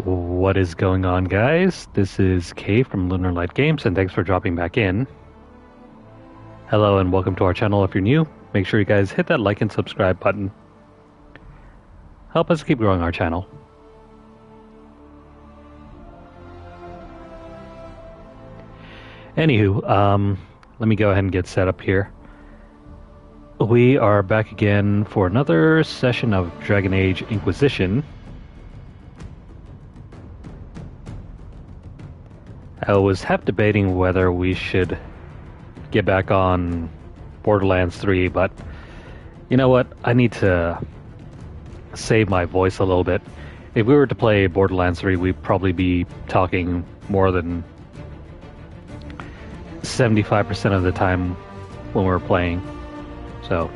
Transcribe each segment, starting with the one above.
What is going on, guys? This is Kay from Lunarlight Games, and thanks for dropping back in. Hello, and welcome to our channel. If you're new, make sure you guys hit that like and subscribe button. Help us keep growing our channel. Anywho, let me go ahead and get set up here. We are back again for another session of Dragon Age Inquisition. I was half debating whether we should get back on Borderlands 3, but you know what? I need to save my voice a little bit. If we were to play Borderlands 3, we'd probably be talking more than 75% of the time when we're playing. So,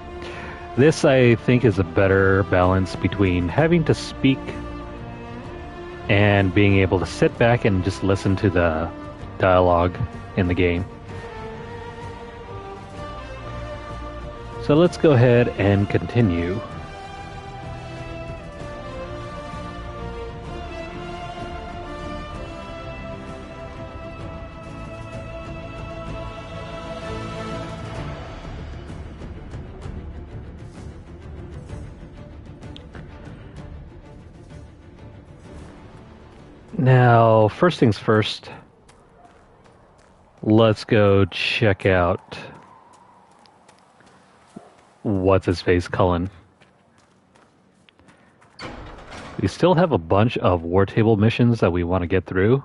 this I think is a better balance between having to speak and being able to sit back and just listen to the dialogue in the game. So let's go ahead and continue. Now, first things first, let's go check out what's-his-face Cullen. We still have a bunch of war table missions that we want to get through,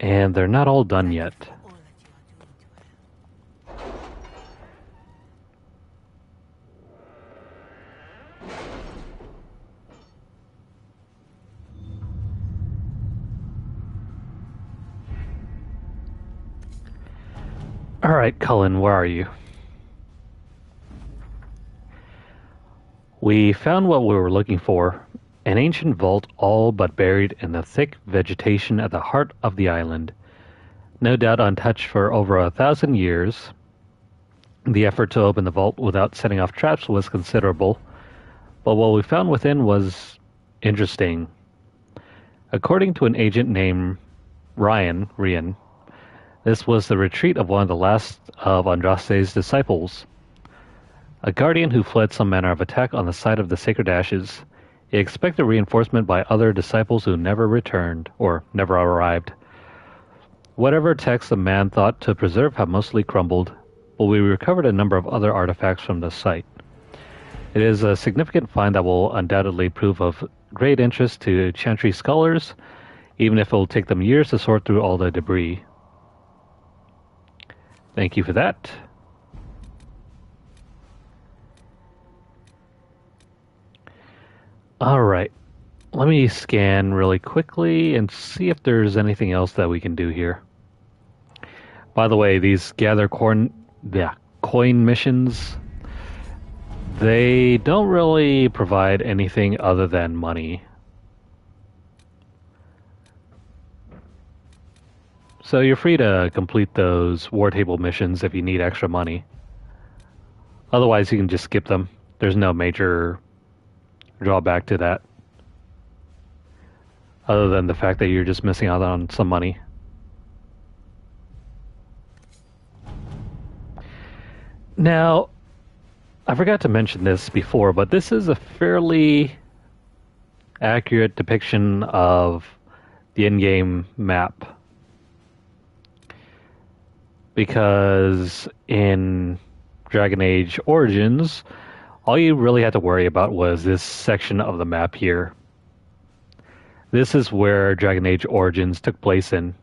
and they're not all done yet. Alright, Cullen, where are you? We found what we were looking for, an ancient vault all but buried in the thick vegetation at the heart of the island. No doubt untouched for over 1,000 years, the effort to open the vault without setting off traps was considerable, but what we found within was interesting. According to an agent named Rian, this was the retreat of one of the last of Andraste's disciples. A guardian who fled some manner of attack on the site of the sacred ashes. He expected reinforcement by other disciples who never returned, or never arrived. Whatever texts the man thought to preserve have mostly crumbled, but we recovered a number of other artifacts from the site. It is a significant find that will undoubtedly prove of great interest to Chantry scholars, even if it will take them years to sort through all the debris. Thank you for that. Alright, let me scan really quickly and see if there's anything else that we can do here. By the way, these gather coin missions, they don't really provide anything other than money. So you're free to complete those war table missions if you need extra money. Otherwise, you can just skip them. There's no major drawback to that, other than the fact that you're just missing out on some money. Now, I forgot to mention this before, but this is a fairly accurate depiction of the in-game map, because in Dragon Age Origins, all you really had to worry about was this section of the map here. This is where Dragon Age Origins took place in.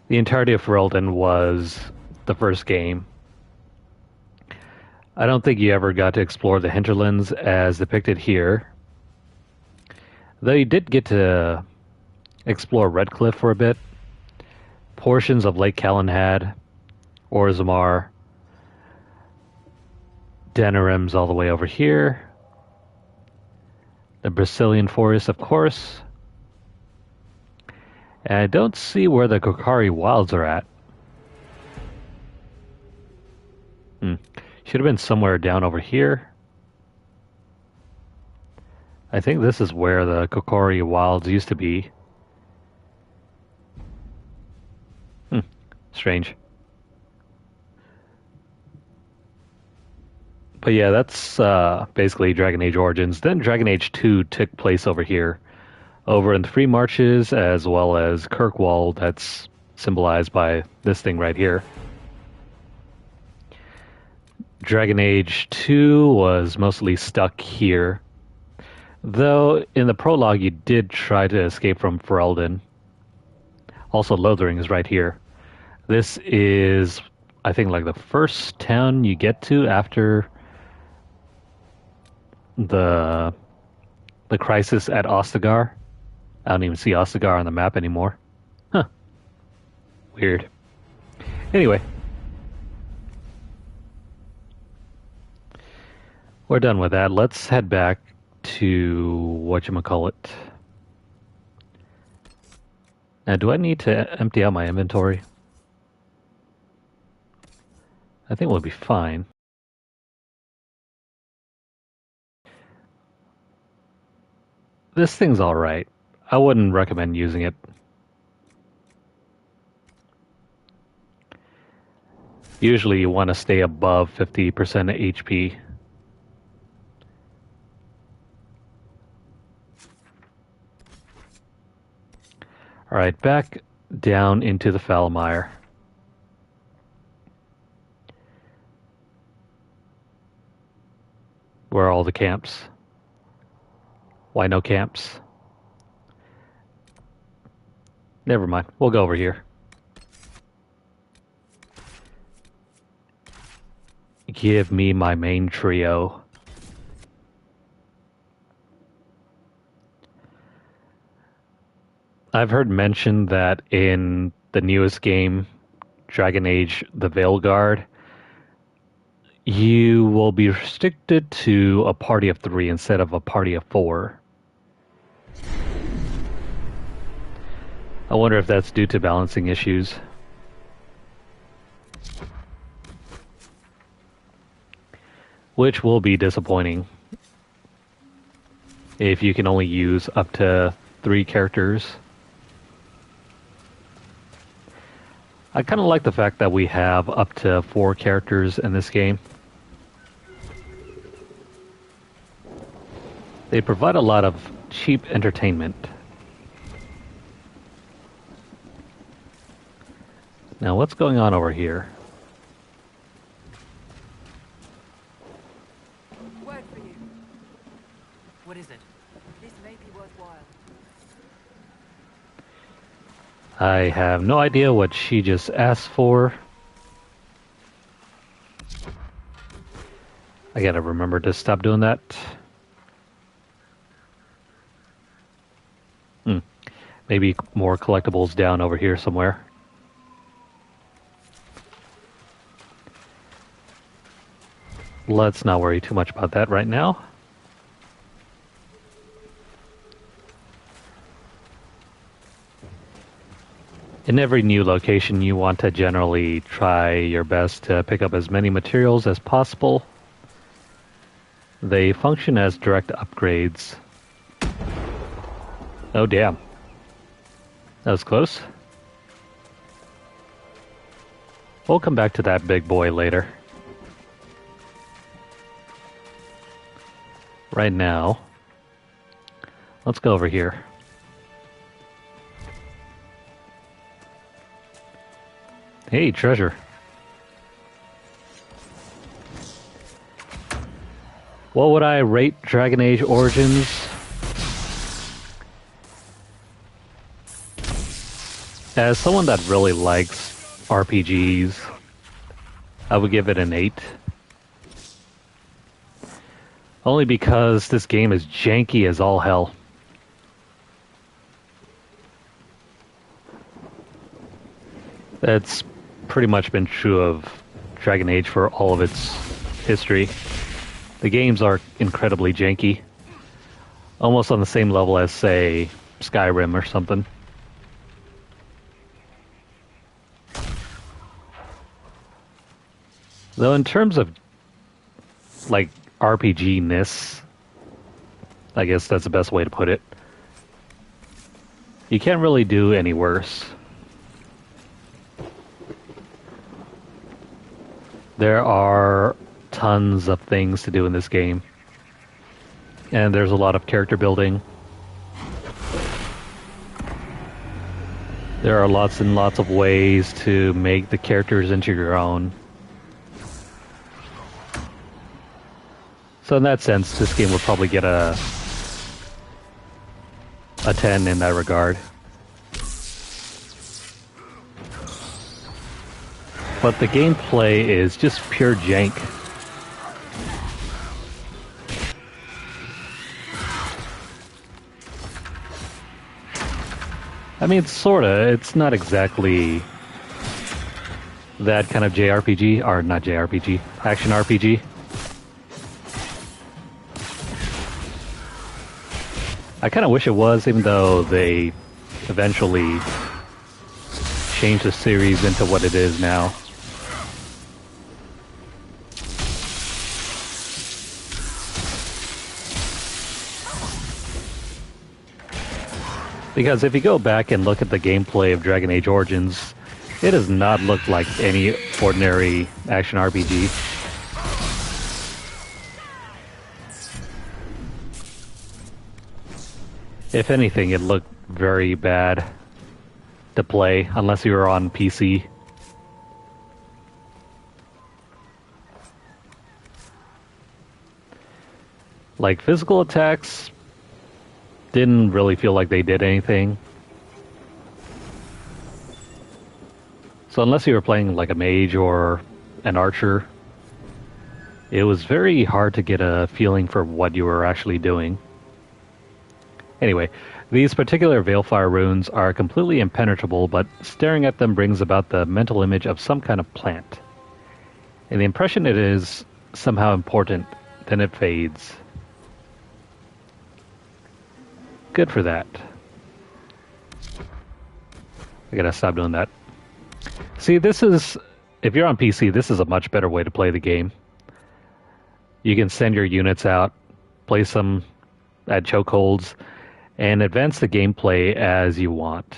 The entirety of Ferelden was the first game. I don't think you ever got to explore the hinterlands as depicted here, though you did get to explore Redcliffe for a bit. Portions of Lake Calenhad, Orzammar, Denerim's all the way over here. The Brazilian forest, of course. And I don't see where the Kokari Wilds are at. Should have been somewhere down over here. I think this is where the Kokori Wilds used to be. Strange. But yeah, that's basically Dragon Age Origins. Then Dragon Age 2 took place over here. Over in the Free Marches, as well as Kirkwall, that's symbolized by this thing right here. Dragon Age 2 was mostly stuck here. Though, in the prologue, you did try to escape from Ferelden. Also, Lothering is right here. This is, I think, like the first town you get to after the crisis at Ostagar. I don't even see Ostagar on the map anymore. Huh. Weird. Anyway. We're done with that. Let's head back to whatchamacallit. Now, do I need to empty out my inventory? I think we'll be fine. This thing's alright. I wouldn't recommend using it. Usually you want to stay above 50% HP. Alright, back down into the Falmire. Where are all the camps? Why no camps? Never mind. We'll go over here. Give me my main trio. I've heard mention that in the newest game, Dragon Age the Veilguard, you will be restricted to a party of 3 instead of a party of 4. I wonder if that's due to balancing issues. Which will be disappointing if you can only use up to 3 characters. I kind of like the fact that we have up to 4 characters in this game. They provide a lot of cheap entertainment. Now, what's going on over here? Word for you. What is it? This may be worthwhile. I have no idea what she just asked for. I gotta remember to stop doing that. Maybe more collectibles down over here somewhere. Let's not worry too much about that right now. In every new location, you want to generally try your best to pick up as many materials as possible. They function as direct upgrades. Oh, damn. That was close. We'll come back to that big boy later. Right now, let's go over here. Hey, treasure. What would I rate Dragon Age Origins? As someone that really likes RPGs, I would give it an 8. Only because this game is janky as all hell. That's pretty much been true of Dragon Age for all of its history. The games are incredibly janky. Almost on the same level as, say, Skyrim or something. Though in terms of like RPG-ness. I guess that's the best way to put it. You can't really do any worse. There are tons of things to do in this game. And there's a lot of character building. There are lots and lots of ways to make the characters into your own. So in that sense, this game would probably get a 10 in that regard. But the gameplay is just pure jank. I mean, sorta. It's not exactly that kind of JRPG, or not JRPG, action RPG. I kind of wish it was, even though they eventually changed the series into what it is now. Because if you go back and look at the gameplay of Dragon Age Origins, it does not look like any ordinary action RPG. If anything, it looked very bad to play, unless you were on PC. Like, physical attacks didn't really feel like they did anything. So unless you were playing like a mage or an archer, it was very hard to get a feeling for what you were actually doing. Anyway, these particular Veilfire runes are completely impenetrable, but staring at them brings about the mental image of some kind of plant. And the impression it is somehow important, then it fades. Good for that. I gotta stop doing that. See, this is... if you're on PC, this is a much better way to play the game. You can send your units out, place them at chokeholds, and advance the gameplay as you want.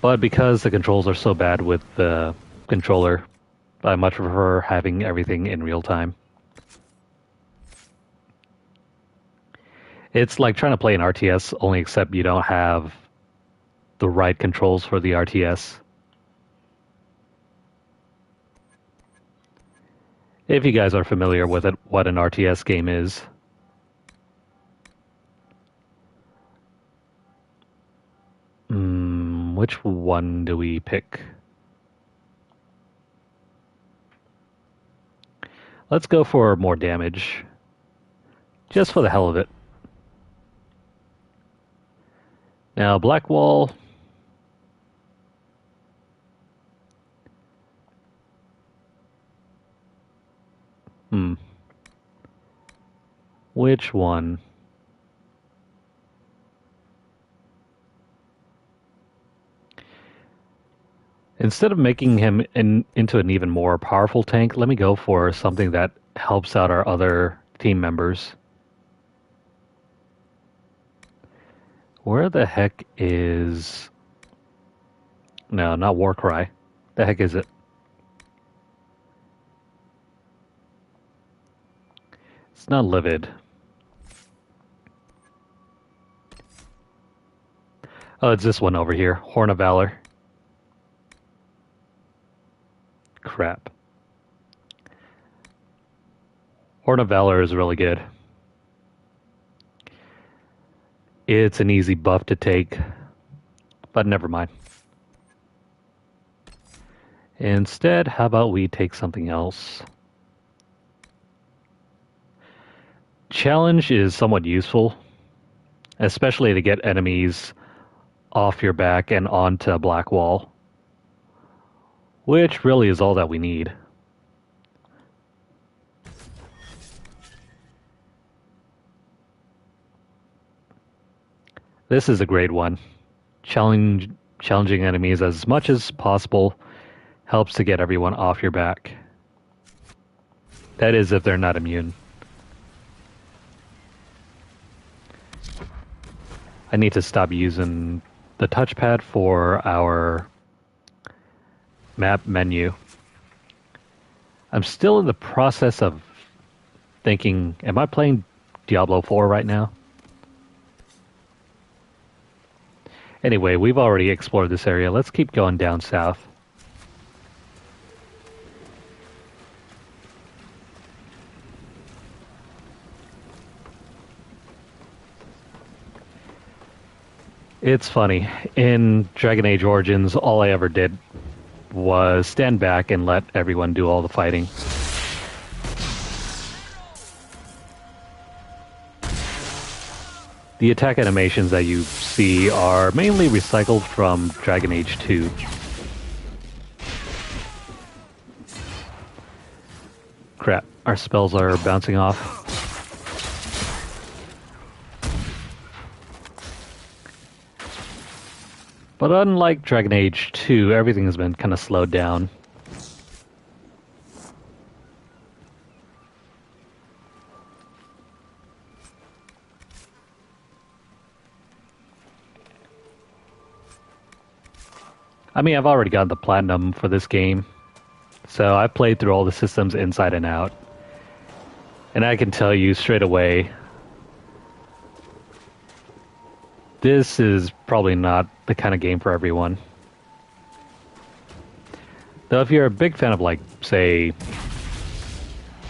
But because the controls are so bad with the controller, I much prefer having everything in real time. It's like trying to play an RTS, only except you don't have the right controls for the RTS. If you guys are familiar with it, what an RTS game is. Which one do we pick? Let's go for more damage. Just for the hell of it. Now, Blackwall. Which one? Instead of making him into an even more powerful tank, let me go for something that helps out our other team members. Where the heck is... no, not Warcry. The heck is it? It's not Livid. Oh, it's this one over here. Horn of Valor. Crap. Horn of Valor is really good. It's an easy buff to take, but never mind. Instead, how about we take something else? Challenge is somewhat useful, especially to get enemies off your back and onto Blackwall, which really is all that we need. This is a great one. Challenging enemies as much as possible Helps to get everyone off your back. That is if they're not immune. I need to stop using the touchpad for our map menu. I'm still in the process of thinking, am I playing Diablo 4 right now? Anyway, we've already explored this area. Let's keep going down south. It's funny. In Dragon Age Origins, all I ever did was stand back and let everyone do all the fighting. The attack animations that you see are mainly recycled from Dragon Age 2. Crap, our spells are bouncing off. But unlike Dragon Age 2, everything has been kind of slowed down. I mean, I've already got the platinum for this game, so I played through all the systems inside and out. And I can tell you straight away, this is probably not the kind of game for everyone. Though if you're a big fan of, like, say,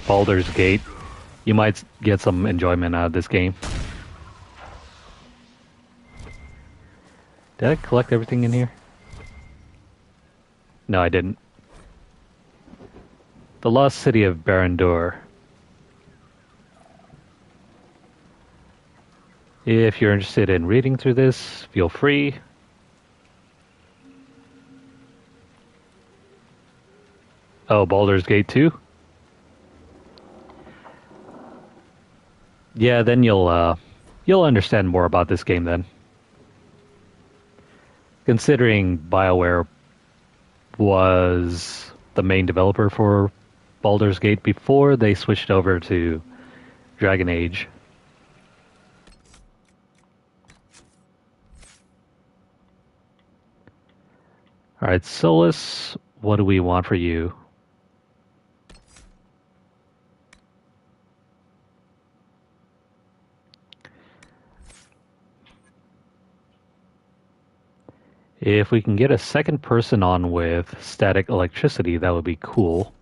Baldur's Gate, you might get some enjoyment out of this game. Did I collect everything in here? No, I didn't. The Lost City of Barad-dûr. If you're interested in reading through this, feel free. Oh, Baldur's Gate 2? Yeah, then you'll understand more about this game then. Considering BioWare was the main developer for Baldur's Gate before they switched over to Dragon Age. Alright, Solus, what do we want for you? If we can get a second person on with static electricity, that would be cool.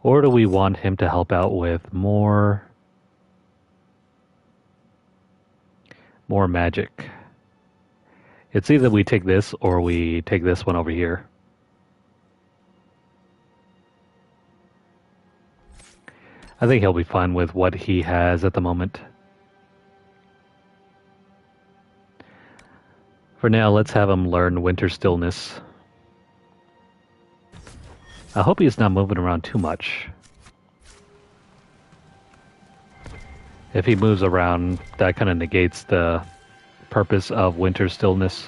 Or do we want him to help out with more magic? It's either we take this or we take this one over here. I think he'll be fine with what he has at the moment. For now, let's have him learn Winter Stillness. I hope he's not moving around too much. If he moves around, that kind of negates the purpose of Winter Stillness.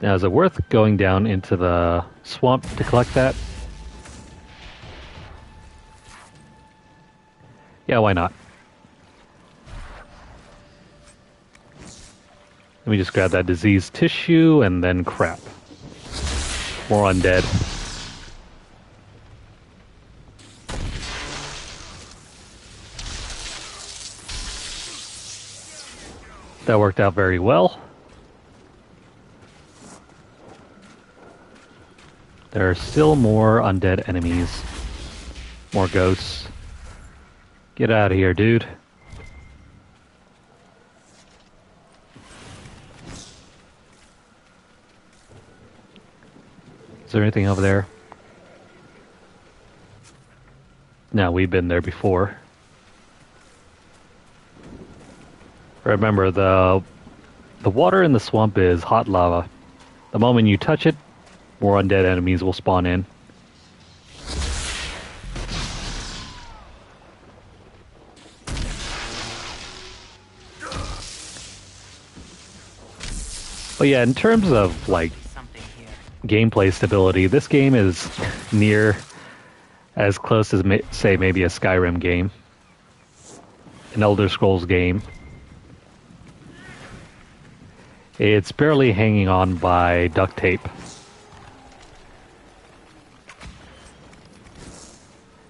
Now, is it worth going down into the swamp to collect that? Yeah, why not? Let me just grab that diseased tissue and then crap. More undead. That worked out very well. There are still more undead enemies. More ghosts. Get out of here, dude. Is there anything over there? No, we've been there before. Remember, the water in the swamp is hot lava. The moment you touch it, more undead enemies will spawn in. But yeah, in terms of like Something here. gameplay stability, this game is near as close as say maybe a Skyrim game, an Elder Scrolls game. It's barely hanging on by duct tape.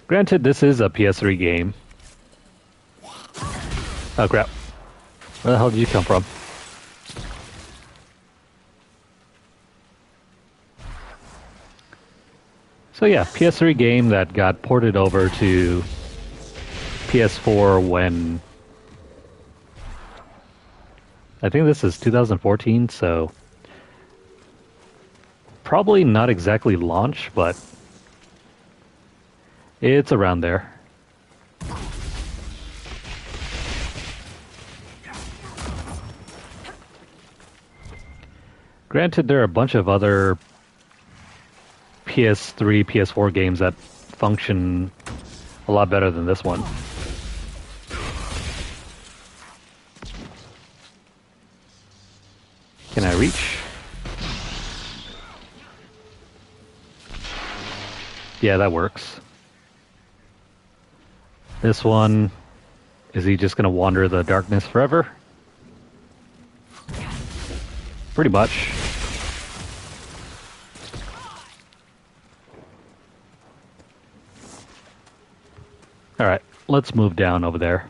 Granted, this is a PS3 game. Oh crap. Where the hell did you come from? So yeah, PS3 game that got ported over to PS4 when... I think this is 2014, so... probably not exactly launch, but... it's around there. Granted, there are a bunch of other PS3, PS4 games that function a lot better than this one. Can I reach? Yeah, that works. This one, is he just gonna wander the darkness forever? Pretty much. Alright, let's move down over there.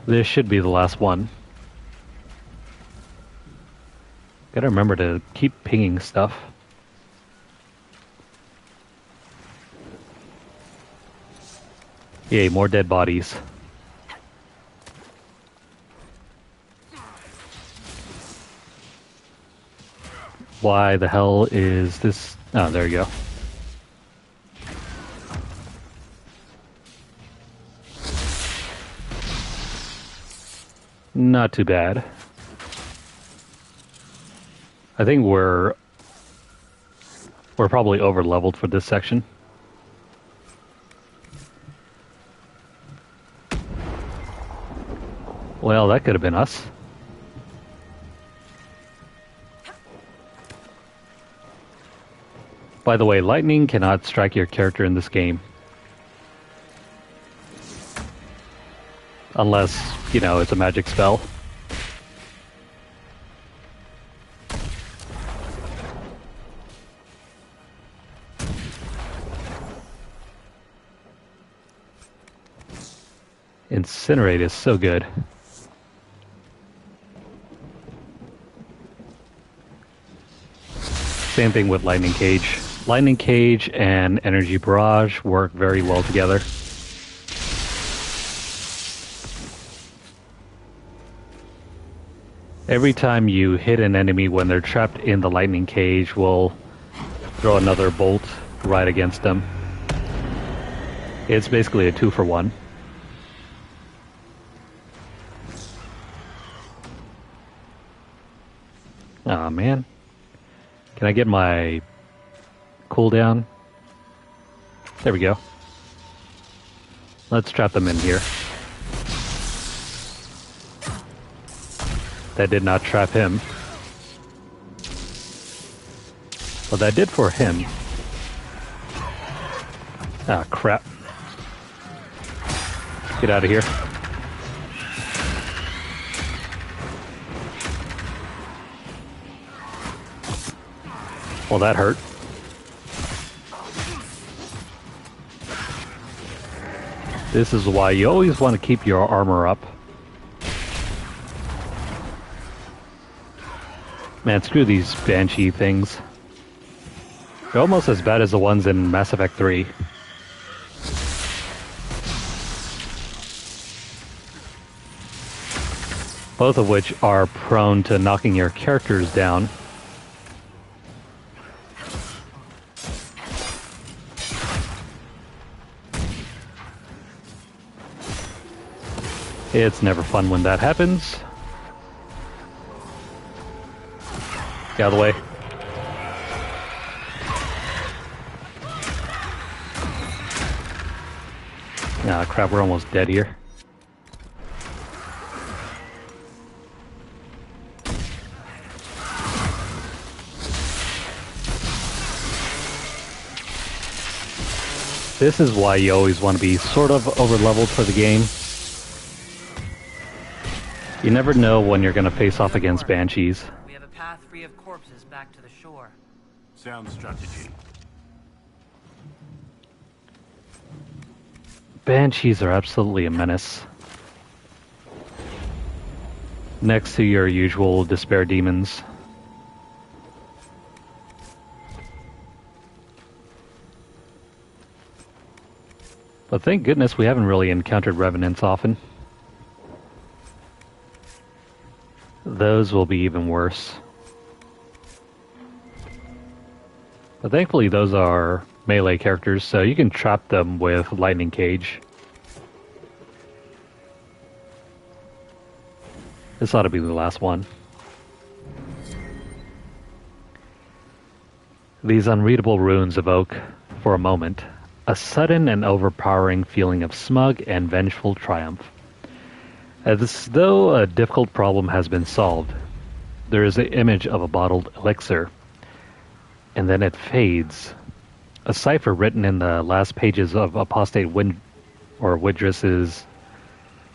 This should be the last one. Gotta remember to keep pinging stuff. Yay, more dead bodies. Why the hell is this? Oh, there you go. Not too bad. I think we're probably over leveled for this section. Well, that could have been us. By the way, lightning cannot strike your character in this game. Unless, you know, it's a magic spell. Incinerate is so good. Same thing with Lightning Cage. Lightning Cage and Energy Barrage work very well together. Every time you hit an enemy when they're trapped in the Lightning Cage, we'll throw another bolt right against them. It's basically a 2-for-1. Aw, man. Can I get my cooldown? There we go. Let's trap them in here. That did not trap him. Well, that did for him. Ah, crap. Get out of here. Well, that hurt. This is why you always want to keep your armor up. Man, screw these Banshee things. They're almost as bad as the ones in Mass Effect 3. Both of which are prone to knocking your characters down. It's never fun when that happens. Get out of the way. Ah, crap, we're almost dead here. This is why you always want to be sort of over-leveled for the game. You never know when you're going to face off against banshees. We have a path free of corpses back to the shore. Sound strategy. Banshees are absolutely a menace. Next to your usual despair demons. But thank goodness we haven't really encountered revenants often. Those will be even worse. But thankfully those are melee characters, so you can trap them with lightning cage. This ought to be the last one. These unreadable runes evoke, for a moment, a sudden and overpowering feeling of smug and vengeful triumph. As though a difficult problem has been solved, there is an image of a bottled elixir, and then it fades. A cipher written in the last pages of apostate Widriss's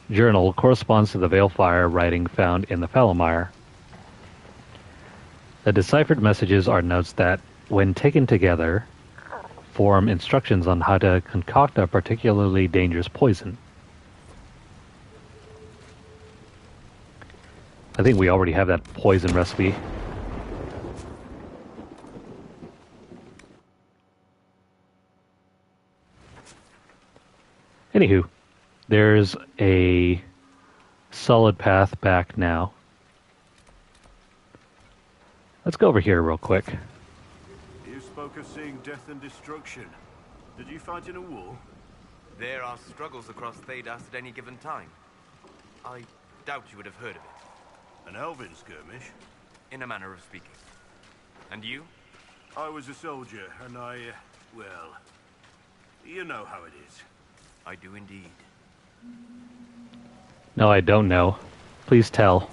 journal corresponds to the Veilfire writing found in the Falomire. The deciphered messages are notes that, when taken together, form instructions on how to concoct a particularly dangerous poison. I think we already have that poison recipe. Anywho, there's a solid path back now. Let's go over here real quick. You spoke of seeing death and destruction. Did you fight in a war? There are struggles across Thedas at any given time. I doubt you would have heard of it. An elven skirmish? In a manner of speaking. And you? I was a soldier, and well, you know how it is. I do indeed. No, I don't know. Please tell.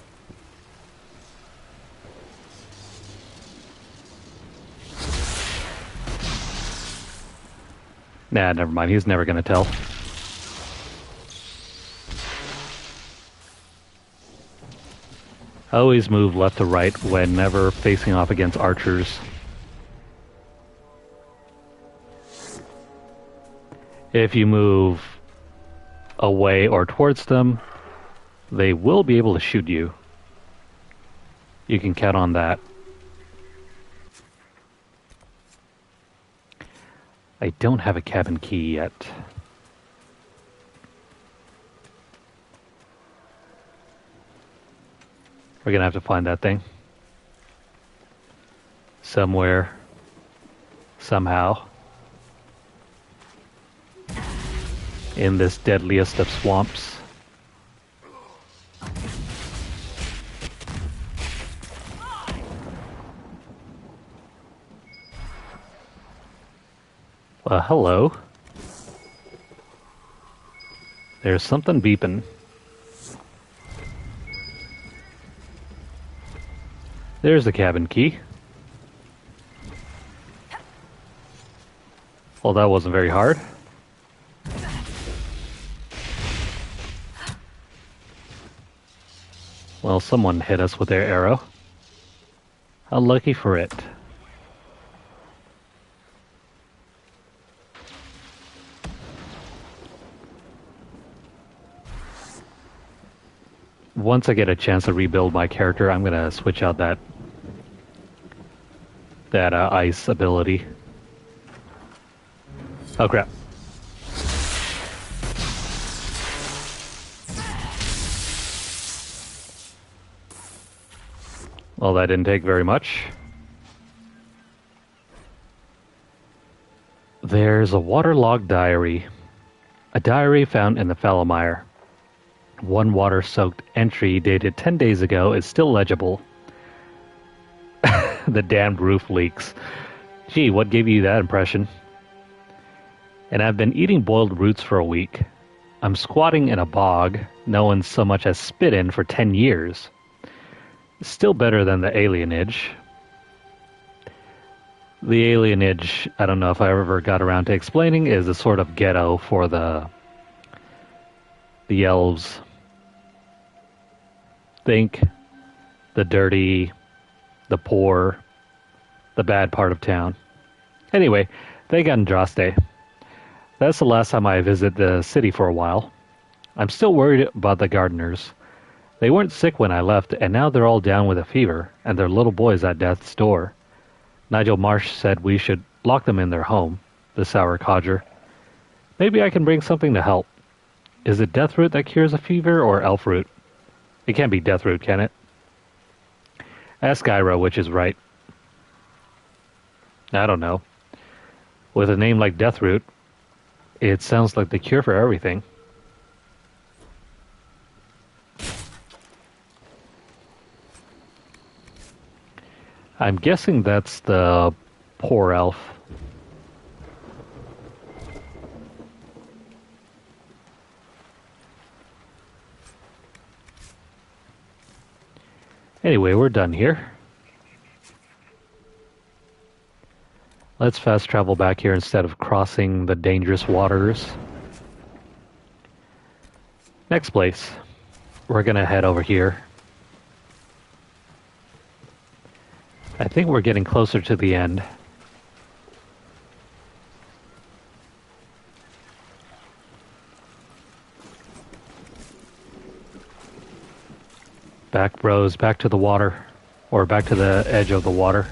Nah, never mind. He's never gonna tell. Always move left to right whenever facing off against archers. If you move away or towards them, they will be able to shoot you. You can count on that. I don't have a cabin key yet. We're gonna have to find that thing. Somewhere. Somehow. In this deadliest of swamps. Well, hello. There's something beeping. There's the cabin key. Well, that wasn't very hard. Well, someone hit us with their arrow. How lucky for it. Once I get a chance to rebuild my character, I'm gonna switch out that ice ability. Oh crap. Well, that didn't take very much. There's a waterlogged diary. A diary found in the Falomire. One water-soaked entry dated 10 days ago is still legible. The damned roof leaks. Gee, what gave you that impression? And I've been eating boiled roots for a week. I'm squatting in a bog no one so much as spit in for 10 years. Still better than the alienage. The alienage, I don't know if I ever got around to explaining, is a sort of ghetto for the elves. Think the dirty, the poor, the bad part of town. Anyway, they got Andraste. That's the last time I visit the city for a while. I'm still worried about the gardeners. They weren't sick when I left, and now they're all down with a fever, and their little boy's at death's door. Nigel Marsh said we should lock them in their home, the sour codger. Maybe I can bring something to help. Is it deathroot that cures a fever, or elfroot? It can't be deathroot, can it? Ask Gyro which is right. I don't know. With a name like deathroot, it sounds like the cure for everything. I'm guessing that's the poor elf. Anyway, we're done here. Let's fast travel back here instead of crossing the dangerous waters. Next place. We're gonna head over here. I think we're getting closer to the end. Back, bros, back to the water. Or back to the edge of the water.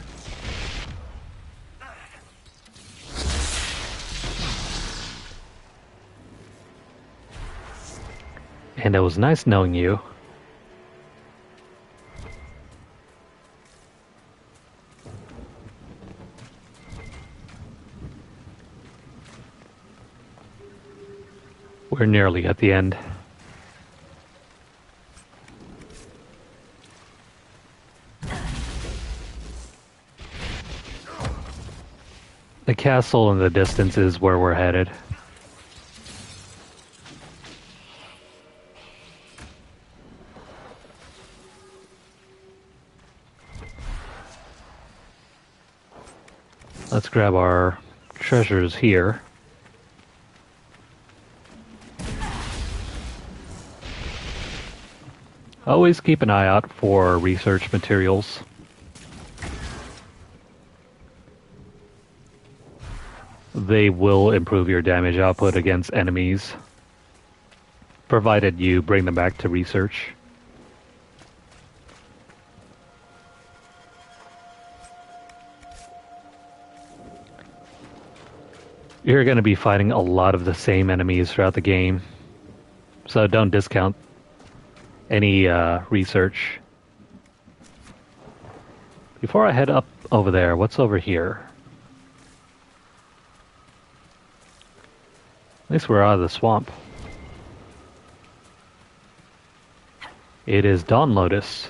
And it was nice knowing you. We're nearly at the end. The castle in the distance is where we're headed. Let's grab our treasures here. Always keep an eye out for research materials. They will improve your damage output against enemies, provided you bring them back to research. You're going to be fighting a lot of the same enemies throughout the game, so don't discount any research. Before I head up over there, what's over here? At least we're out of the swamp. It is Dawn Lotus.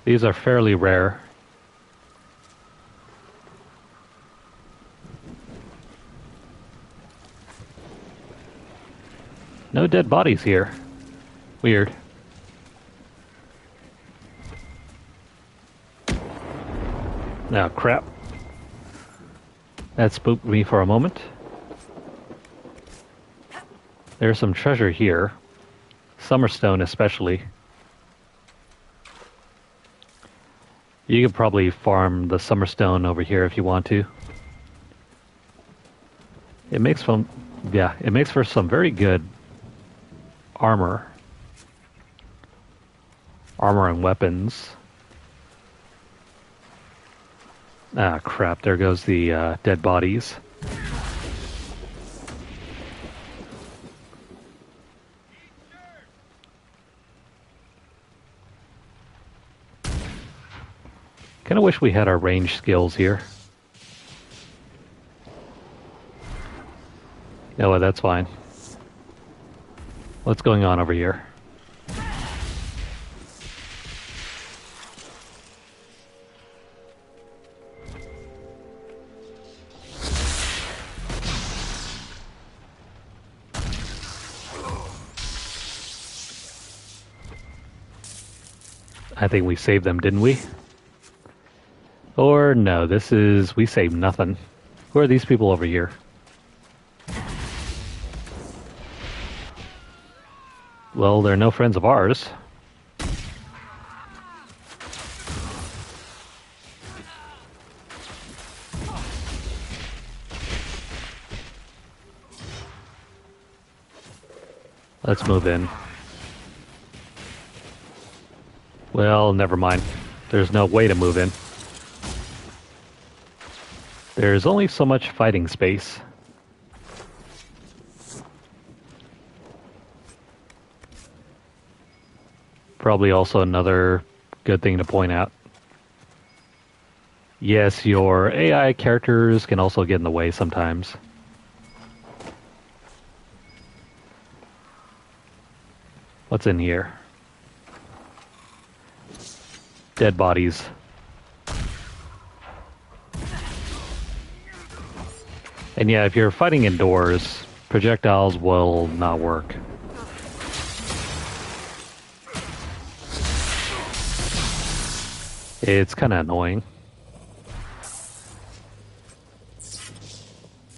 These are fairly rare. No dead bodies here. Weird. Now, crap. That spooked me for a moment. There's some treasure here. Summerstone especially. You could probably farm the Summerstone over here if you want to. It makes for some very good armor. Armor and weapons. Ah, crap, there goes the dead bodies. Kinda wish we had our range skills here. You know what, that's fine. What's going on over here? I think we saved them, didn't we? Or no, we saved nothing. Who are these people over here? Well, they're no friends of ours. Let's move in. Well, never mind. There's no way to move in. There's only so much fighting space. Probably also another good thing to point out. Yes, your AI characters can also get in the way sometimes. What's in here? Dead bodies. And yeah, if you're fighting indoors, projectiles will not work. It's kind of annoying.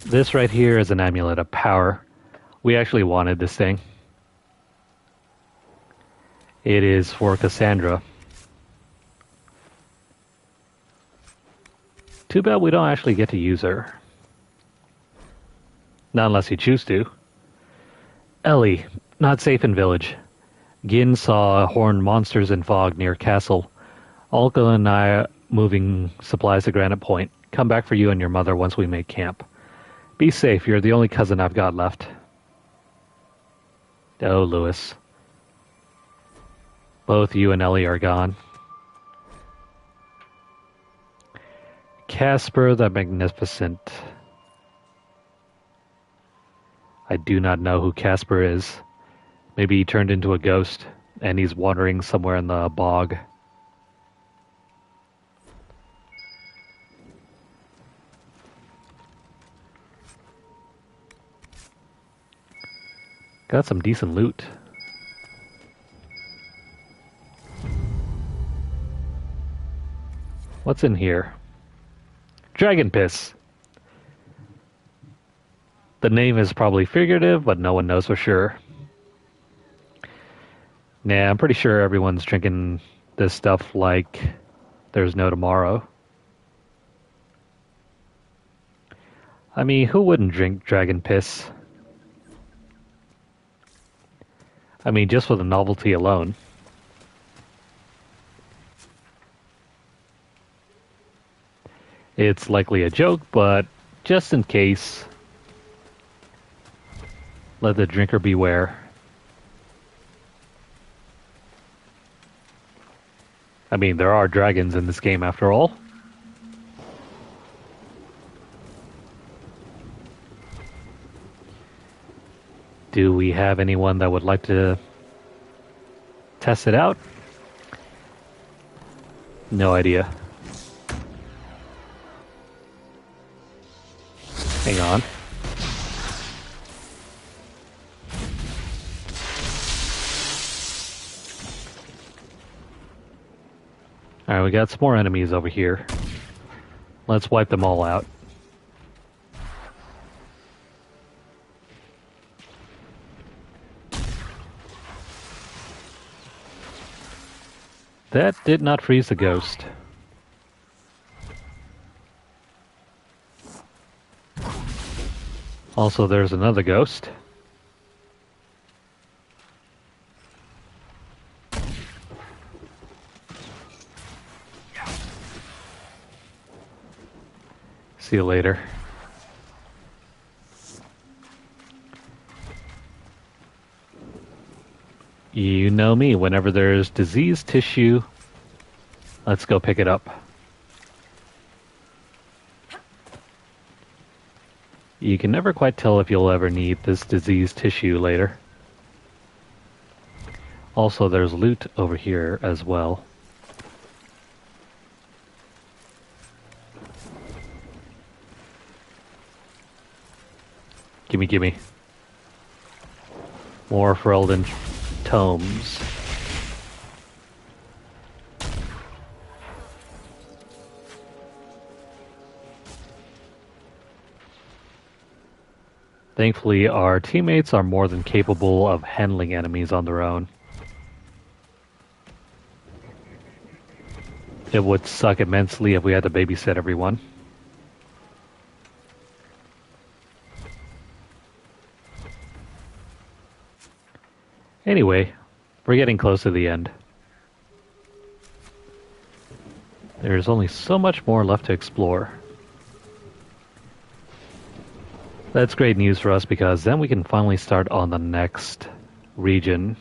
This right here is an amulet of power. We actually wanted this thing. It is for Cassandra. Too bad we don't actually get to use her. Not unless you choose to. Ellie, not safe in village. Gin saw horned monsters in fog near castle. Olga and I are moving supplies to Granite Point. Come back for you and your mother once we make camp. Be safe, you're the only cousin I've got left. Oh, Lewis. Both you and Ellie are gone. Casper the Magnificent. I do not know who Casper is. Maybe he turned into a ghost, and he's wandering somewhere in the bog. Got some decent loot. What's in here? Dragon piss. The name is probably figurative, but no one knows for sure. Nah, I'm pretty sure everyone's drinking this stuff like there's no tomorrow. I mean, who wouldn't drink dragon piss? I mean, just for the novelty alone. It's likely a joke, but just in case, let the drinker beware. I mean, there are dragons in this game after all. Do we have anyone that would like to test it out? No idea. Hang on. Alright, we got some more enemies over here. Let's wipe them all out. That did not freeze the ghost. Also, there's another ghost. See you later. You know me, whenever there's diseased tissue, let's go pick it up. You can never quite tell if you'll ever need this diseased tissue later. Also, there's loot over here as well. Gimme, gimme. More Ferelden tomes. Thankfully, our teammates are more than capable of handling enemies on their own. It would suck immensely if we had to babysit everyone. Anyway, we're getting close to the end. There's only so much more left to explore. That's great news for us because then we can finally start on the next region.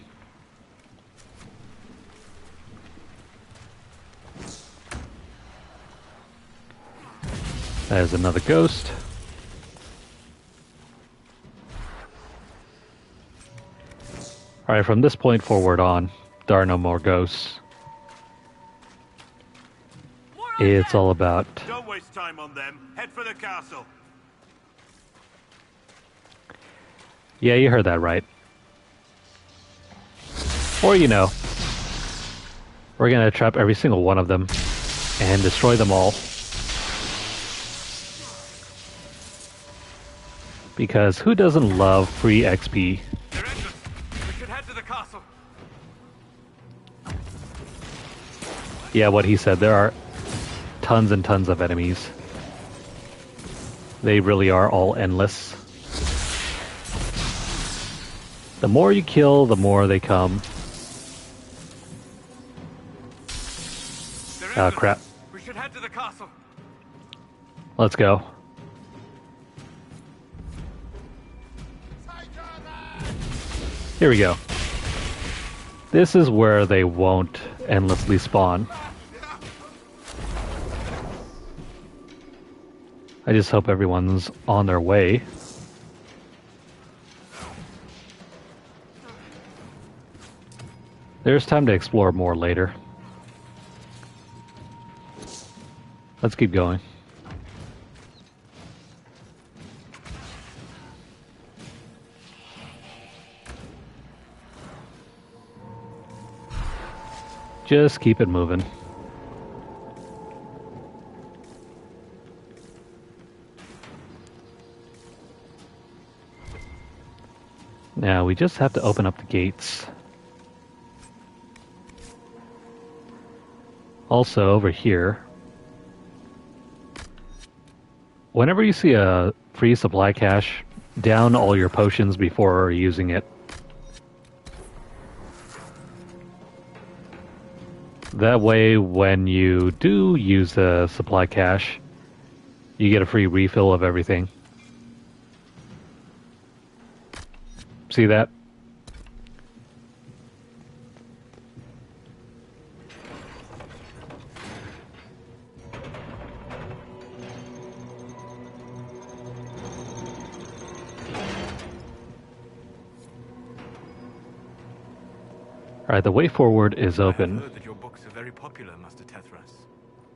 There's another ghost. Alright, from this point forward on, there are no more ghosts. It's all about... Don't waste time on them. Head for the castle. Yeah, you heard that right. Or, you know, we're gonna trap every single one of them and destroy them all. Because who doesn't love free XP? They're endless. We should head to the castle. Yeah, what he said, there are tons and tons of enemies. They really are all endless. The more you kill, the more they come. Oh crap. We should head to the castle. Let's go. Here we go. This is where they won't endlessly spawn. I just hope everyone's on their way. There's time to explore more later. Let's keep going. Just keep it moving. Now we just have to open up the gates. Also over here, whenever you see a free supply cache, down all your potions before using it. That way, when you do use the supply cache, you get a free refill of everything. See that? Alright, the way forward is open. I heard that your books are very popular, Master Tethras.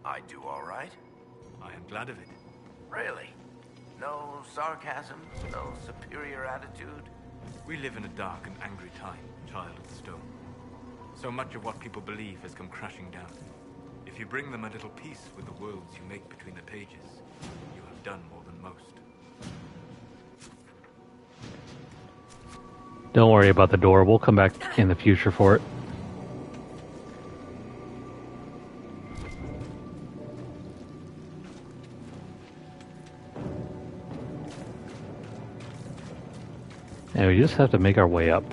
I do all right. I am glad of it. Really? No sarcasm, no superior attitude? We live in a dark and angry time, child of stone. So much of what people believe has come crashing down. If you bring them a little peace with the worlds you make between the pages, you have done more than most. Don't worry about the door, we'll come back in the future for it. And we just have to make our way up.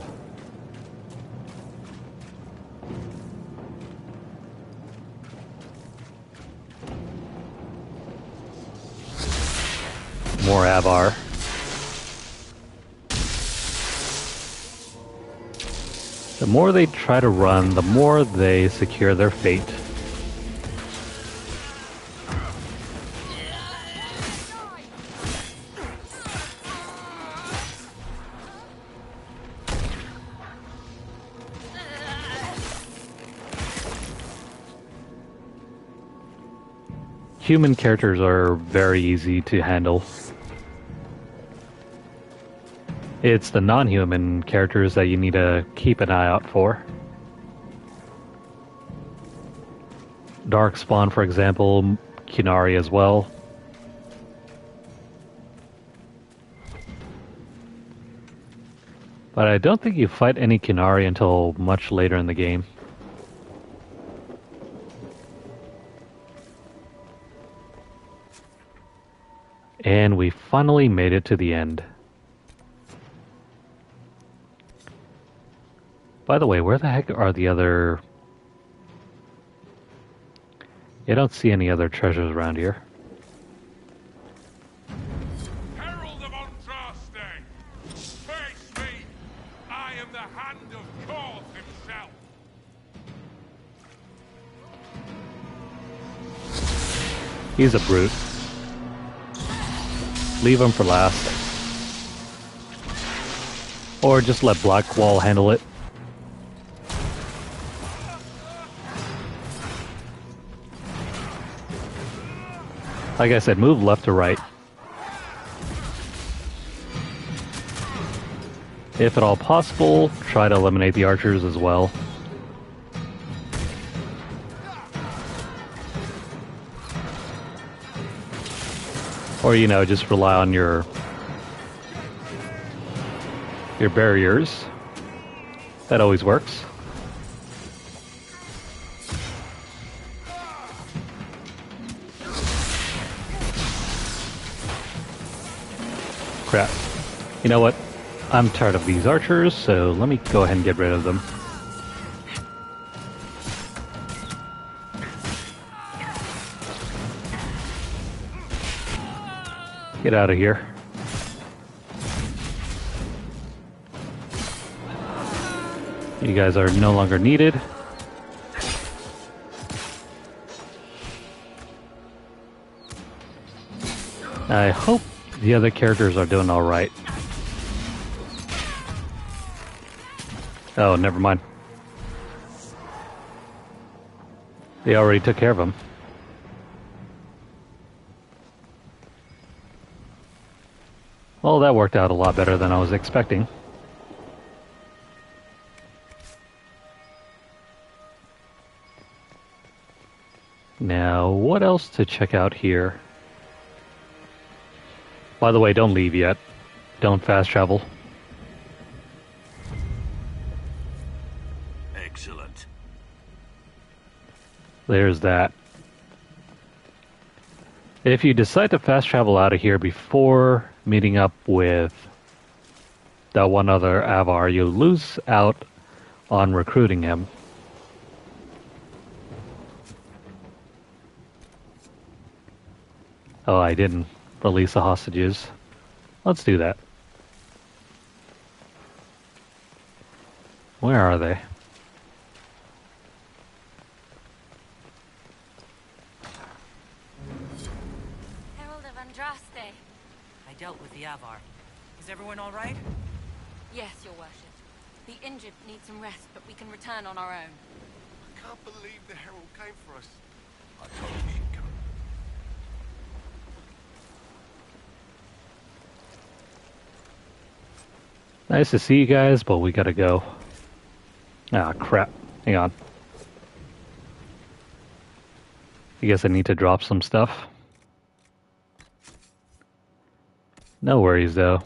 More Avar. The more they try to run, the more they secure their fate. Human characters are very easy to handle. It's the non-human characters that you need to keep an eye out for. Darkspawn, for example, Kunari as well. But I don't think you fight any Kunari until much later in the game. And we finally made it to the end. By the way, where the heck are the other... I don't see any other treasures around here. Herald of Andraste! Face me! I am the hand of God himself! He's a brute. Leave him for last. Or just let Blackwall handle it. Like I said, move left to right. If at all possible, try to eliminate the archers as well. Or, you know, just rely on your barriers. That always works. Crap. You know what? I'm tired of these archers, so let me go ahead and get rid of them. Get out of here. You guys are no longer needed. I hope the other characters are doing alright. Oh, never mind. They already took care of him. Well, that worked out a lot better than I was expecting. Now, what else to check out here? By the way, don't leave yet. Don't fast travel. Excellent. There's that. If you decide to fast travel out of here before meeting up with that one other Avar, you lose out on recruiting him. Oh, I didn't release the hostages. Let's do that. Where are they? Herald of Andraste. I dealt with the Avar. Is everyone all right? Yes, your worship. The injured need some rest, but we can return on our own. I can't believe the Herald came for us. I told you she'd come. Nice to see you guys, but we gotta go. Ah, crap. Hang on. I guess I need to drop some stuff. No worries, though.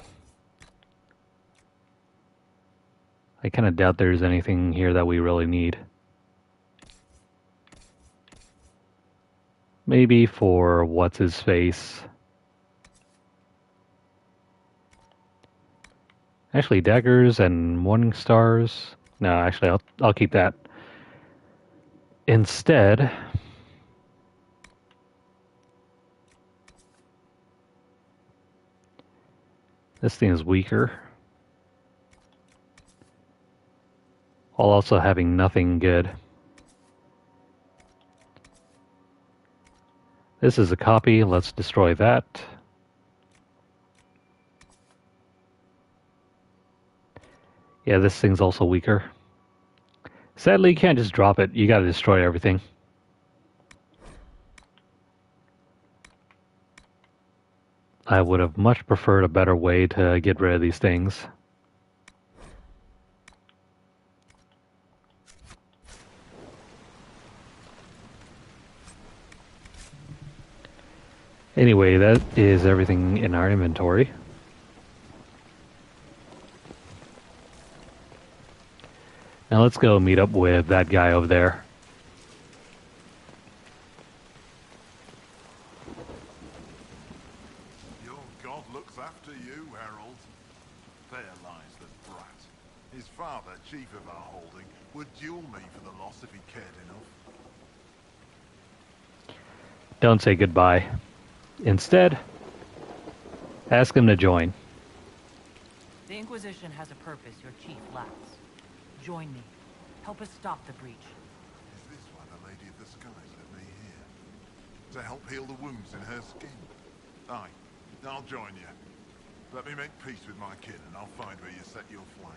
I kind of doubt there's anything here that we really need. Maybe for what's-his-face. Actually, daggers and morning stars. No, actually, I'll keep that. Instead, this thing is weaker, while also having nothing good. This is a copy. Let's destroy that. Yeah, this thing's also weaker. Sadly, you can't just drop it. You gotta destroy everything. I would have much preferred a better way to get rid of these things. Anyway, that is everything in our inventory. Now let's go meet up with that guy over there. Your god looks after you, Herald. There lies the brat. His father, chief of our holding, would duel me for the loss if he cared enough. Don't say goodbye. Instead, ask him to join. The Inquisition has a purpose your chief lacks. Join me. Help us stop the breach. Is this why the Lady of the Skies led me here? To help heal the wounds in her skin? Aye, I'll join you. Let me make peace with my kin and I'll find where you set your flag.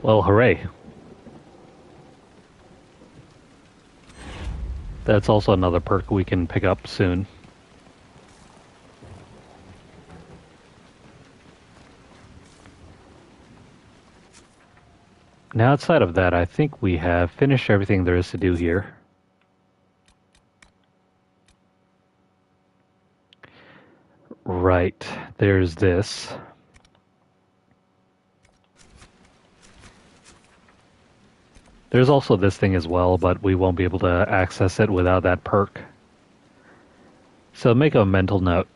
Well, hooray. That's also another perk we can pick up soon. Now, outside of that, I think we have finished everything there is to do here. Right, there's this. There's also this thing as well, but we won't be able to access it without that perk. So make a mental note.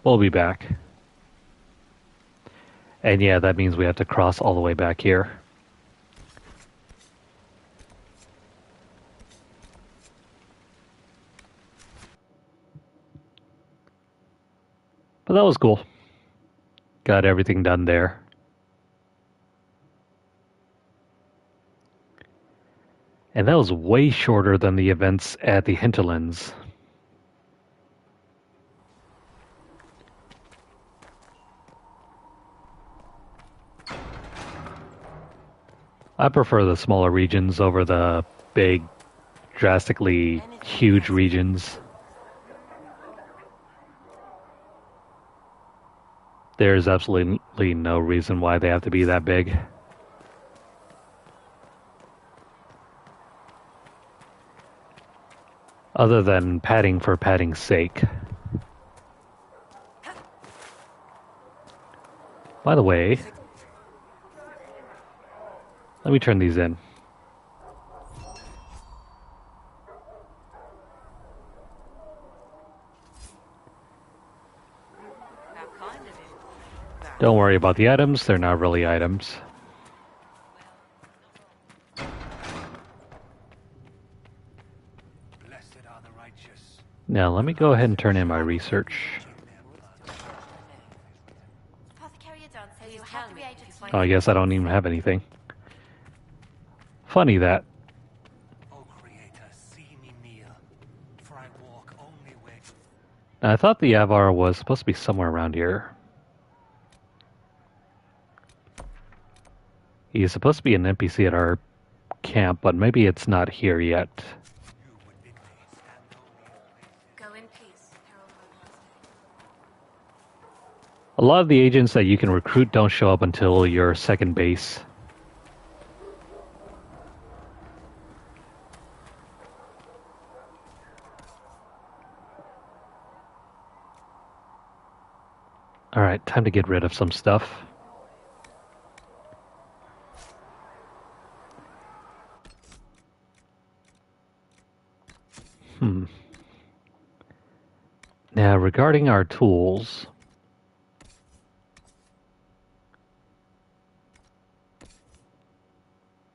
We'll be back. And yeah, that means we have to cross all the way back here. But that was cool. Got everything done there. And that was way shorter than the events at the hinterlands. I prefer the smaller regions over the big, drastically huge regions. There's absolutely no reason why they have to be that big. Other than padding for padding's sake. By the way, let me turn these in. Don't worry about the items, they're not really items. Now let me go ahead and turn in my research. Oh, I guess I don't even have anything. Funny that. Now, I thought the Avar was supposed to be somewhere around here. He's supposed to be an NPC at our camp, but maybe it's not here yet. A lot of the agents that you can recruit don't show up until your second base. Alright, time to get rid of some stuff. Now, regarding our tools...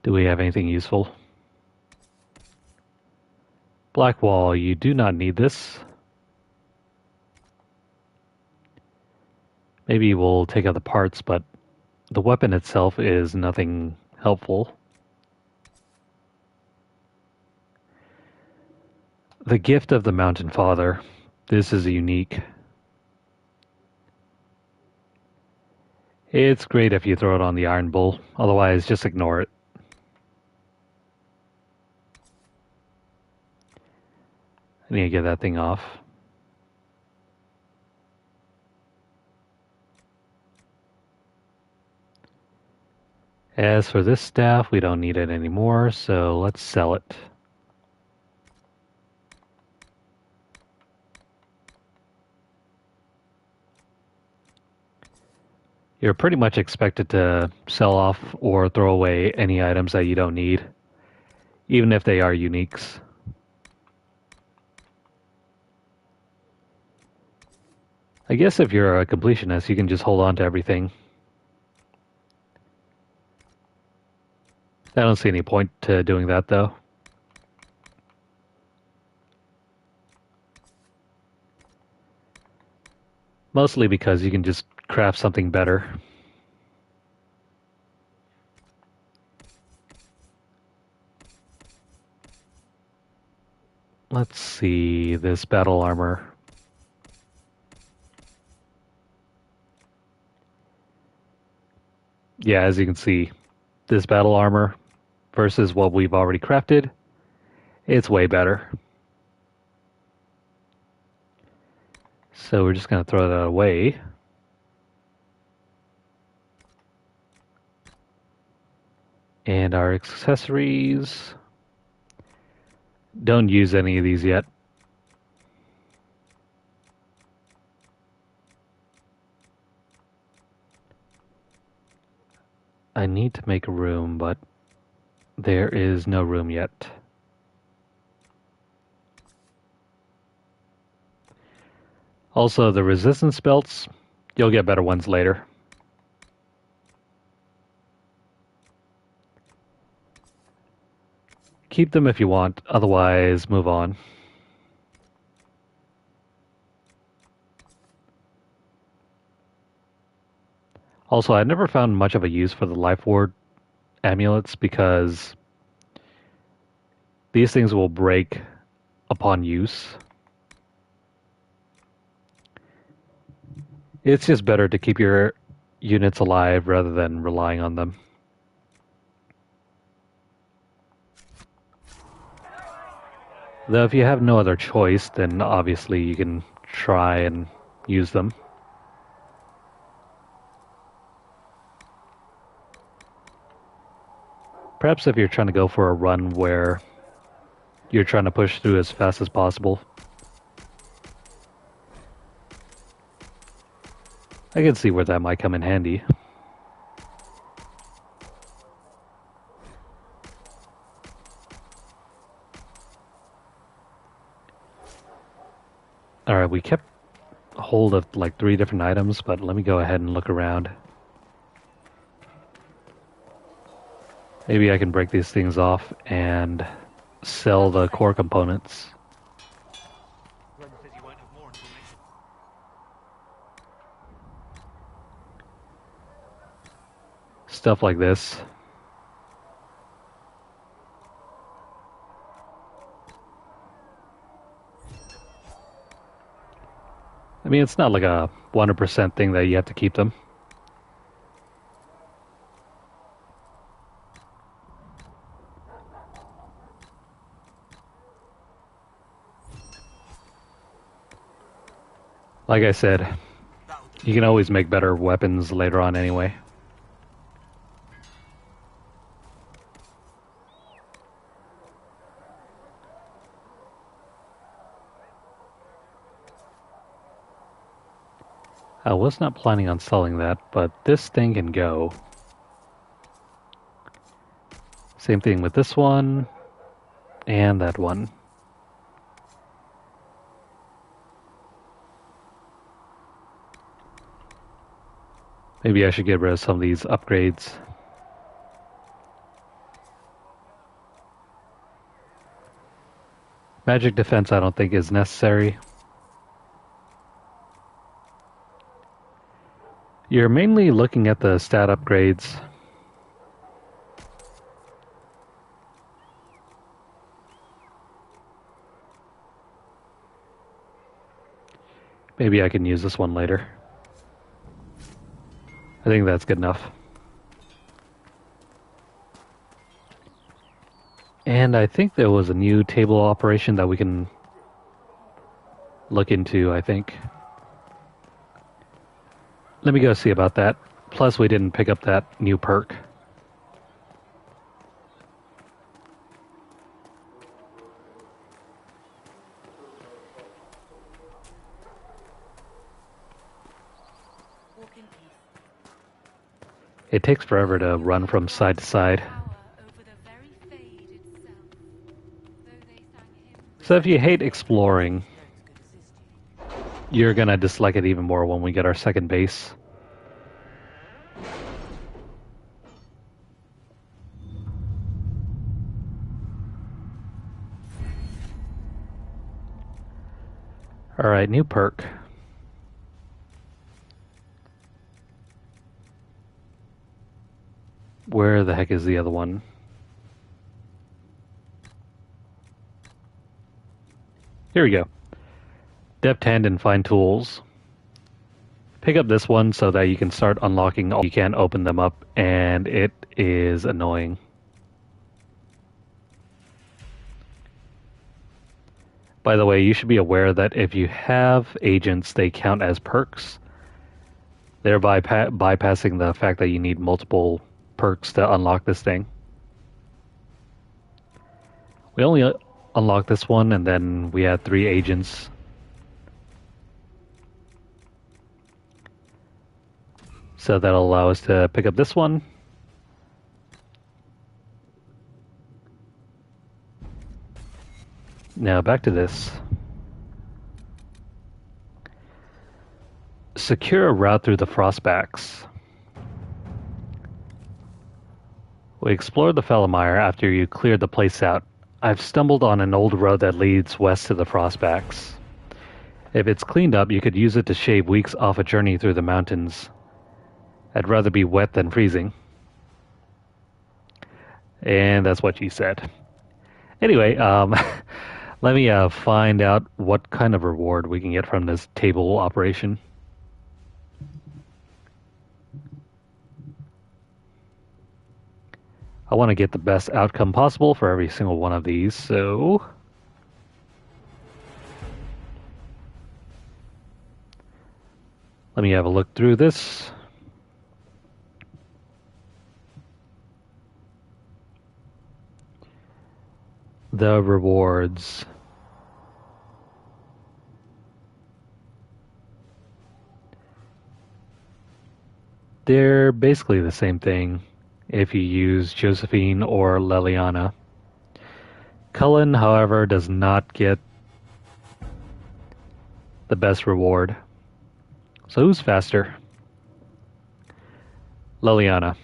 do we have anything useful? Blackwall, you do not need this. Maybe we'll take out the parts, but the weapon itself is nothing helpful. The Gift of the Mountain Father. This is unique. It's great if you throw it on the Iron Bull, otherwise just ignore it. I need to get that thing off. As for this staff, we don't need it anymore, so let's sell it. You're pretty much expected to sell off or throw away any items that you don't need, even if they are uniques. I guess if you're a completionist, you can just hold on to everything. I don't see any point to doing that, though. Mostly because you can just craft something better. Let's see, this battle armor. Yeah, as you can see, this battle armor versus what we've already crafted, it's way better. So we're just going to throw that away. And our accessories, don't use any of these yet. I need to make room, but there is no room yet. Also, the resistance belts, you'll get better ones later. Keep them if you want, otherwise move on. Also, I never found much of a use for the Life Ward amulets because these things will break upon use. It's just better to keep your units alive rather than relying on them. Though if you have no other choice, then obviously you can try and use them. Perhaps if you're trying to go for a run where you're trying to push through as fast as possible. I can see where that might come in handy. Alright, we kept hold of like 3 different items, but let me go ahead and look around. Maybe I can break these things off and sell the core components. Stuff like this. I mean, it's not like a 100% thing that you have to keep them. Like I said, you can always make better weapons later on anyway. I was not planning on selling that, but this thing can go. Same thing with this one, and that one. Maybe I should get rid of some of these upgrades. Magic defense I don't think is necessary. You're mainly looking at the stat upgrades. Maybe I can use this one later. I think that's good enough. And I think there was a new table operation that we can look into, I think. Let me go see about that. Plus, we didn't pick up that new perk. Walk in peace. It takes forever to run from side to side. Power over the very fade itself. Though they sang hymns. So if you hate exploring, you're gonna dislike it even more when we get our second base. Alright, new perk. Where the heck is the other one? Here we go. Deft hand and fine tools. Pick up this one so that you can start unlocking all. You can't open them up, and it is annoying. By the way, you should be aware that if you have agents, they count as perks, thereby bypassing the fact that you need multiple perks to unlock this thing. We only unlocked this one, and then we had 3 agents. So that'll allow us to pick up this one. Now back to this. Secure a route through the Frostbacks. We explored the Fellamire after you cleared the place out. I've stumbled on an old road that leads west to the Frostbacks. If it's cleaned up, you could use it to shave weeks off a journey through the mountains. I'd rather be wet than freezing. And that's what you said. Anyway, let me find out what kind of reward we can get from this table operation. I want to get the best outcome possible for every single one of these, so... let me have a look through this. The rewards. They're basically the same thing if you use Josephine or Leliana. Cullen, however, does not get the best reward. So who's faster? Leliana.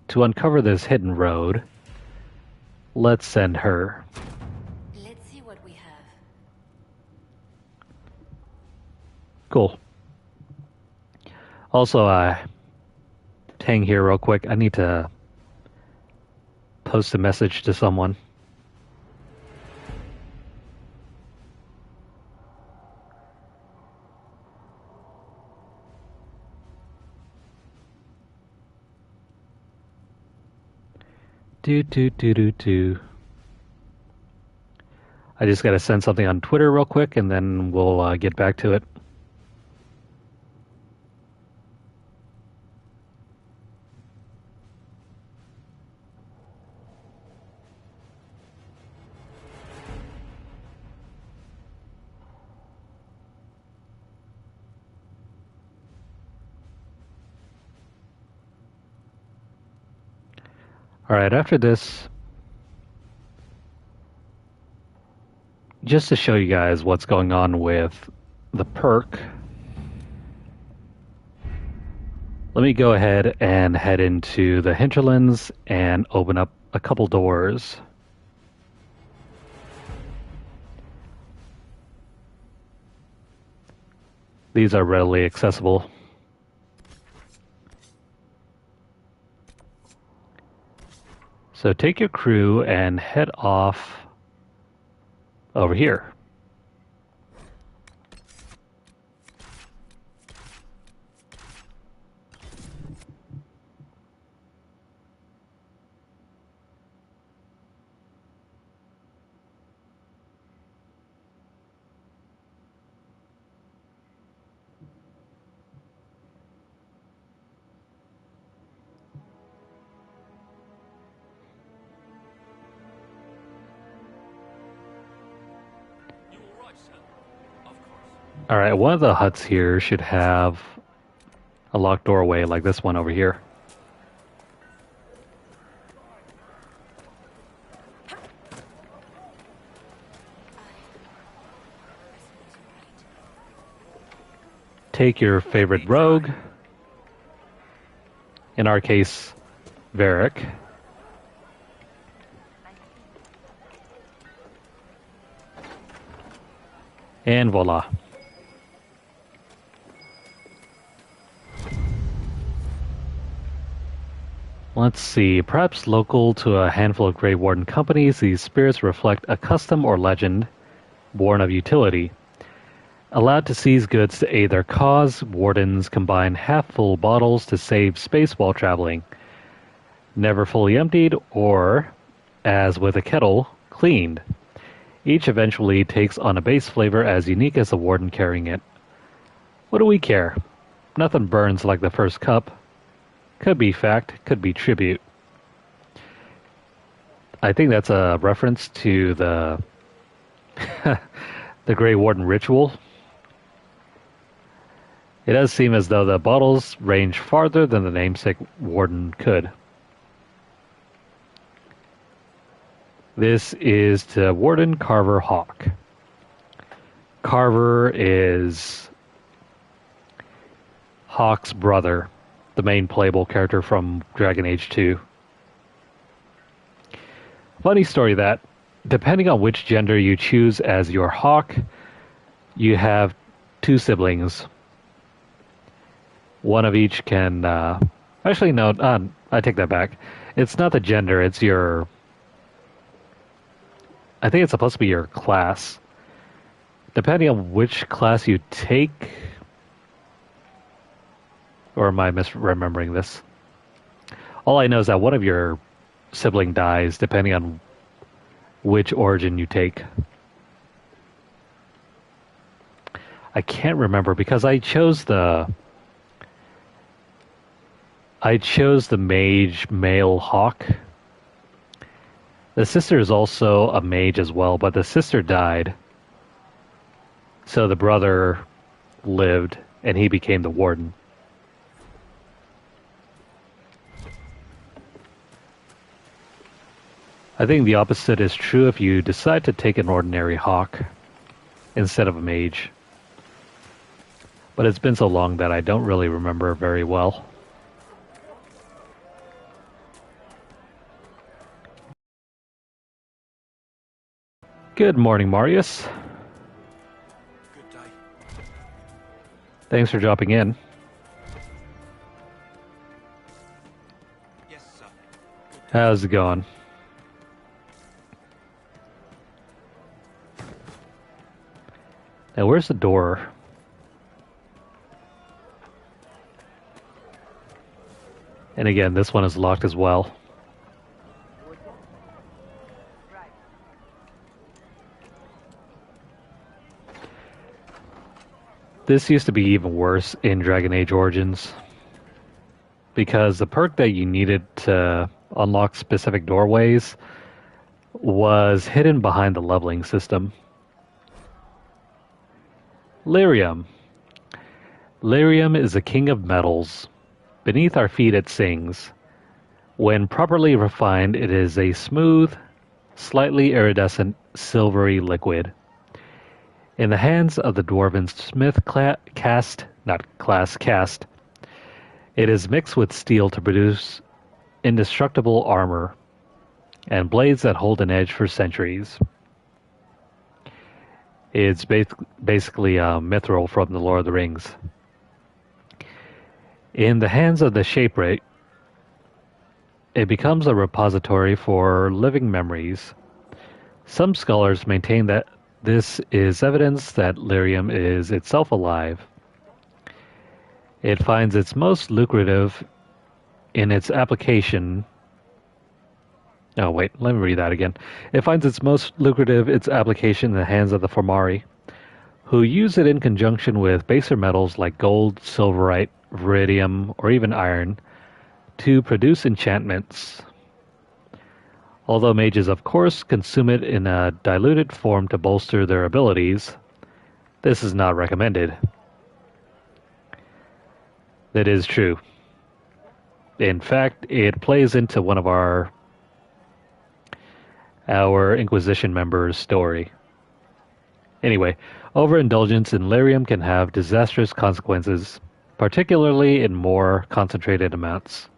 To uncover this hidden road, let's send her. Let's see what we have. Cool. Also, hang here real quick. I need to post a message to someone. Do. I just gotta send something on Twitter real quick, and then we'll get back to it. Alright, after this, just to show you guys what's going on with the perk, let me go ahead and head into the hinterlands and open up a couple doors. These are readily accessible. So take your crew and head off over here. Alright, one of the huts here should have a locked doorway like this one over here. Take your favorite rogue. In our case, Varric. And voila. Let's see, perhaps local to a handful of Grey Warden companies, these spirits reflect a custom or legend born of utility. Allowed to seize goods to aid their cause, wardens combine half-full bottles to save space while traveling. Never fully emptied or, as with a kettle, cleaned. Each eventually takes on a base flavor as unique as the warden carrying it. What do we care? Nothing burns like the first cup. Could be fact, could be tribute. I think that's a reference to the the Grey Warden ritual. It does seem as though the bottles range farther than the namesake warden could. This is to Warden Carver Hawk. Carver is Hawk's brother, the main playable character from Dragon Age 2. Funny story that, depending on which gender you choose as your Hawk, you have two siblings. One of each can... actually, no, I take that back. It's not the gender, it's your... I think it's supposed to be your class. Depending on which class you take... Or am I misremembering this? All I know is that one of your sibling dies depending on which origin you take. I can't remember because I chose the mage male Hawk. The sister is also a mage as well, but the sister died. So the brother lived and he became the warden. I think the opposite is true if you decide to take an ordinary Hawk instead of a mage. But it's been so long that I don't really remember very well. Good morning, Marius. Good day. Thanks for dropping in. Yes, sir. How's it going? Now, where's the door? And again, this one is locked as well. This used to be even worse in Dragon Age Origins, because the perk that you needed to unlock specific doorways was hidden behind the leveling system. Lyrium. Lyrium is the king of metals. Beneath our feet it sings. When properly refined, it is a smooth, slightly iridescent, silvery liquid. In the hands of the dwarven smith cast, it is mixed with steel to produce indestructible armor and blades that hold an edge for centuries. It's basically a mithril from the Lord of the Rings. In the hands of the Shaperate, it becomes a repository for living memories. Some scholars maintain that this is evidence that lyrium is itself alive. It finds its most lucrative in its application. Oh wait, let me read that again. It finds its most lucrative its application in the hands of the Formari, who use it in conjunction with baser metals like gold, silverite, iridium, or even iron to produce enchantments. Although mages of course consume it in a diluted form to bolster their abilities, This is not recommended. That is true. In fact, it plays into one of our Inquisition members' story. Anyway, overindulgence in lyrium can have disastrous consequences, particularly in more concentrated amounts.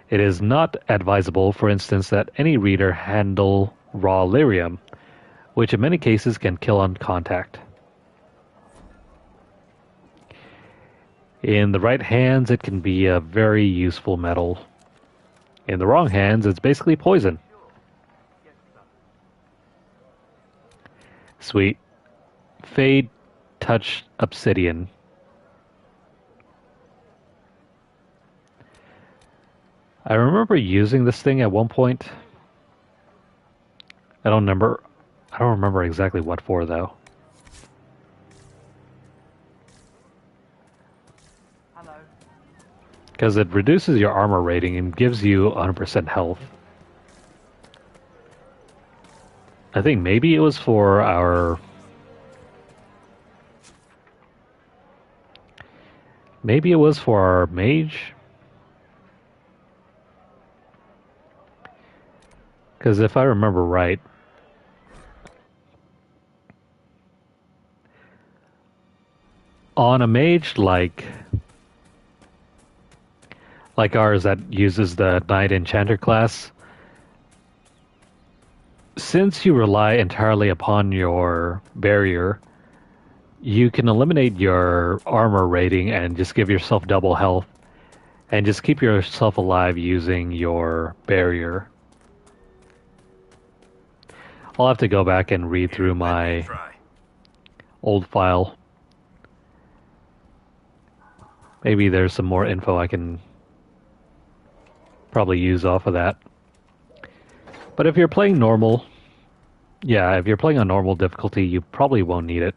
It is not advisable, for instance, that any reader handle raw lyrium, which in many cases can kill on contact. In the right hands, it can be a very useful metal. In the wrong hands, it's basically poison. Sweet. Fade touch obsidian. I remember using this thing at one point. I don't remember exactly what for though. Hello. Because it reduces your armor rating and gives you 100% health. I think maybe it was for our... Maybe it was for our mage? Because if I remember right... On a mage like ours that uses the Knight Enchanter class, since you rely entirely upon your barrier, you can eliminate your armor rating and just give yourself double health and just keep yourself alive using your barrier. I'll have to go back and read through my old file. Maybe there's some more info I can probably use off of that. But if you're playing normal, yeah, if you're playing on normal difficulty, you probably won't need it.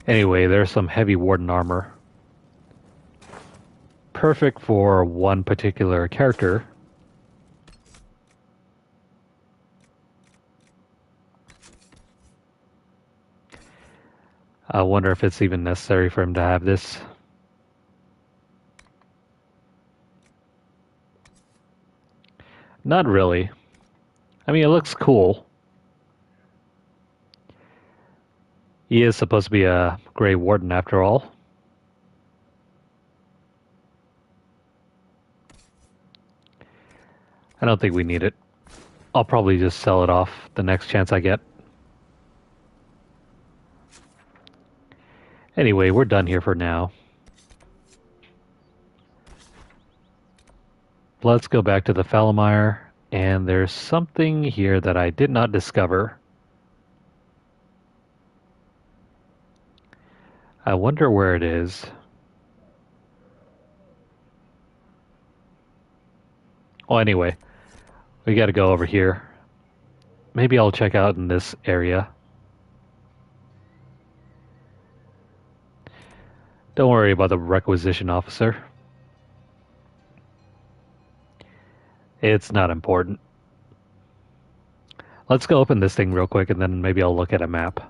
Anyway, there's some heavy warden armor. Perfect for one particular character. I wonder if it's even necessary for him to have this. Not really. I mean, it looks cool. He is supposed to be a Grey Warden after all. I don't think we need it. I'll probably just sell it off the next chance I get. Anyway, we're done here for now. Let's go back to the Falamire, and there's something here that I did not discover. I wonder where it is. Well, anyway, we gotta go over here. Maybe I'll check out in this area. Don't worry about the requisition officer. It's not important. Let's go open this thing real quick and then maybe I'll look at a map.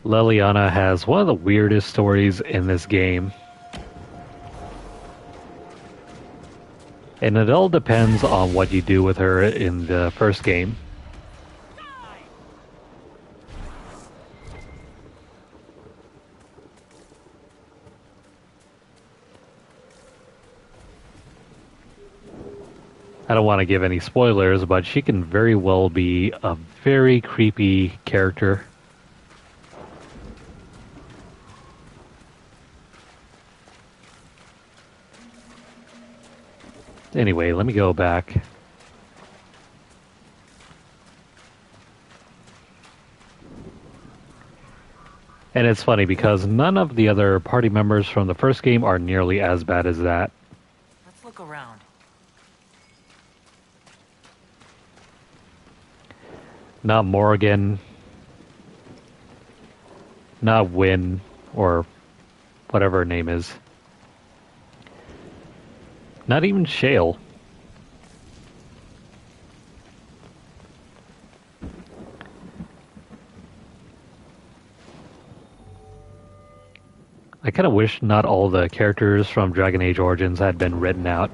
Leliana has one of the weirdest stories in this game. And it all depends on what you do with her in the first game. I don't want to give any spoilers, but she can very well be a very creepy character. Anyway, let me go back. And it's funny because none of the other party members from the first game are nearly as bad as that. Let's look around. Not Morrigan. Not Wynn, or whatever her name is. Not even Shale. I kind of wish not all the characters from Dragon Age Origins had been written out.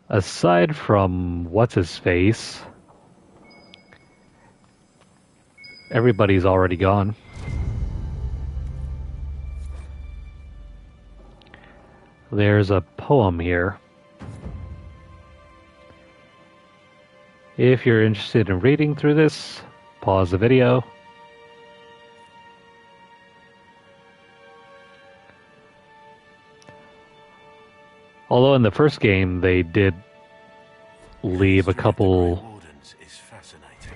Aside from what's-his-face, everybody's already gone. There's a poem here. If you're interested in reading through this, pause the video. Although in the first game they did leave a couple Wardens is fascinating.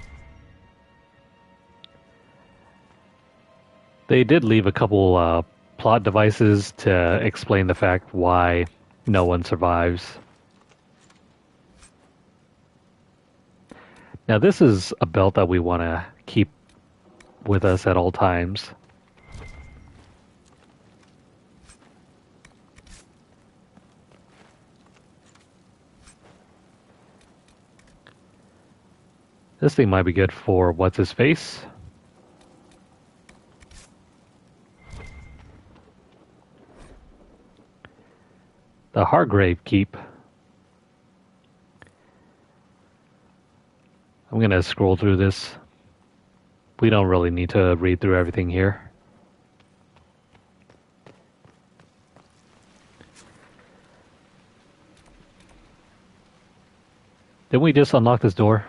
plot devices to explain the fact why no one survives. Now this is a belt that we want to keep with us at all times. This thing might be good for what's-his-face. The Hargrave Keep. I'm going to scroll through this. We don't really need to read through everything here. Didn't we just unlock this door?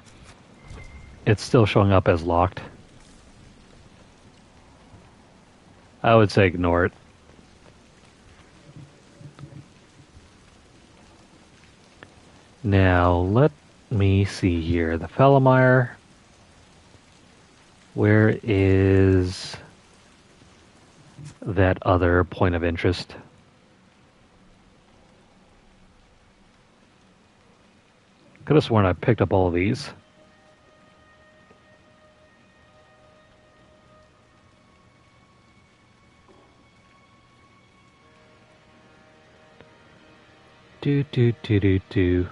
It's still showing up as locked. I would say ignore it. Now, let me see here. The Felomire. Where is that other point of interest? Could have sworn I picked up all of these. Do.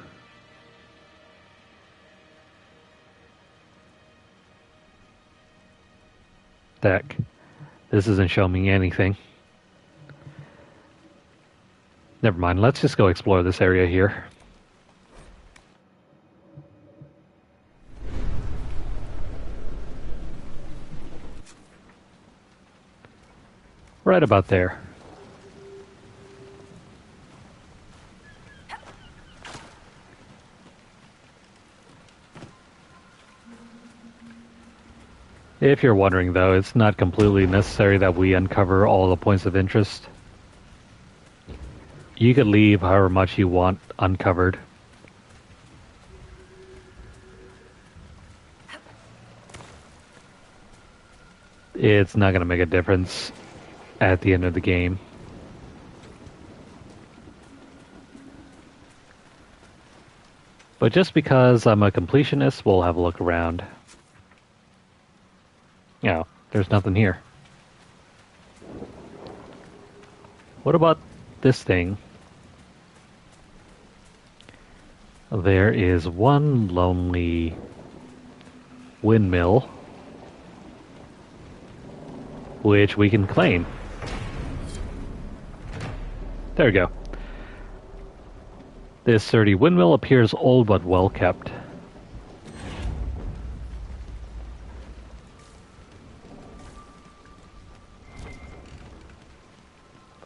Heck, this isn't showing me anything. Never mind, let's just go explore this area here. Right about there. If you're wondering, though, it's not completely necessary that we uncover all the points of interest. You could leave however much you want uncovered. It's not going to make a difference at the end of the game. But just because I'm a completionist, we'll have a look around. Yeah, there's nothing here. What about this thing? There is one lonely windmill, which we can claim. There we go. This sturdy windmill appears old but well kept.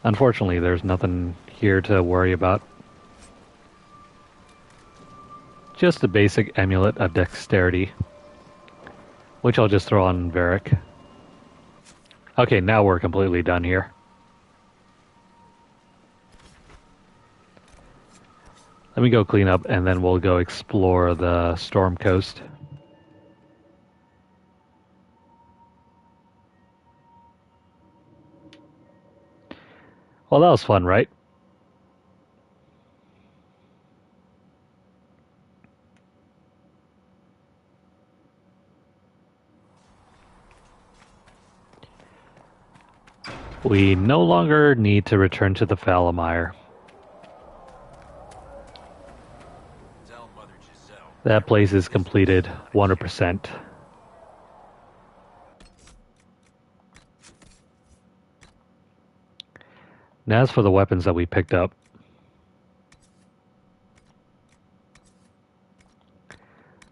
Unfortunately, there's nothing here to worry about. Just a basic amulet of dexterity, which I'll just throw on Varric. Okay, now we're completely done here. Let me go clean up and then we'll go explore the Storm Coast. Well, that was fun, right? We no longer need to return to the Falamire. That place is completed 100%. Now as for the weapons that we picked up.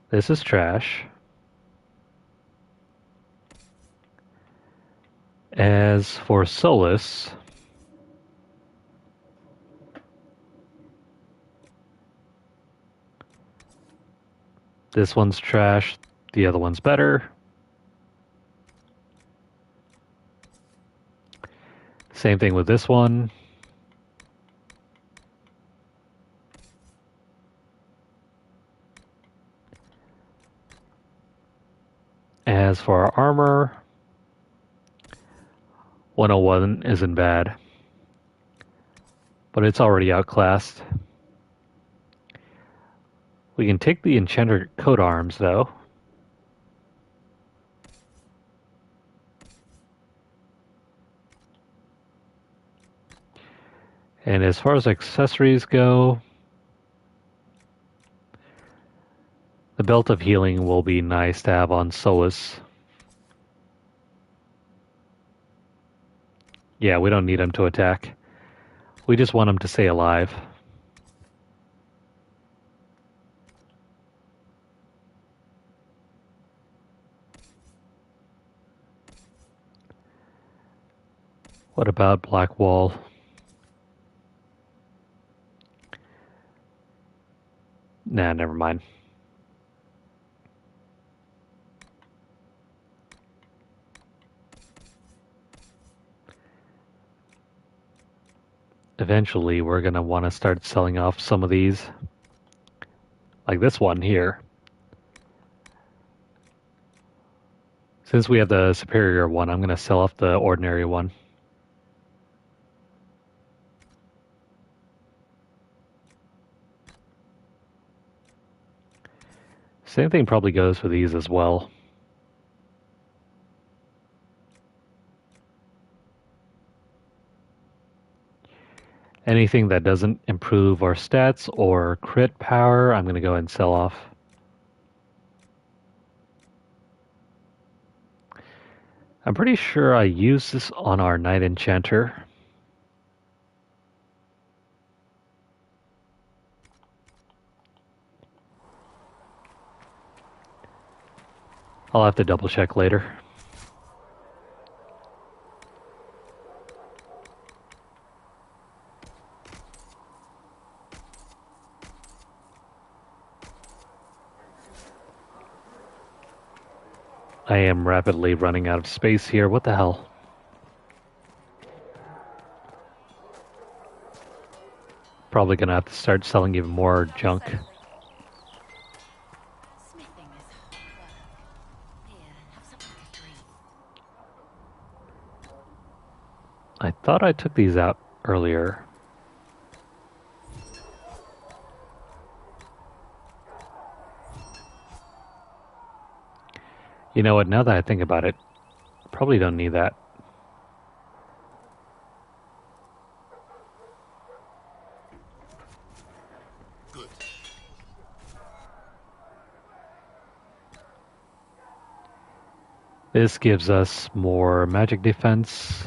This is trash. As for Solus, this one's trash, the other one's better. Same thing with this one. As for our armor, 101 isn't bad, but it's already outclassed. We can take the enchanter coat arms though. And as far as accessories go, the belt of healing will be nice to have on Solus. Yeah, we don't need him to attack. We just want him to stay alive. What about Blackwall? Nah, never mind. Eventually, we're going to want to start selling off some of these. Like this one here. Since we have the superior one, I'm going to sell off the ordinary one. Same thing probably goes for these as well. Anything that doesn't improve our stats or crit power, I'm going to go ahead and sell off. I'm pretty sure I used this on our Knight Enchanter. I'll have to double check later. I am rapidly running out of space here. What the hell? Probably gonna have to start selling even more junk. Smithing is hard work. Here, have something to drink. I thought I took these out earlier. You know what, now that I think about it, probably don't need that. Good. This gives us more magic defense.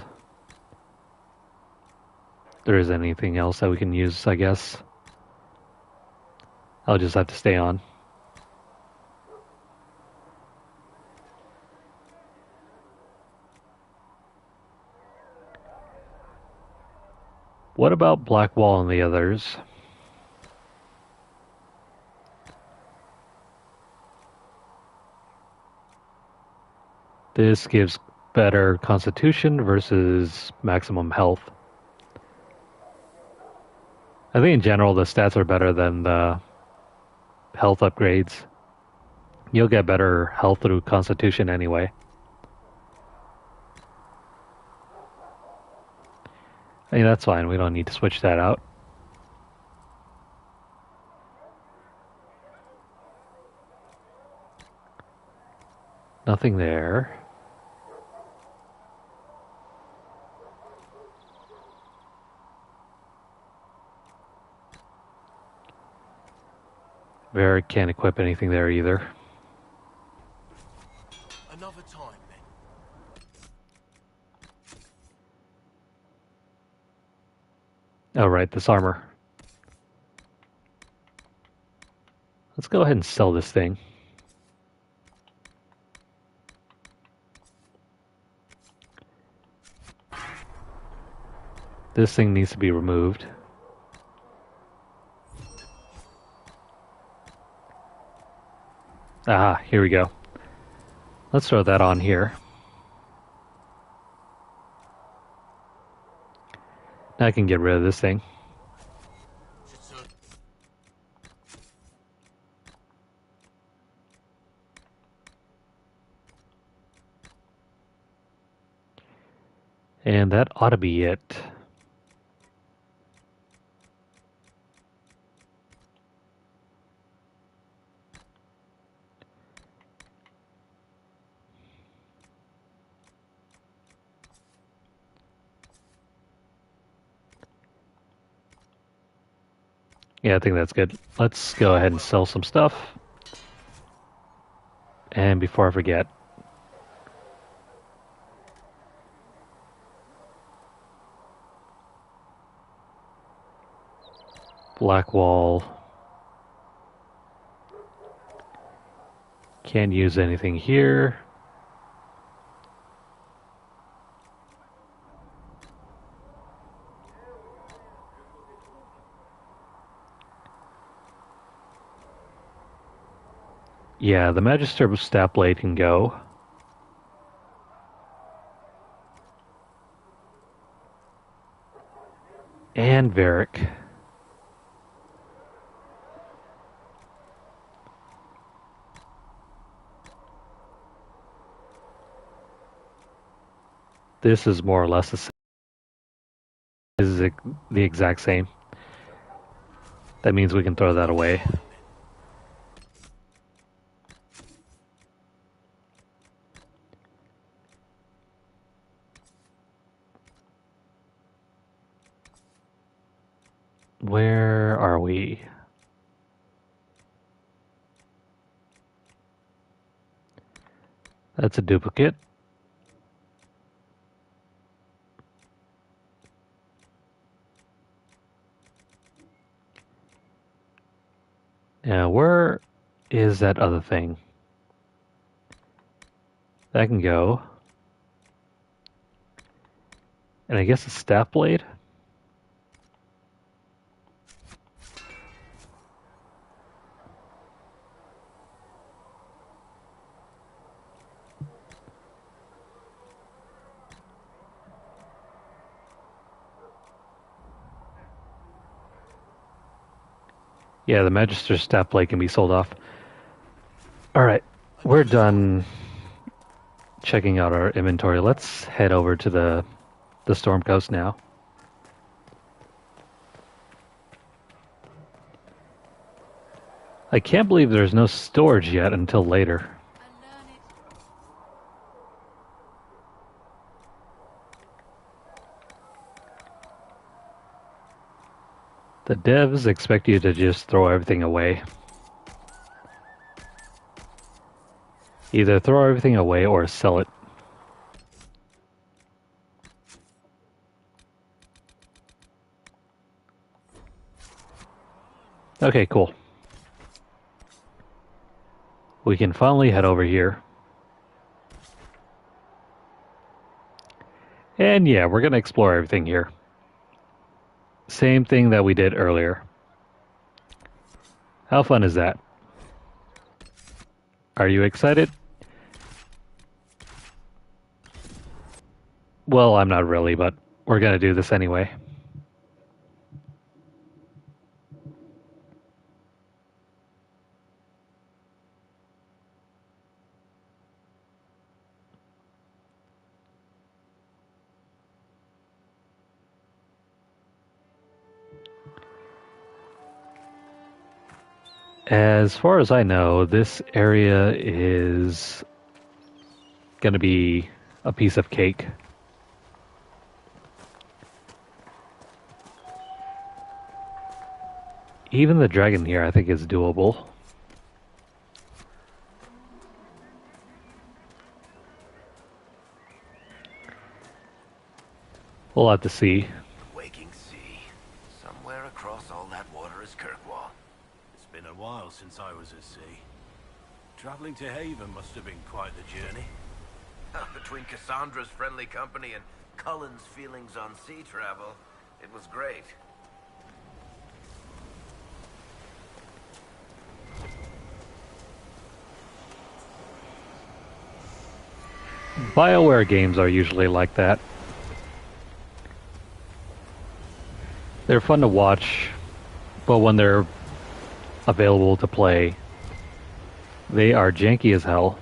There isn't anything else that we can use, I guess. I'll just have to stay on. What about Blackwall and the others? This gives better constitution versus maximum health. I think in general the stats are better than the health upgrades. You'll get better health through constitution anyway. I mean, that's fine. We don't need to switch that out. Nothing there. Varric can't equip anything there either. Another time, then. Oh, right, this armor. Let's go ahead and sell this thing. This thing needs to be removed. Ah, here we go. Let's throw that on here. Now I can get rid of this thing. And that ought to be it. Yeah, I think that's good. Let's go ahead and sell some stuff. And before I forget, Blackwall. Can't use anything here. Yeah, the Magister Staff Blade can go. And Varric. This is more or less the same. This is the exact same. That means we can throw that away. Where are we? That's a duplicate. Now, where is that other thing? That can go. And I guess a staff blade? Yeah, the Magister's staff blade can be sold off. Alright, we're done checking out our inventory. Let's head over to the Storm Coast now. I can't believe there's no storage yet until later. The devs expect you to just throw everything away. Either throw everything away or sell it. Okay, cool. We can finally head over here. And yeah, we're gonna explore everything here. Same thing that we did earlier. How fun is that? Are you excited? Well, I'm not really, but we're gonna do this anyway. As far as I know, this area is going to be a piece of cake. Even the dragon here, I think, is doable. We'll have to see. Waking sea. Somewhere across all that water is Kirkwall. It's been a while since I was at sea. Traveling to Haven must have been quite the journey. Between Cassandra's friendly company and Cullen's feelings on sea travel, it was great. BioWare games are usually like that. They're fun to watch, but when they're available to play, they are janky as hell.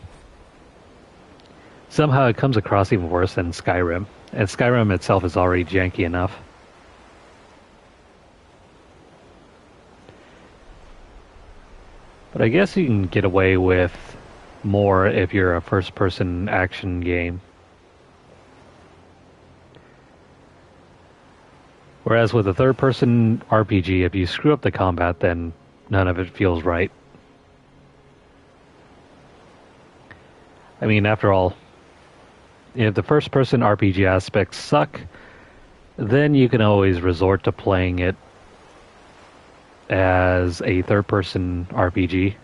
Somehow it comes across even worse than Skyrim, and Skyrim itself is already janky enough. But I guess you can get away with more if you're a first-person action game. Whereas with a third-person RPG, if you screw up the combat, then none of it feels right. I mean, after all, if the first-person RPG aspects suck, then you can always resort to playing it as a third-person RPG.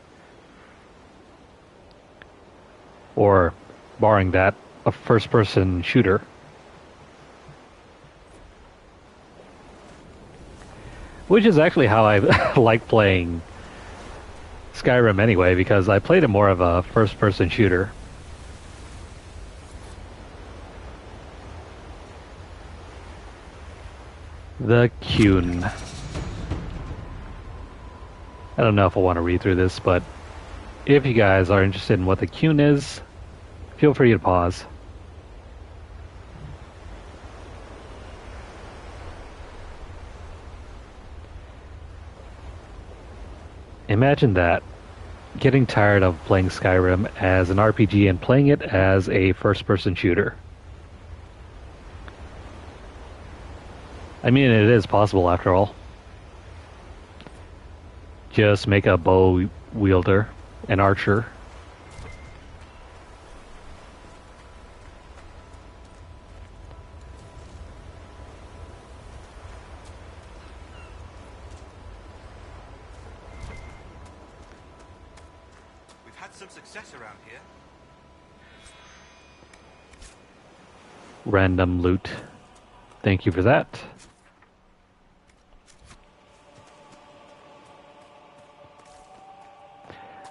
Or, barring that, a first-person shooter. Which is actually how I like playing Skyrim anyway, because I played it more of a first-person shooter. The Cune. I don't know if I want to read through this, but if you guys are interested in what the Cune is, feel free to pause. Imagine that. Getting tired of playing Skyrim as an RPG and playing it as a first-person shooter. I mean, it is possible after all. Just make a bow wielder, an archer. We've had some success around here. Random loot. Thank you for that.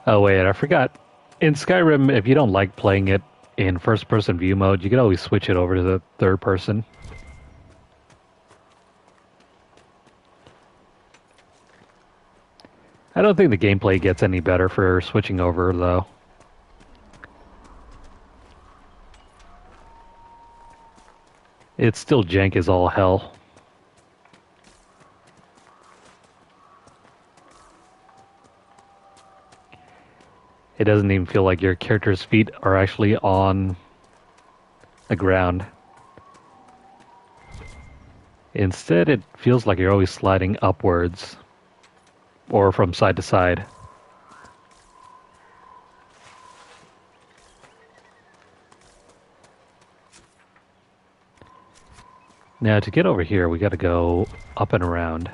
Oh wait, I forgot. In Skyrim, if you don't like playing it in first-person view mode, you can always switch it over to the third person. I don't think the gameplay gets any better for switching over, though. It's still jank as all hell. It doesn't even feel like your character's feet are actually on the ground. Instead, it feels like you're always sliding upwards or from side to side. Now, to get over here, we gotta go up and around.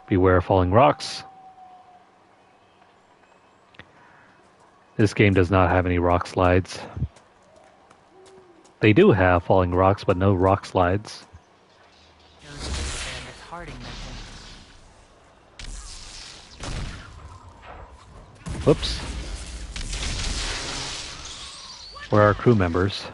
Beware of falling rocks. This game does not have any rock slides. They do have falling rocks, but no rock slides. Those are the Miss Harding mentioned. Whoops. Where are crew members?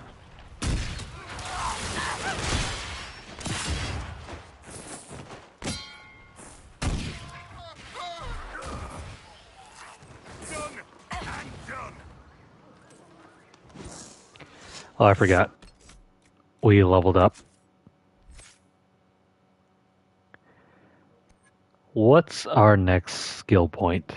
Oh, I forgot. We leveled up. What's our next skill point?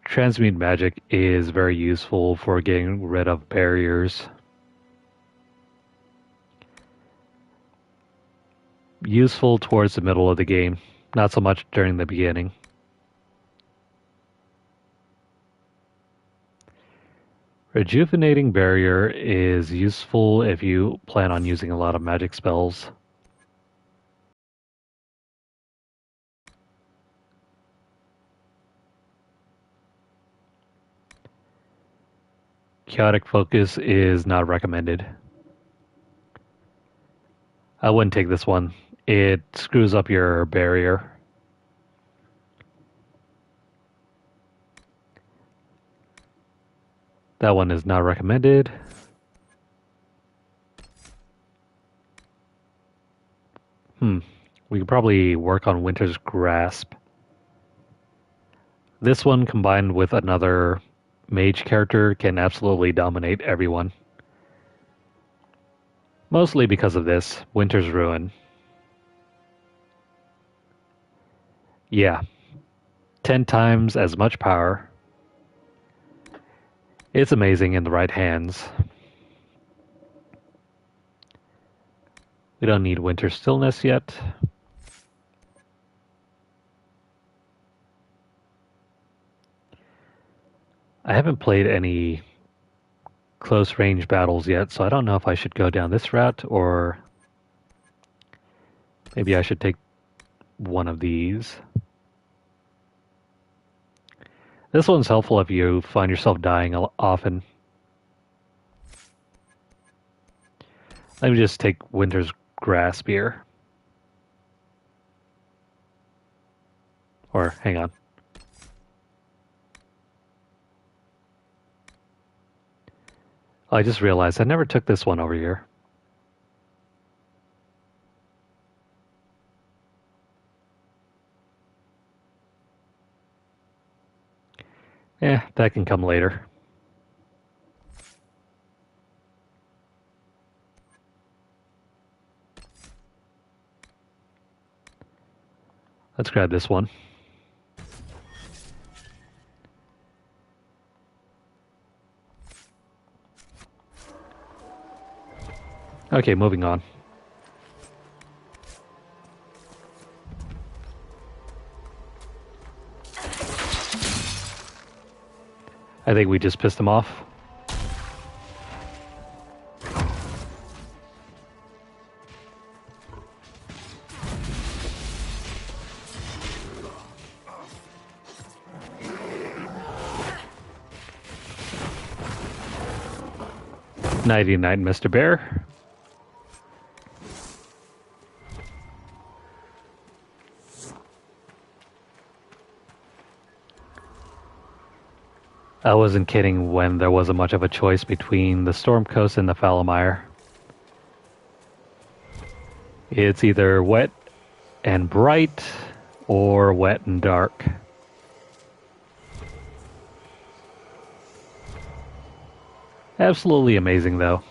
Transmute magic is very useful for getting rid of barriers. Useful towards the middle of the game, not so much during the beginning. Rejuvenating barrier is useful if you plan on using a lot of magic spells. Chaotic focus is not recommended. I wouldn't take this one. It screws up your barrier. That one is not recommended. We could probably work on Winter's Grasp. This one combined with another mage character can absolutely dominate everyone. Mostly because of this, Winter's Ruin. Yeah, 10 times as much power. It's amazing in the right hands. We don't need Winter Stillness yet. I haven't played any close range battles yet, so I don't know if I should go down this route or maybe I should take one of these. This one's helpful if you find yourself dying often. Let me just take Winter's Grasp here. Or, hang on. Oh, I just realized I never took this one over here. Yeah, that can come later. Let's grab this one. Okay, moving on. I think we just pissed him off. Nighty-night, Mr. Bear. I wasn't kidding when there wasn't much of a choice between the Storm Coast and the Falamire. It's either wet and bright or wet and dark. Absolutely amazing, though.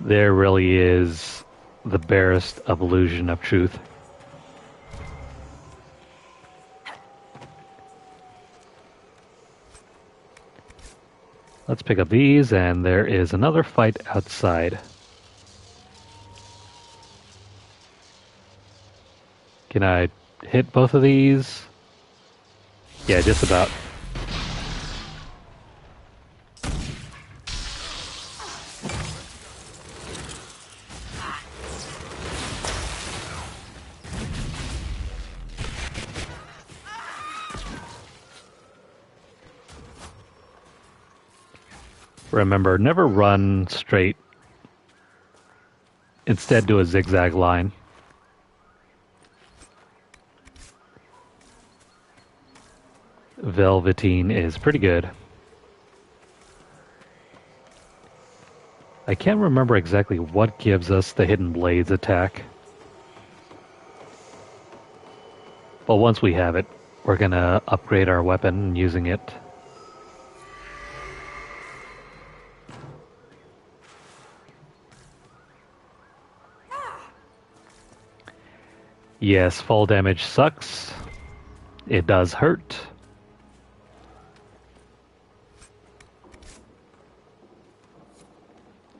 There really is the barest of illusion of truth. Let's pick up these, and there is another fight outside. Can I hit both of these? Yeah, just about. Remember, never run straight. Instead, do a zigzag line. Velveteen is pretty good. I can't remember exactly what gives us the Hidden Blades attack. But once we have it, we're gonna upgrade our weapon using it. Yes, fall damage sucks. It does hurt.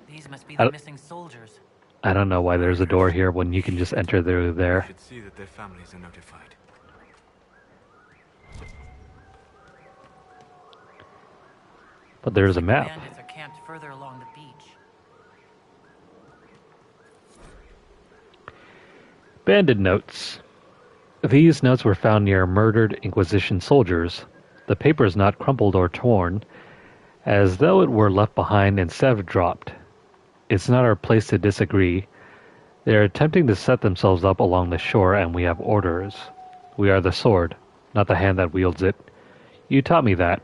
These must be the missing soldiers. I don't know why there's a door here when you can just enter through You there. should see that their families are notified. But there's a The map. bandits are camped further along the beach. Bandit notes. These notes were found near murdered Inquisition soldiers. The paper is not crumpled or torn, as though it were left behind instead of dropped. It's not our place to disagree. They are attempting to set themselves up along the shore, and we have orders. We are the sword, not the hand that wields it. You taught me that.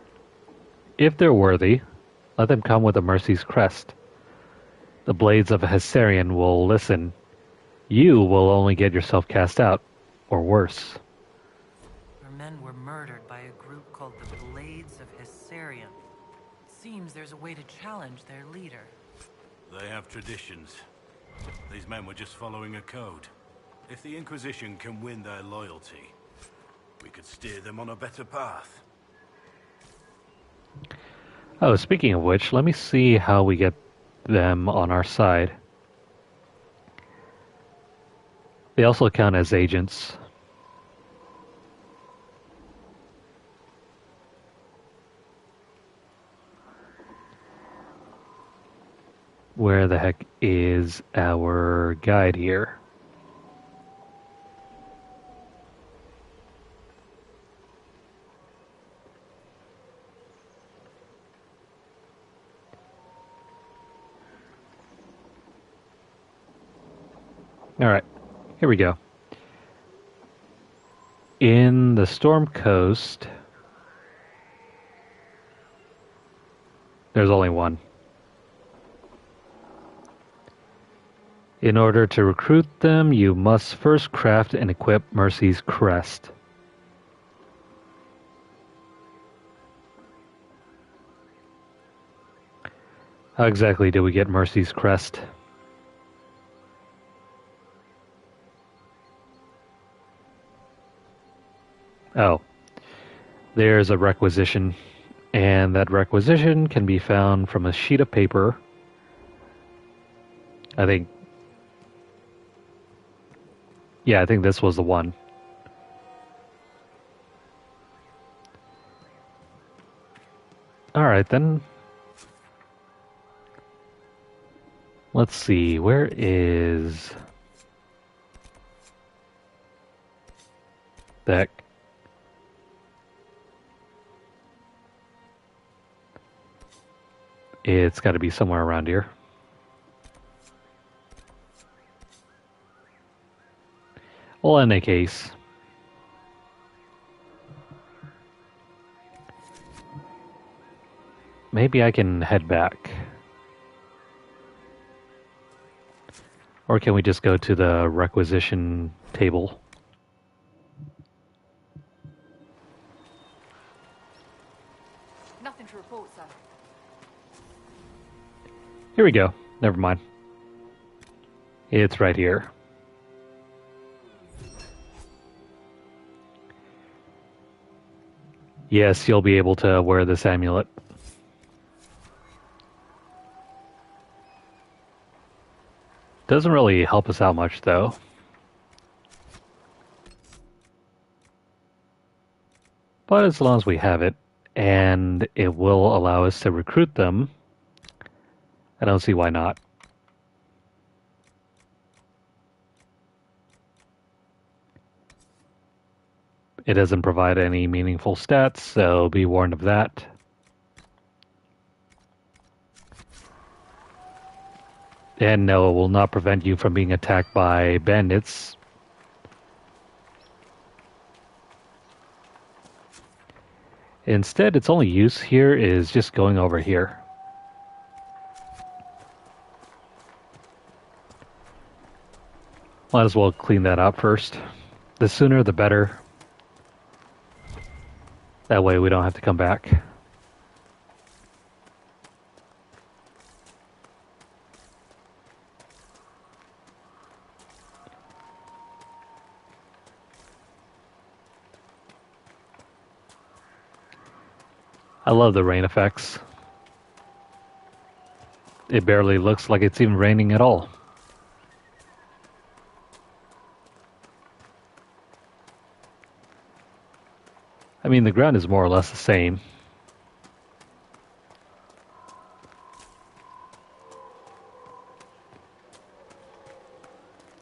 If they're worthy, let them come with a mercy's crest. The blades of a Hessarian will listen. You will only get yourself cast out, or worse. Our men were murdered by a group called the Blades of Hessarian. Seems there's a way to challenge their leader. They have traditions. These men were just following a code. If the Inquisition can win their loyalty, we could steer them on a better path. Oh, speaking of which, let me see how we get them on our side. They also count as agents. Where the heck is our guide here? Alright, here we go. In the Storm Coast, there's only one. In order to recruit them, you must first craft and equip Mercy's Crest. How exactly do we get Mercy's Crest? Oh, there's a requisition, and that requisition can be found from a sheet of paper. I think this was the one. Alright then. Let's see, where is Beck? It's got to be somewhere around here. Well, in any case, maybe I can head back. Or can we just go to the requisition table? Nothing to report, sir. Here we go. Never mind. It's right here. Yes, you'll be able to wear this amulet. Doesn't really help us out much, though. But as long as we have it, and it will allow us to recruit them, I don't see why not. It doesn't provide any meaningful stats, so be warned of that. And no, it will not prevent you from being attacked by bandits. Instead, its only use here is just going over here. Might as well clean that up first. The sooner the better. That way we don't have to come back. I love the rain effects. It barely looks like it's even raining at all. I mean, the ground is more or less the same.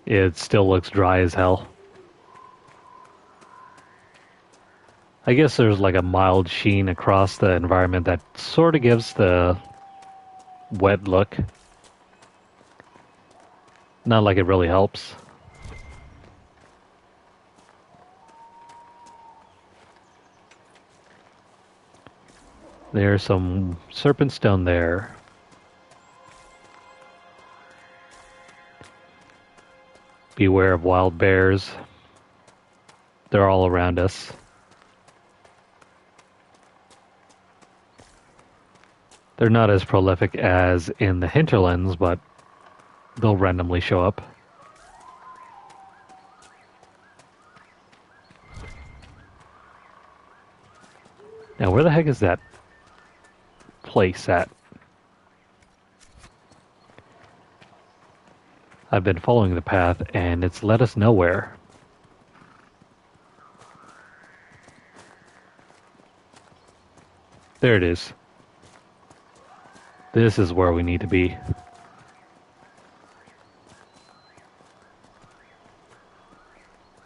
It still looks dry as hell. I guess there's like a mild sheen across the environment that sort of gives the wet look. Not like it really helps. There's some serpent stone there. Beware of wild bears. They're all around us. They're not as prolific as in the hinterlands, but they'll randomly show up. Now, where the heck is that place at? I've been following the path, and it's led us nowhere. There it is. This is where we need to be.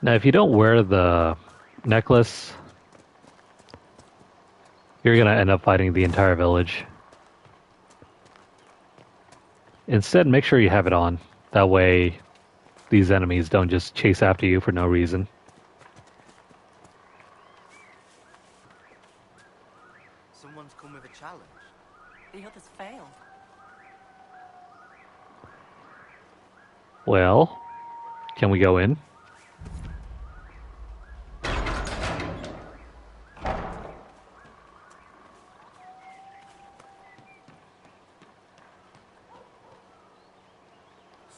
Now, if you don't wear the necklace, you're gonna end up fighting the entire village. Instead, make sure you have it on. That way, these enemies don't just chase after you for no reason. Someone's come with a challenge. The others failed. Well, can we go in?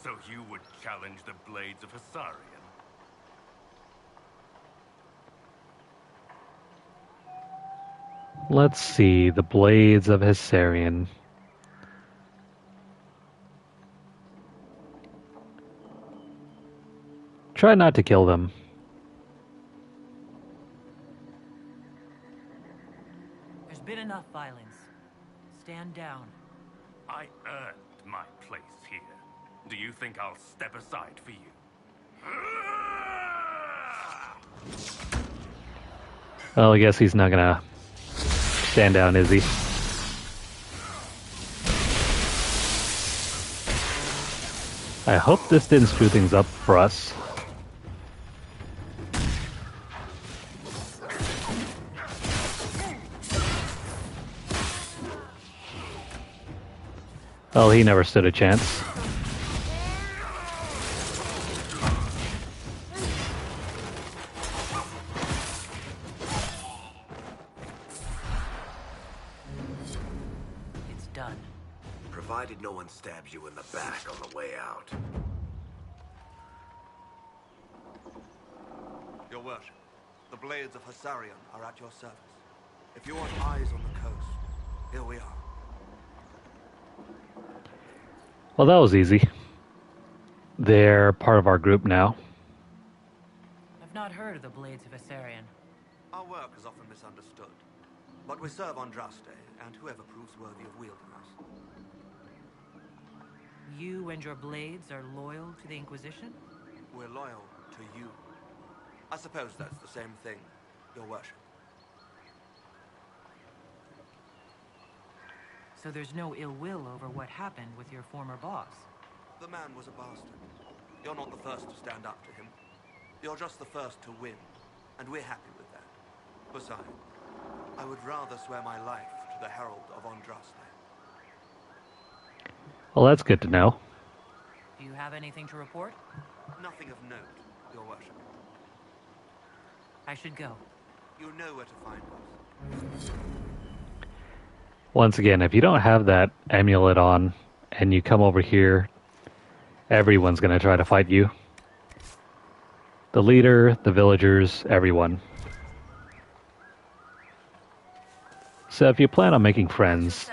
So you would challenge the Blades of Hissarion? Let's see, the Blades of Hissarion. Try not to kill them. There's been enough violence. Stand down. I earned my place here. Do you think I'll step aside for you? Well, I guess he's not gonna stand down, is he? I hope this didn't screw things up for us. Well, he never stood a chance. It's done. Provided no one stabs you in the back on the way out. Your worship, the Blades of Hissarion are at your service. If you want eyes on the coast, here we are. Well, that was easy. They're part of our group now. I've not heard of the Blades of Hissarion. Our work is often misunderstood, but we serve Andraste and whoever proves worthy of wielding us. You and your blades are loyal to the Inquisition? We're loyal to you. I suppose that's the same thing, your worship. So there's no ill will over what happened with your former boss? The man was a bastard. You're not the first to stand up to him. You're just the first to win, and we're happy with that. Besides, I would rather swear my life to the Herald of Andraste. Well, that's good to know. Do you have anything to report? Nothing of note, your worship. I should go. You know where to find us. Once again, if you don't have that amulet on and you come over here, everyone's going to try to fight you. The leader, the villagers, everyone. So if you plan on making friends,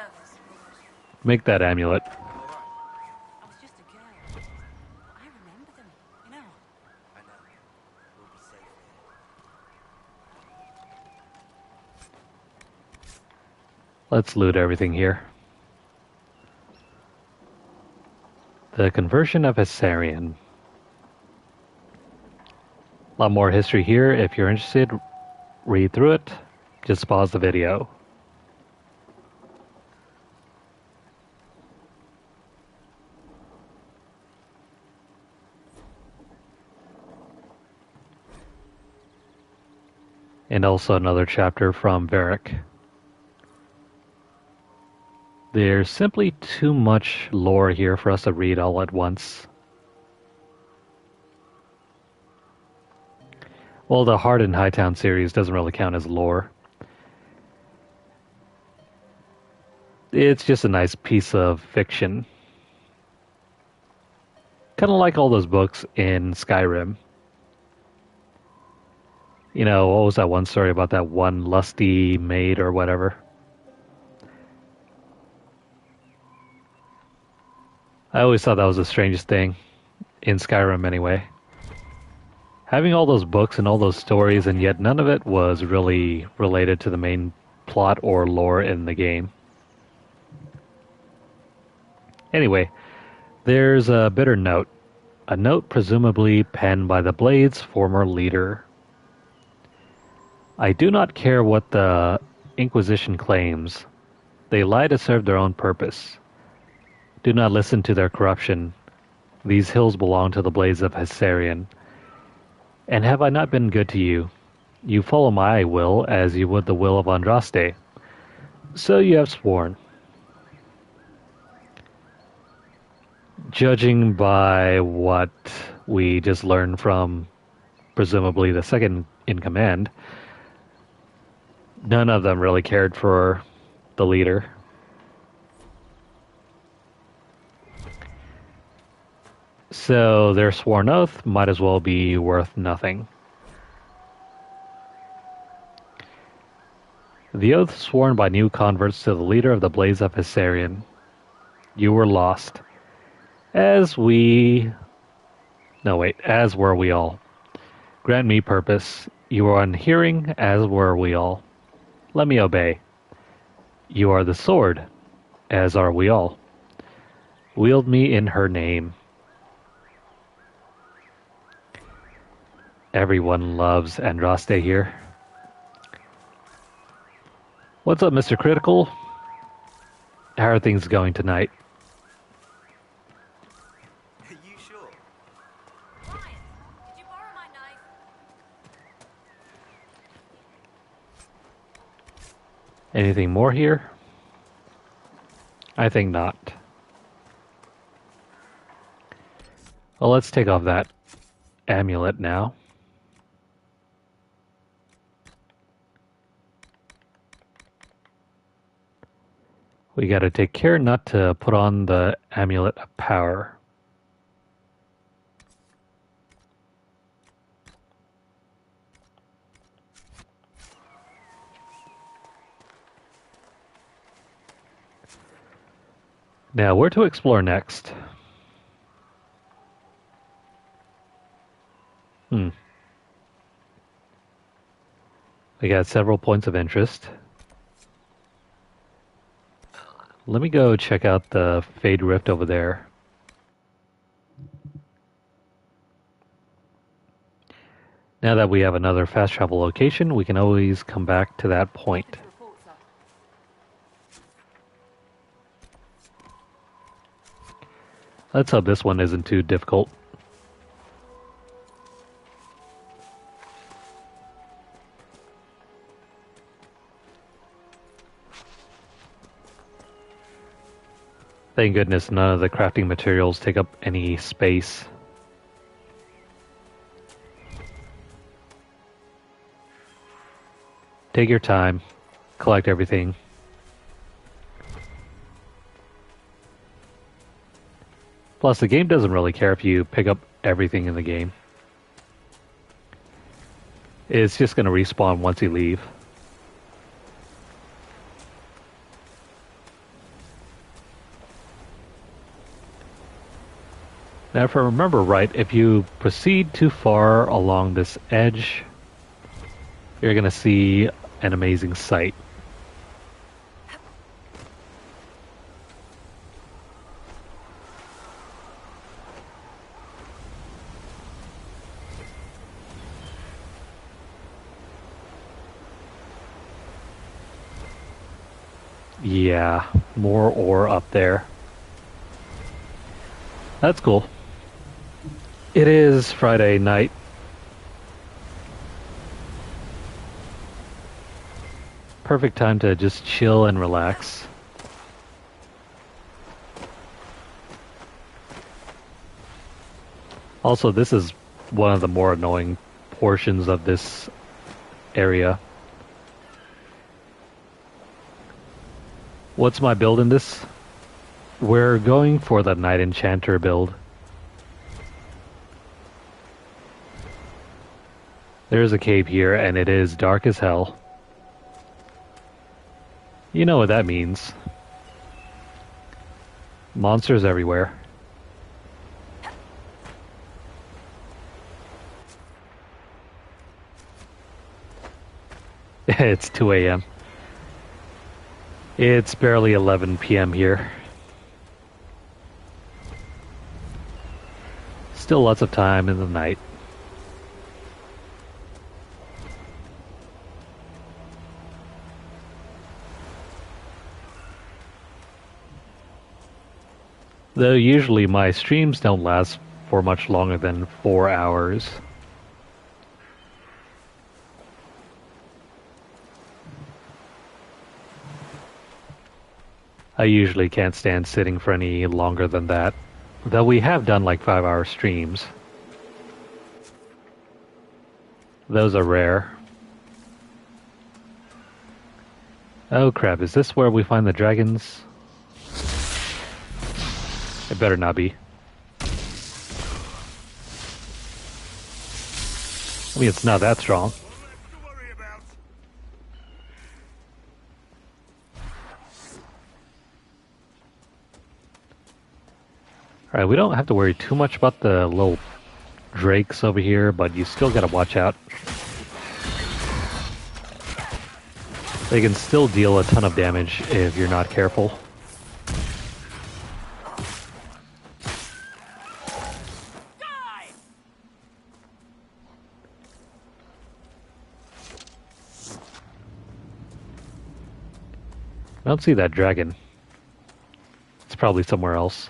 make that amulet. I was just a girl. I remember them, you know. I know. We'll be safe here. Let's loot everything here. The conversion of Hessarian. A lot more history here. If you're interested, read through it. Just pause the video. And also another chapter from Varric. There's simply too much lore here for us to read all at once. Well, the Heart and Hightown series doesn't really count as lore. It's just a nice piece of fiction. Kind of like all those books in Skyrim. You know, what was that one story about that one lusty maid or whatever? I always thought that was the strangest thing. In Skyrim, anyway. Having all those books and all those stories, and yet none of it was really related to the main plot or lore in the game. Anyway, there's a bitter note. A note presumably penned by the Blade's former leader. I do not care what the Inquisition claims. They lie to serve their own purpose. Do not listen to their corruption. These hills belong to the Blades of Hessarian. And have I not been good to you? You follow my will as you would the will of Andraste. So you have sworn. Judging by what we just learned from presumably the second in command, none of them really cared for the leader. So their sworn oath might as well be worth nothing. The oath sworn by new converts to the leader of the Blaze of Hessarian. You were lost. As were we all. Grant me purpose. You are unhearing, as were we all. Let me obey. You are the sword, as are we all. Wield me in her name. Everyone loves Andraste here. What's up, Mr. Critical? How are things going tonight? Are you sure? Ryan, did you borrow my knife? Anything more here? I think not. Well, let's take off that amulet now. We gotta take care not to put on the amulet of power. Now, where to explore next? We got several points of interest. Let me go check out the Fade Rift over there. Now that we have another fast travel location, we can always come back to that point. Let's hope this one isn't too difficult. Thank goodness none of the crafting materials take up any space. Take your time. collect everything. Plus, the game doesn't really care if you pick up everything in the game. It's just going to respawn once you leave. Now, if I remember right, if you proceed too far along this edge, you're going to see an amazing sight. Yeah, more ore up there. That's cool. It is Friday night. Perfect time to just chill and relax. Also, this is one of the more annoying portions of this area. What's my build in this? We're going for the Night Enchanter build. There's a cave here, and it is dark as hell. You know what that means. Monsters everywhere. It's 2 a.m. It's barely 11 p.m. here. Still lots of time in the night. Though usually my streams don't last for much longer than 4 hours. I usually can't stand sitting for any longer than that. Though we have done like 5-hour streams. Those are rare. Oh crap, is this where we find the dragons? It better not be. I mean, it's not that strong. Alright, we don't have to worry too much about the little drakes over here, but you still gotta watch out. They can still deal a ton of damage if you're not careful. I don't see that dragon. It's probably somewhere else.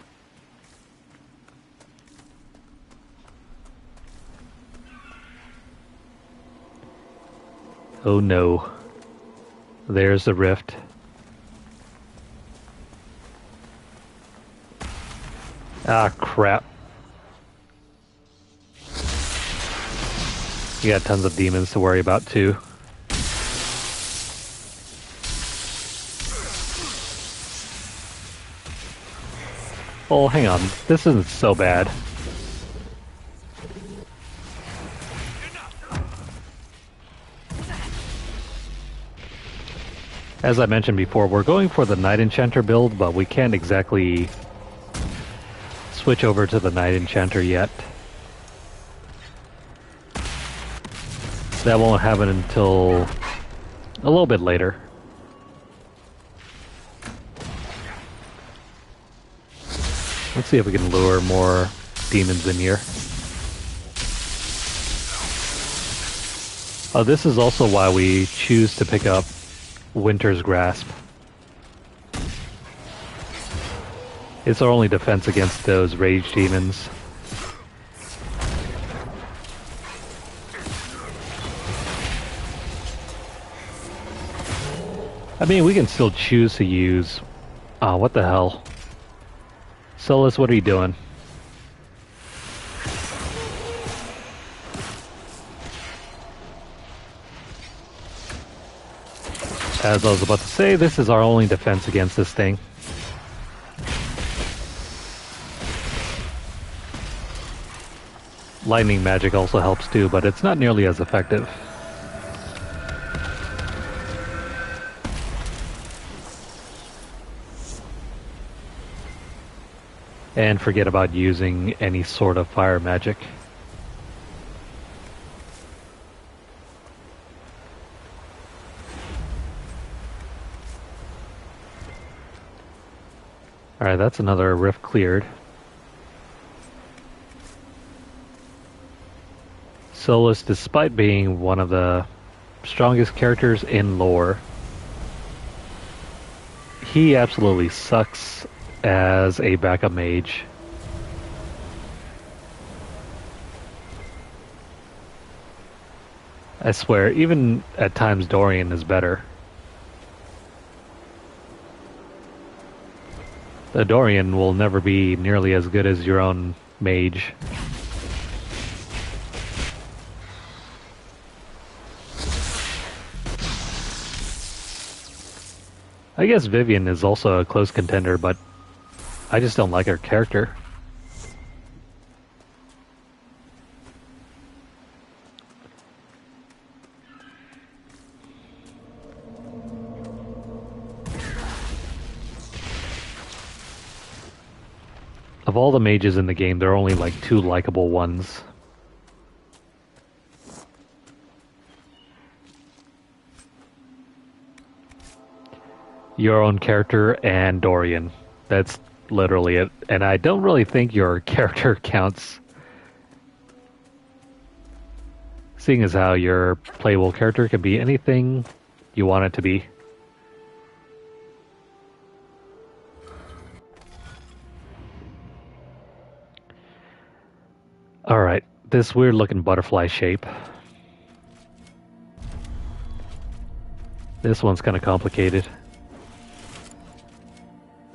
Oh no. There's the rift. Ah, crap. You got tons of demons to worry about too. Oh, hang on. This isn't so bad. As I mentioned before, we're going for the Night Enchanter build, but we can't exactly switch over to the Night Enchanter yet. That won't happen until a little bit later. Let's see if we can lure more demons in here. Oh, this is also why we choose to pick up Winter's Grasp. It's our only defense against those rage demons. I mean, we can still choose to use... Oh, what the hell? Solus, what are you doing? As I was about to say, this is our only defense against this thing. Lightning magic also helps too, but it's not nearly as effective. And forget about using any sort of fire magic. Alright, that's another rift cleared. Solus, despite being one of the strongest characters in lore, he absolutely sucks as a backup mage. I swear, even at times Dorian is better. The Dorian will never be nearly as good as your own mage. I guess Vivian is also a close contender, but I just don't like her character. Of all the mages in the game, there are only like 2 likable ones. Your own character and Dorian. That's literally it. And I don't really think your character counts. Seeing as how your playable character can be anything you want it to be. Alright, this weird looking butterfly shape. This one's kind of complicated.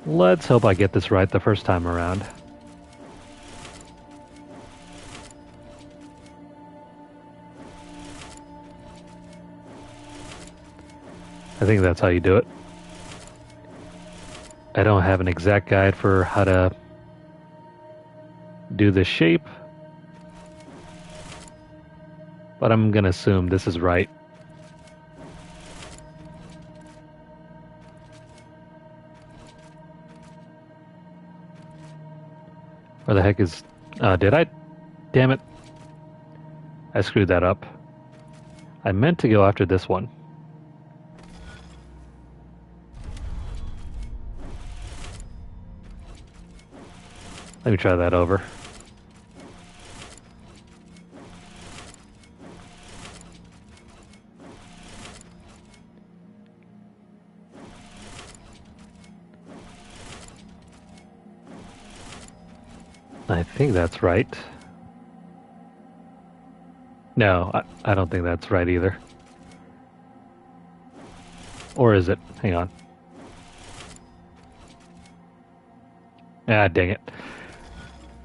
Let's hope I get this right the first time around. I think that's how you do it. I don't have an exact guide for how to do this shape, but I'm gonna assume this is right. Where the heck is... did I? Damn it. I screwed that up. I meant to go after this one. Let me try that over. I think that's right. No, I don't think that's right either. Or is it? Hang on. Ah, dang it.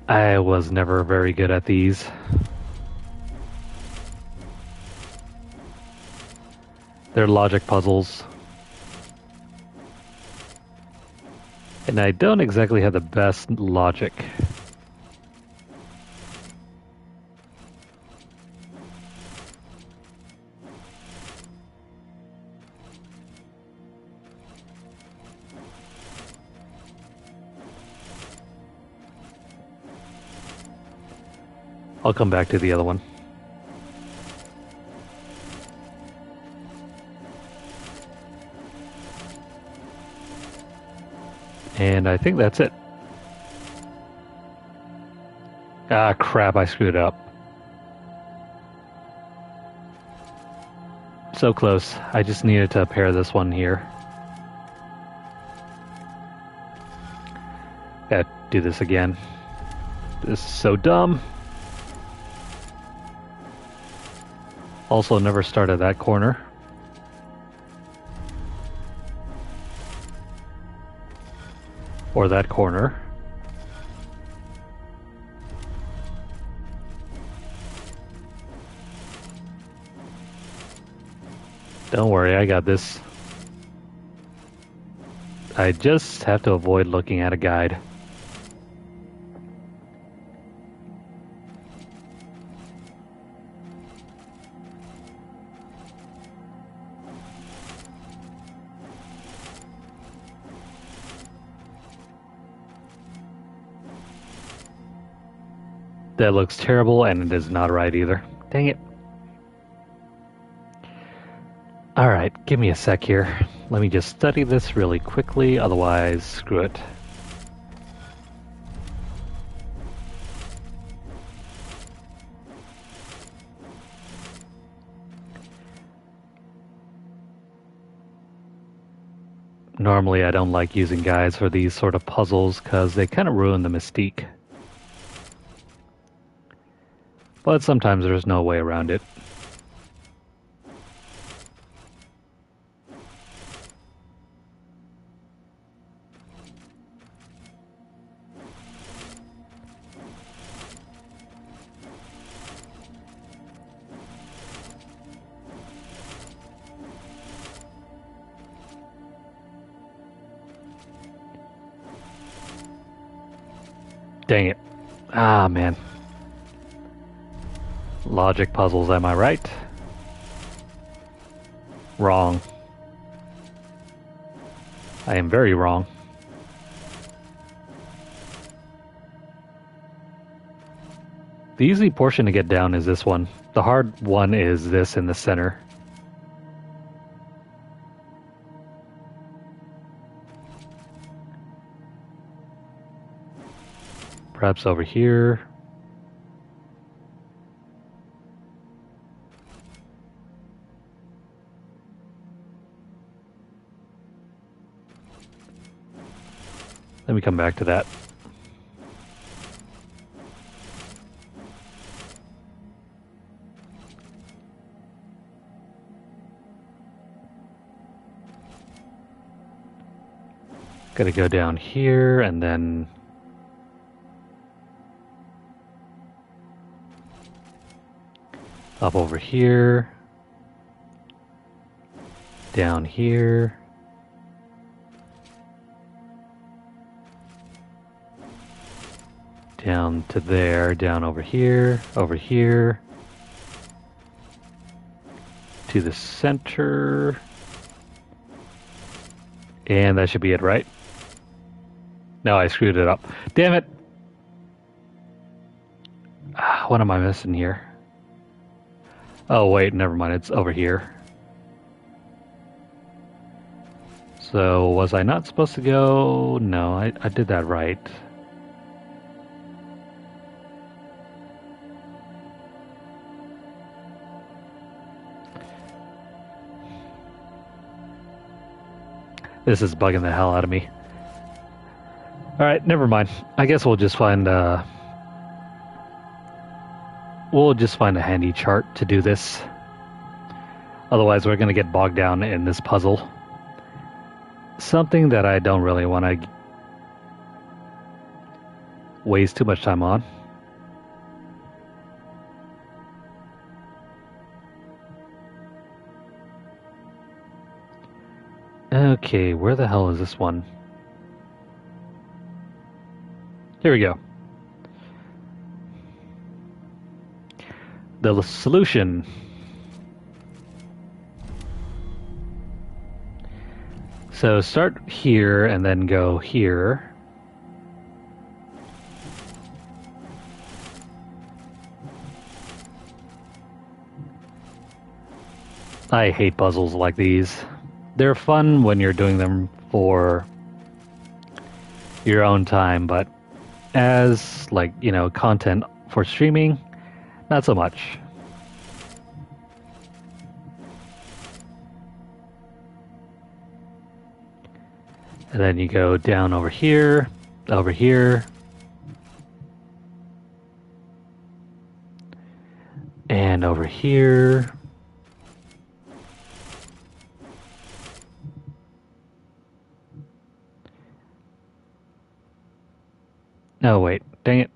I was never very good at these. They're logic puzzles. And I don't exactly have the best logic. I'll come back to the other one. And I think that's it. Ah, crap, I screwed up. So close. I just needed to pair this one here. Gotta do this again. This is so dumb. Also, never started that corner. Or that corner. Don't worry, I got this. I just have to avoid looking at a guide. That looks terrible, and it is not right either. Dang it. Alright, give me a sec here. Let me just study this really quickly, otherwise, screw it. Normally, I don't like using guides for these sort of puzzles because they kind of ruin the mystique. But sometimes there's no way around it. Dang it. Ah, man. Logic puzzles, am I right? Wrong. I am very wrong. The easy portion to get down is this one. The hard one is this in the center. Perhaps over here. Let me come back to that. Gotta go down here and then up over here, down here, down to there, down over here, to the center, and that should be it, right? No, I screwed it up. Damn it! What am I missing here? Oh wait, never mind, it's over here. So, was I not supposed to go? No, I did that right. This is bugging the hell out of me. Alright, never mind. I guess we'll just find a handy chart to do this. Otherwise, we're going to get bogged down in this puzzle. Something that I don't really want to waste too much time on. Okay, where the hell is this one? Here we go. The solution. So start here and then go here. I hate puzzles like these. They're fun when you're doing them for your own time, but as, like, you know, content for streaming, not so much. And then you go down over here, and over here. No, wait, dang it.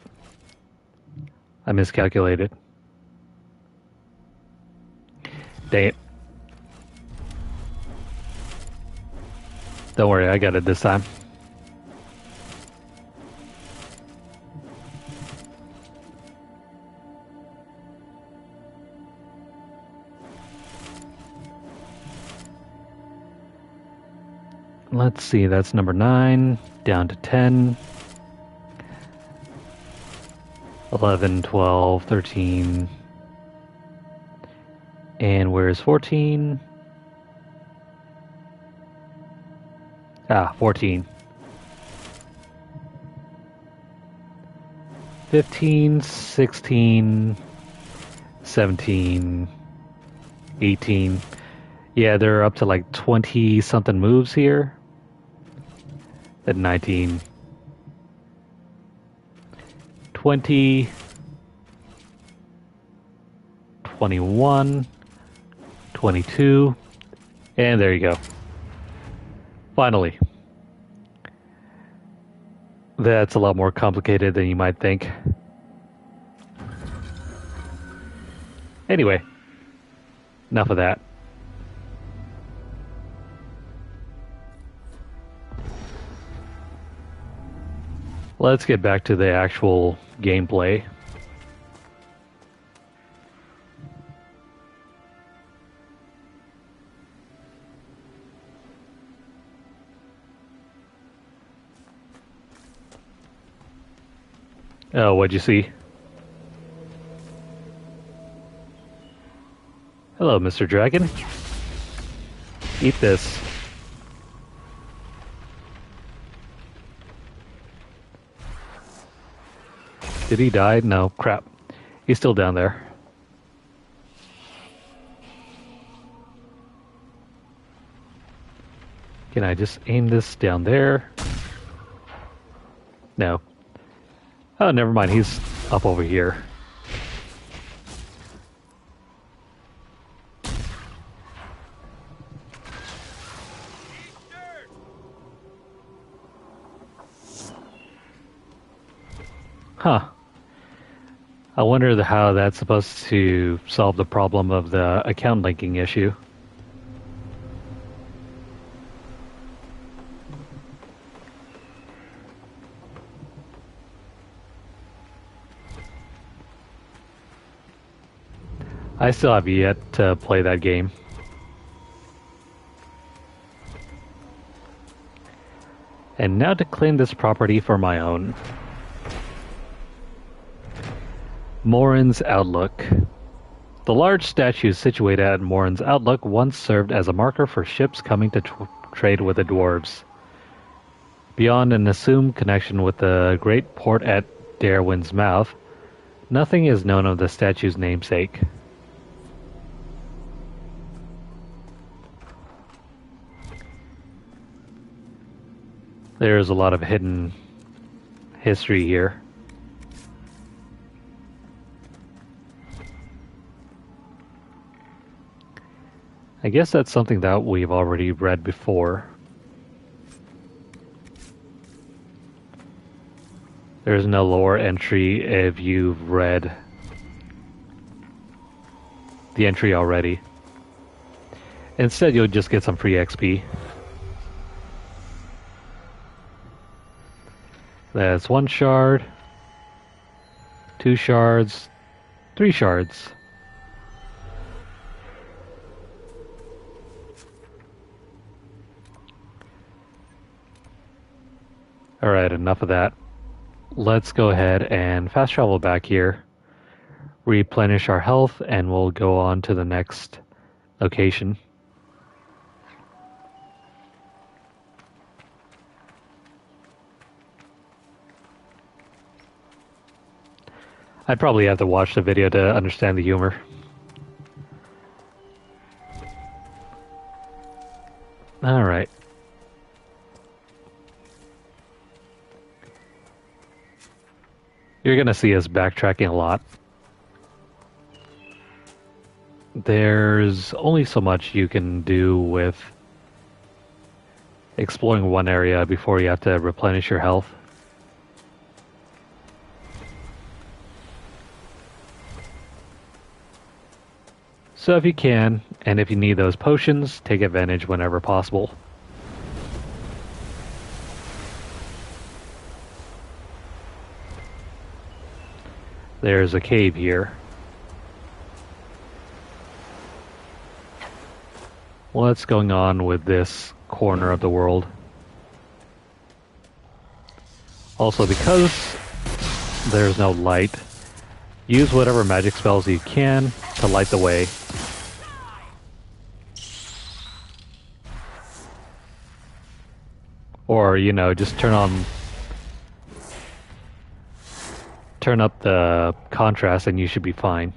I miscalculated. Dang it. Don't worry, I got it this time. Let's see, that's number 9, down to 10, 11, 12, 13, and where's 14? Ah, 14. 15, 16, 17, 18. Yeah, they're up to like 20 something moves here. At 19, 20, 21, 22, and there you go. Finally. That's a lot more complicated than you might think. Anyway, enough of that. Let's get back to the actual gameplay. Oh, what'd you see? Hello, Mr. Dragon. Eat this. Did he die? No, crap. He's still down there. Can I just aim this down there? No. Oh, never mind. He's up over here. Huh. I wonder how that's supposed to solve the problem of the account linking issue. I still have yet to play that game. And now to claim this property for my own. Morin's Outlook. The large statue situated at Morin's Outlook once served as a marker for ships coming to trade with the dwarves. Beyond an assumed connection with the great port at Darwin's Mouth, nothing is known of the statue's namesake. There's a lot of hidden history here. I guess that's something that we've already read before. There's no lore entry if you've read the entry already. Instead, you'll just get some free XP. That's 1 shard, 2 shards, 3 shards. Alright, enough of that. Let's go ahead and fast travel back here, replenish our health, and we'll go on to the next location. I'd probably have to watch the video to understand the humor. Alright. You're gonna see us backtracking a lot. There's only so much you can do with exploring one area before you have to replenish your health. So if you can, and if you need those potions, take advantage whenever possible. There's a cave here. What's going on with this corner of the world? Also, because there's no light, use whatever magic spells you can to light the way. Or, you know, just turn up the contrast and you should be fine.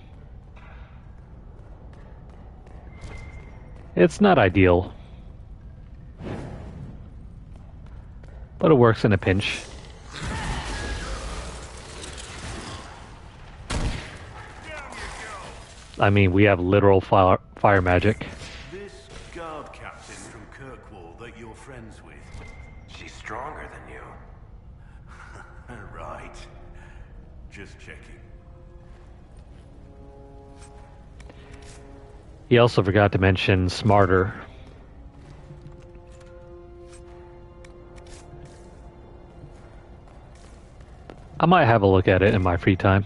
It's not ideal, but it works in a pinch. I mean, we have literal fire magic. This guard captain from Kirkwall that you're friends with. She's stronger than you. Right. Just checking. He also forgot to mention smarter. I might have a look at it in my free time.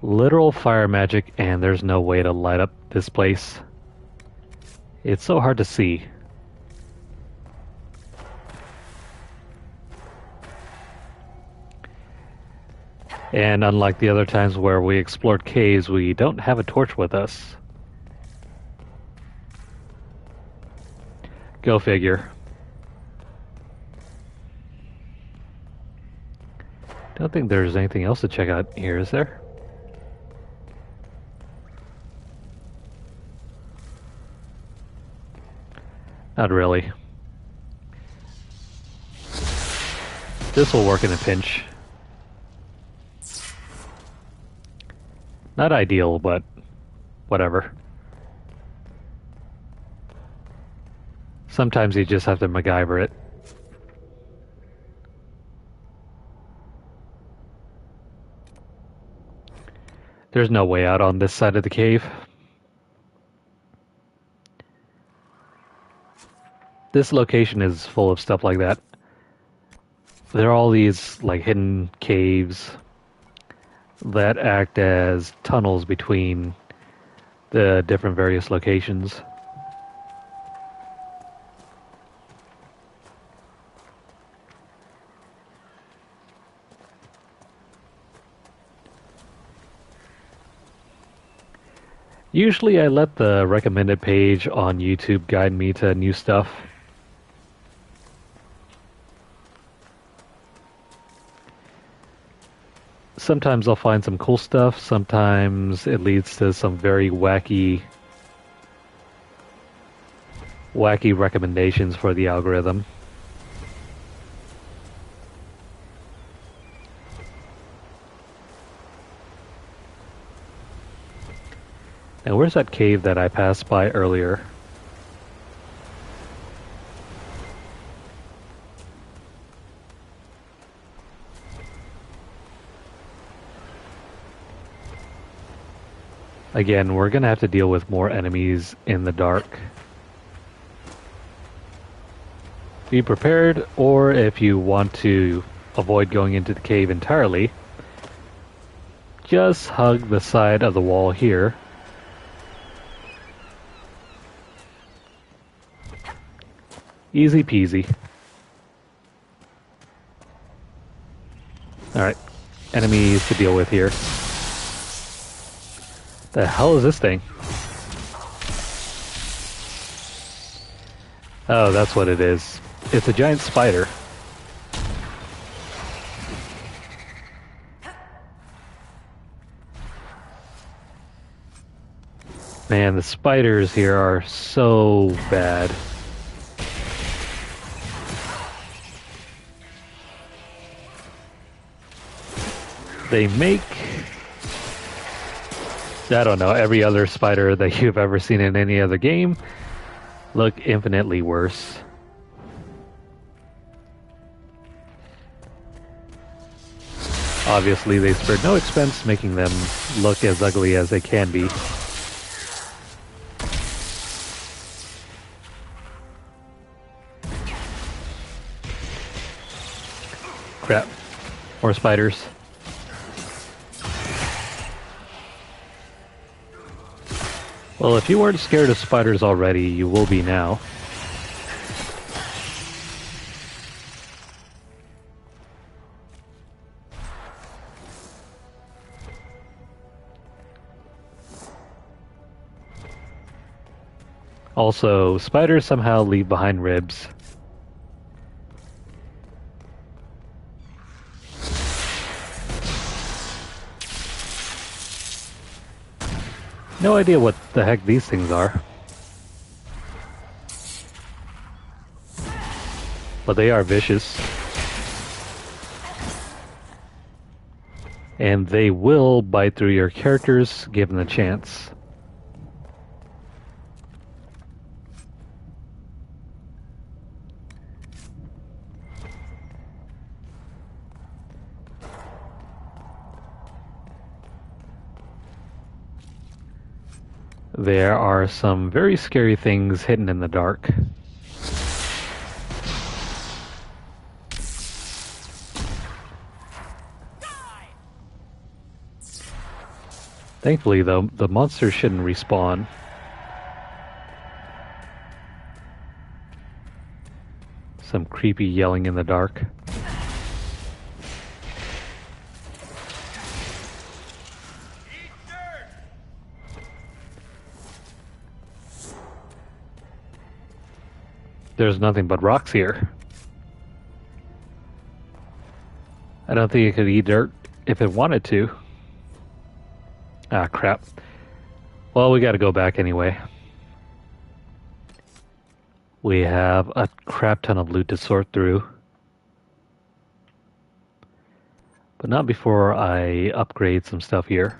Literal fire magic, and there's no way to light up this place. It's so hard to see. And unlike the other times where we explored caves, we don't have a torch with us. Go figure. Don't think there's anything else to check out here, is there? Not really. This will work in a pinch. Not ideal, but whatever. Sometimes you just have to MacGyver it. There's no way out on this side of the cave. This location is full of stuff like that. There are all these like hidden caves that act as tunnels between the different various locations. Usually I let the recommended page on YouTube guide me to new stuff. Sometimes I'll find some cool stuff, sometimes it leads to some very wacky recommendations for the algorithm. Now where's that cave that I passed by earlier? Again, we're gonna have to deal with more enemies in the dark. Be prepared, or if you want to avoid going into the cave entirely, just hug the side of the wall here. Easy peasy. Alright, enemies to deal with here. The hell is this thing? Oh, that's what it is. It's a giant spider. Man, the spiders here are so bad. They make, I don't know, every other spider that you've ever seen in any other game look infinitely worse. Obviously, they spared no expense making them look as ugly as they can be. crap. More spiders. Well, if you weren't scared of spiders already, you will be now. Also, spiders somehow leave behind ribs. No idea what the heck these things are. But they are vicious. And they will bite through your characters given the chance. There are some very scary things hidden in the dark. Thankfully, though, the monsters shouldn't respawn. Some creepy yelling in the dark. There's nothing but rocks here. I don't think it could eat dirt if it wanted to. Ah, crap. Well, we gotta go back anyway. We have a crap ton of loot to sort through. But not before I upgrade some stuff here.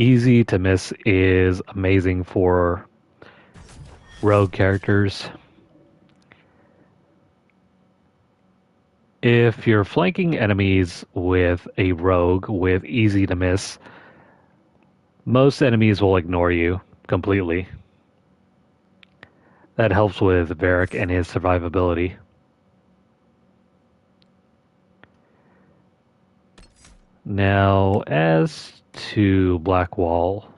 Easy to miss is amazing for rogue characters. If you're flanking enemies with a rogue with easy to miss, most enemies will ignore you completely. That helps with Varric and his survivability. Now, as to Blackwall,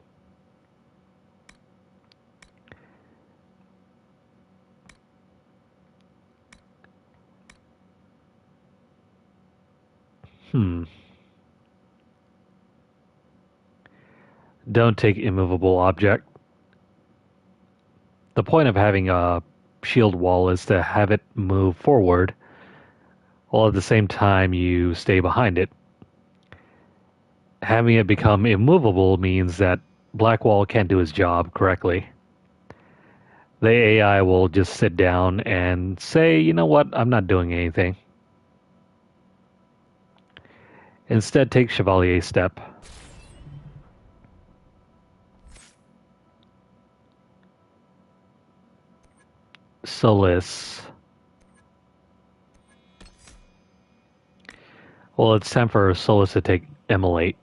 don't take immovable object. The point of having a shield wall is to have it move forward, while at the same time you stay behind it. Having it become immovable means that Blackwall can't do his job correctly. The AI will just sit down and say, you know what, I'm not doing anything. Instead, take Chevalier Step. Solace. Well, it's time for Solace to take Immolate.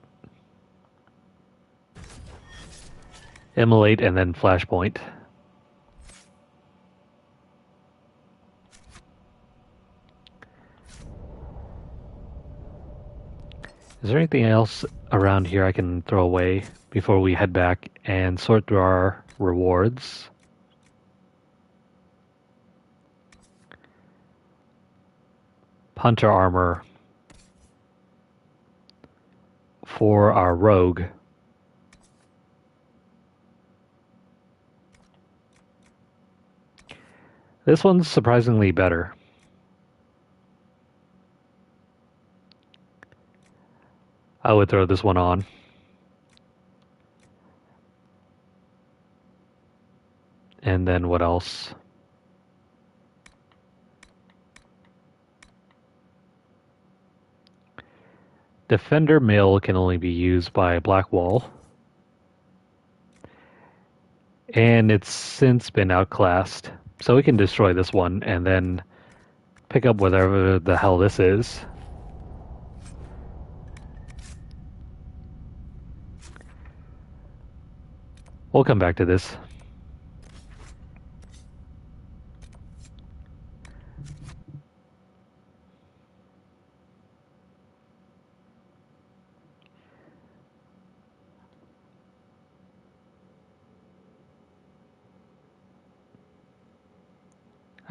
Immolate and then Flashpoint. Is there anything else around here I can throw away before we head back and sort through our rewards? Hunter armor for our rogue. This one's surprisingly better. I would throw this one on. And then what else? Defender Mill can only be used by Blackwall. And it's since been outclassed. So we can destroy this one and then pick up whatever the hell this is. We'll come back to this.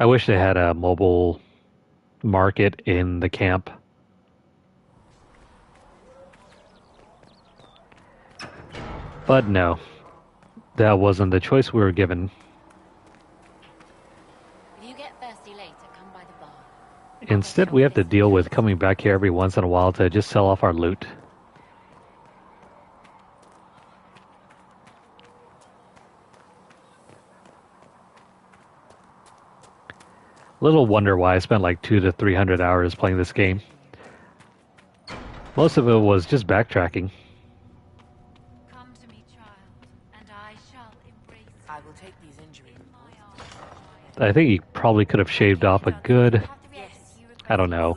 I wish they had a mobile market in the camp. But no, that wasn't the choice we were given. If you get thirsty later, come by the bar. Instead, we have to deal with coming back here every once in a while to just sell off our loot. Little wonder why I spent like 200 to 300 hours playing this game. Most of it was just backtracking. Come to me, child, and I shall embrace you. I will take these injuries. I think he probably could have shaved off a good, I don't know,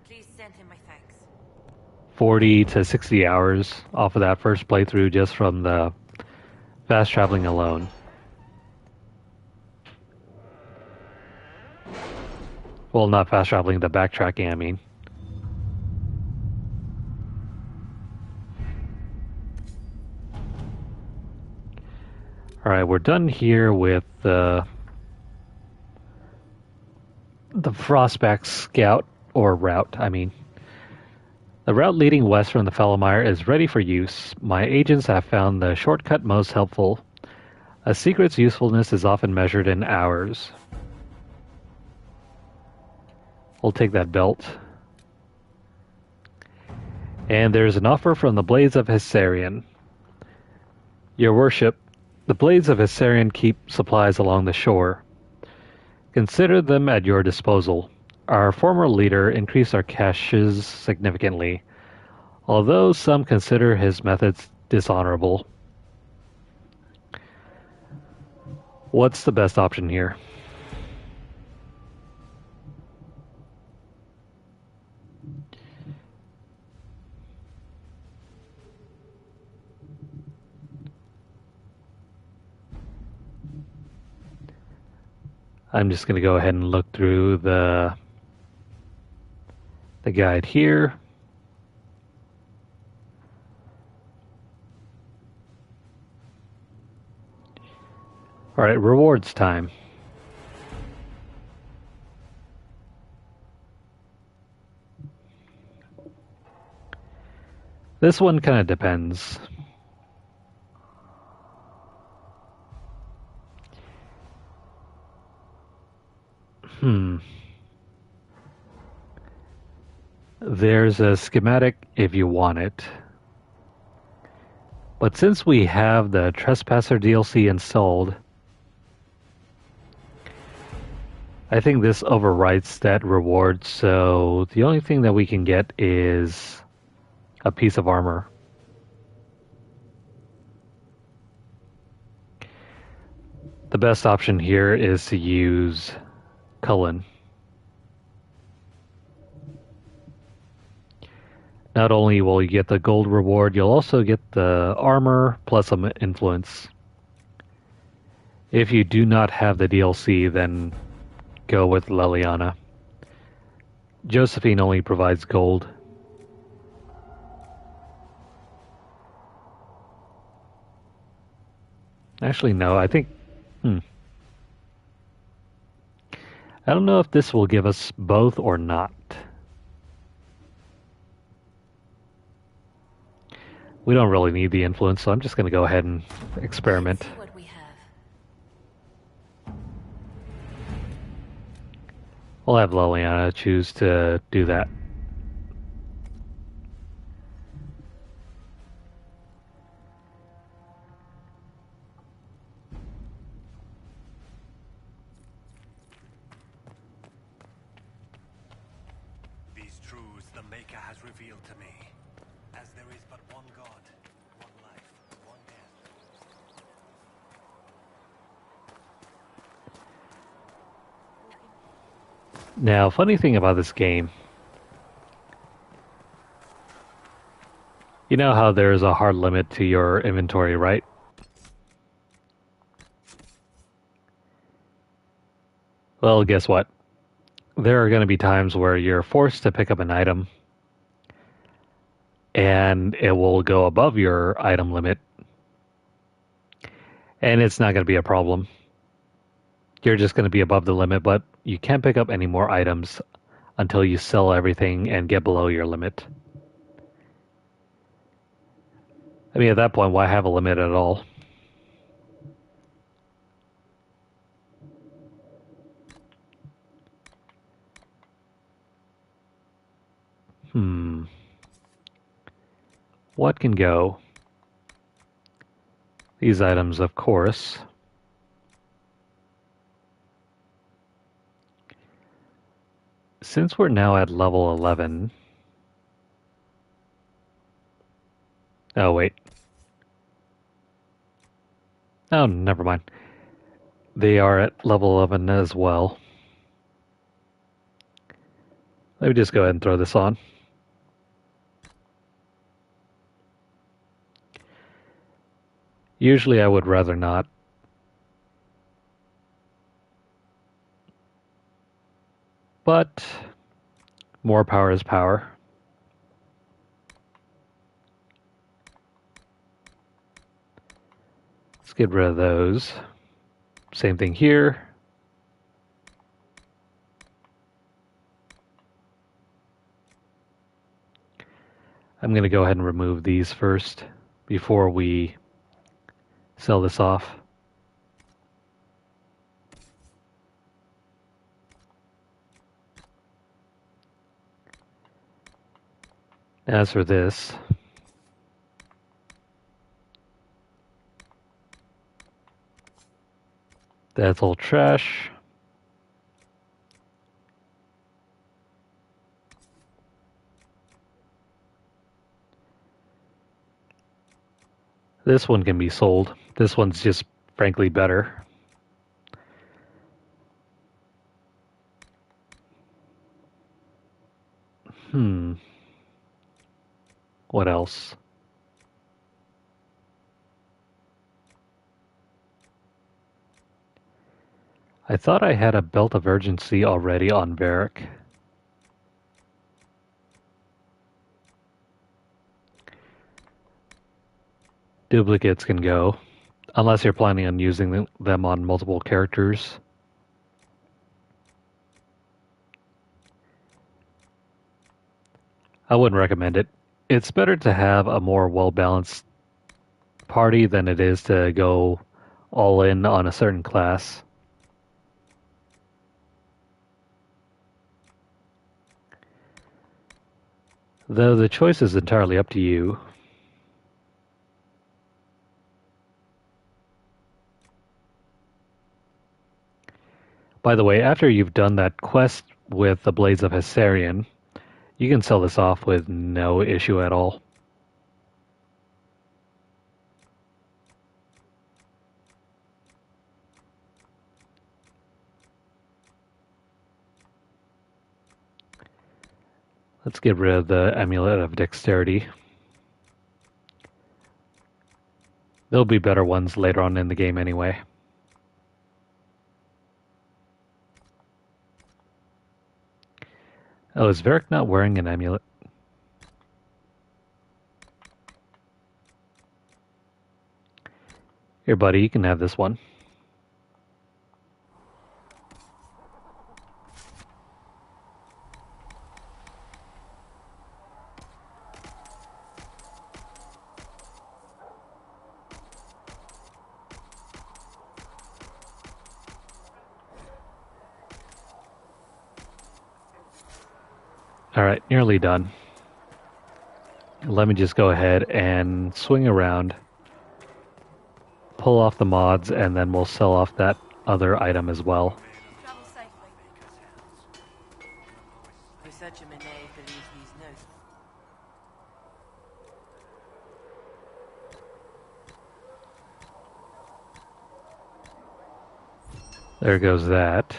Please send him my thanks. 40 to 60 hours off of that first playthrough just from the fast traveling alone. Well, not fast traveling, the backtracking, I mean. Alright, we're done here with the Frostback scout, or route, I mean. The route leading west from the Fellmire is ready for use. My agents have found the shortcut most helpful. A secret's usefulness is often measured in hours. We'll take that belt. And there's an offer from the Blades of Hissarion. Your worship, the Blades of Hissarion keep supplies along the shore. Consider them at your disposal. Our former leader increased our caches significantly, although some consider his methods dishonorable. What's the best option here? I'm just going to go ahead and look through the guide here. All right, rewards time. This one kind of depends. There's a schematic if you want it. But since we have the Trespasser DLC installed, I think this overwrites that reward, so the only thing that we can get is a piece of armor. The best option here is to use Cullen. Not only will you get the gold reward, you'll also get the armor plus some influence. If you do not have the DLC, then go with Leliana. Josephine only provides gold. Actually, no, I think... I don't know if this will give us both or not. We don't really need the influence, so I'm just going to go ahead and experiment. Let's see what we have. We'll have Leliana choose to do that. These truths the Maker has revealed to me. As there is but one God, one life, one death. Now, funny thing about this game, you know how there's a hard limit to your inventory, right? Well, guess what? There are going to be times where you're forced to pick up an item and it will go above your item limit, and it's not going to be a problem. you're just going to be above the limit, but you can't pick up any more items until you sell everything and get below your limit. I mean, at that point, why have a limit at all? What can go? These items, of course. Since we're now at level 11... Oh, wait. Oh, never mind. They are at level 11 as well. Let me just go ahead and throw this on. Usually I would rather not. But more power is power. Let's get rid of those. Same thing here. I'm going to go ahead and remove these first before we sell this off. As for this, that's all trash. This one can be sold. This one's just frankly better. What else? I thought I had a belt of urgency already on Varric. Duplicates can go, unless you're planning on using them on multiple characters. I wouldn't recommend it. It's better to have a more well-balanced party than it is to go all in on a certain class. Though the choice is entirely up to you. By the way, after you've done that quest with the Blades of Hessarian, you can sell this off with no issue at all. Let's get rid of the Amulet of Dexterity. There'll be better ones later on in the game anyway. Oh, is Varric not wearing an amulet? Here, buddy, you can have this one. Alright, nearly done. Let me just go ahead and swing around, pull off the mods, and then we'll sell off that other item as well. Travel safely. Researcher Monet believes these notes. There goes that.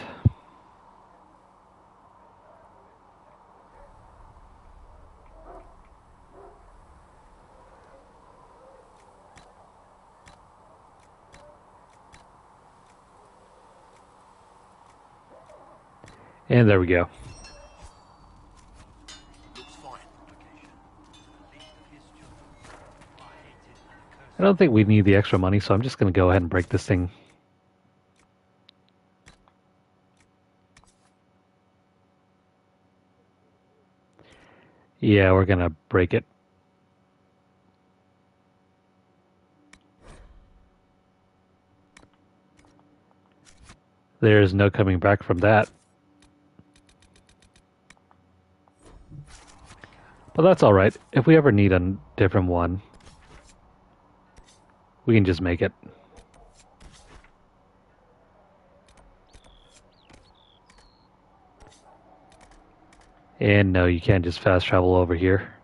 And there we go. I don't think we need the extra money, so I'm just going to go ahead and break this thing. Yeah, we're gonna break it. There's no coming back from that. But that's alright. If we ever need a different one, we can just make it. And no, you can't just fast travel over here.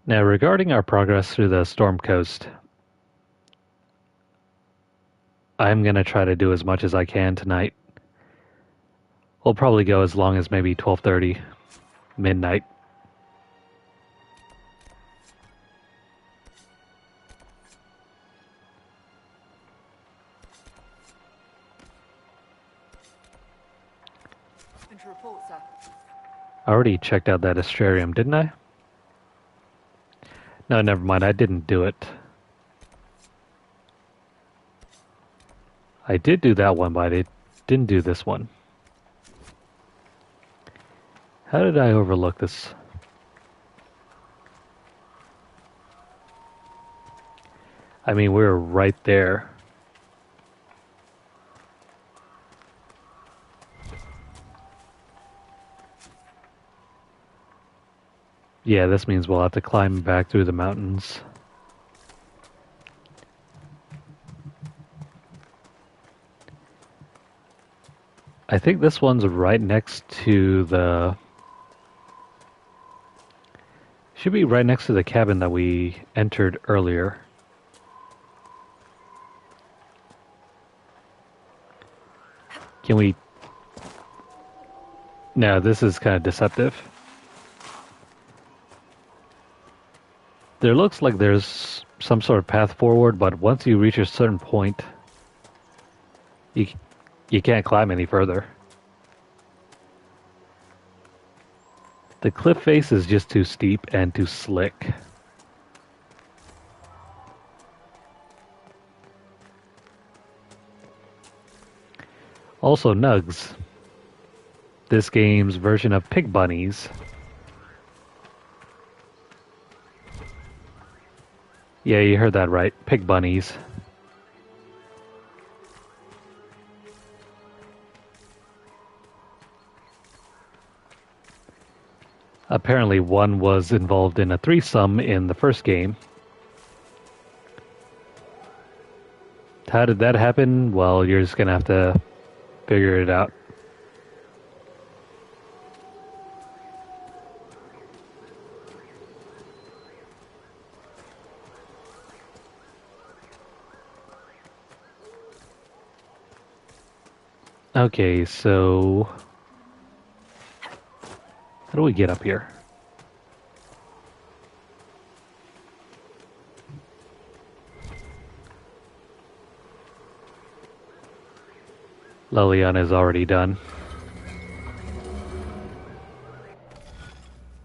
Now, regarding our progress through the Storm Coast, I'm going to try to do as much as I can tonight. We'll probably go as long as maybe 12:30, midnight. To report, sir. I already checked out that Astrarium, didn't I? No, never mind. I didn't do it. I did do that one, but I didn't do this one. How did I overlook this? I mean, we were right there. Yeah, this means we'll have to climb back through the mountains. I think this one's right next to the... Should be right next to the cabin that we entered earlier. Can we... No, this is kind of deceptive. There looks like there's some sort of path forward, but once you reach a certain point, you can't climb any further. The cliff face is just too steep and too slick. Also, Nugs. This game's version of pig bunnies. Yeah, you heard that right. Pig bunnies. Apparently one was involved in a threesome in the first game. How did that happen? Well, you're just gonna have to figure it out. Okay, so... How do we get up here? Liliana is already done.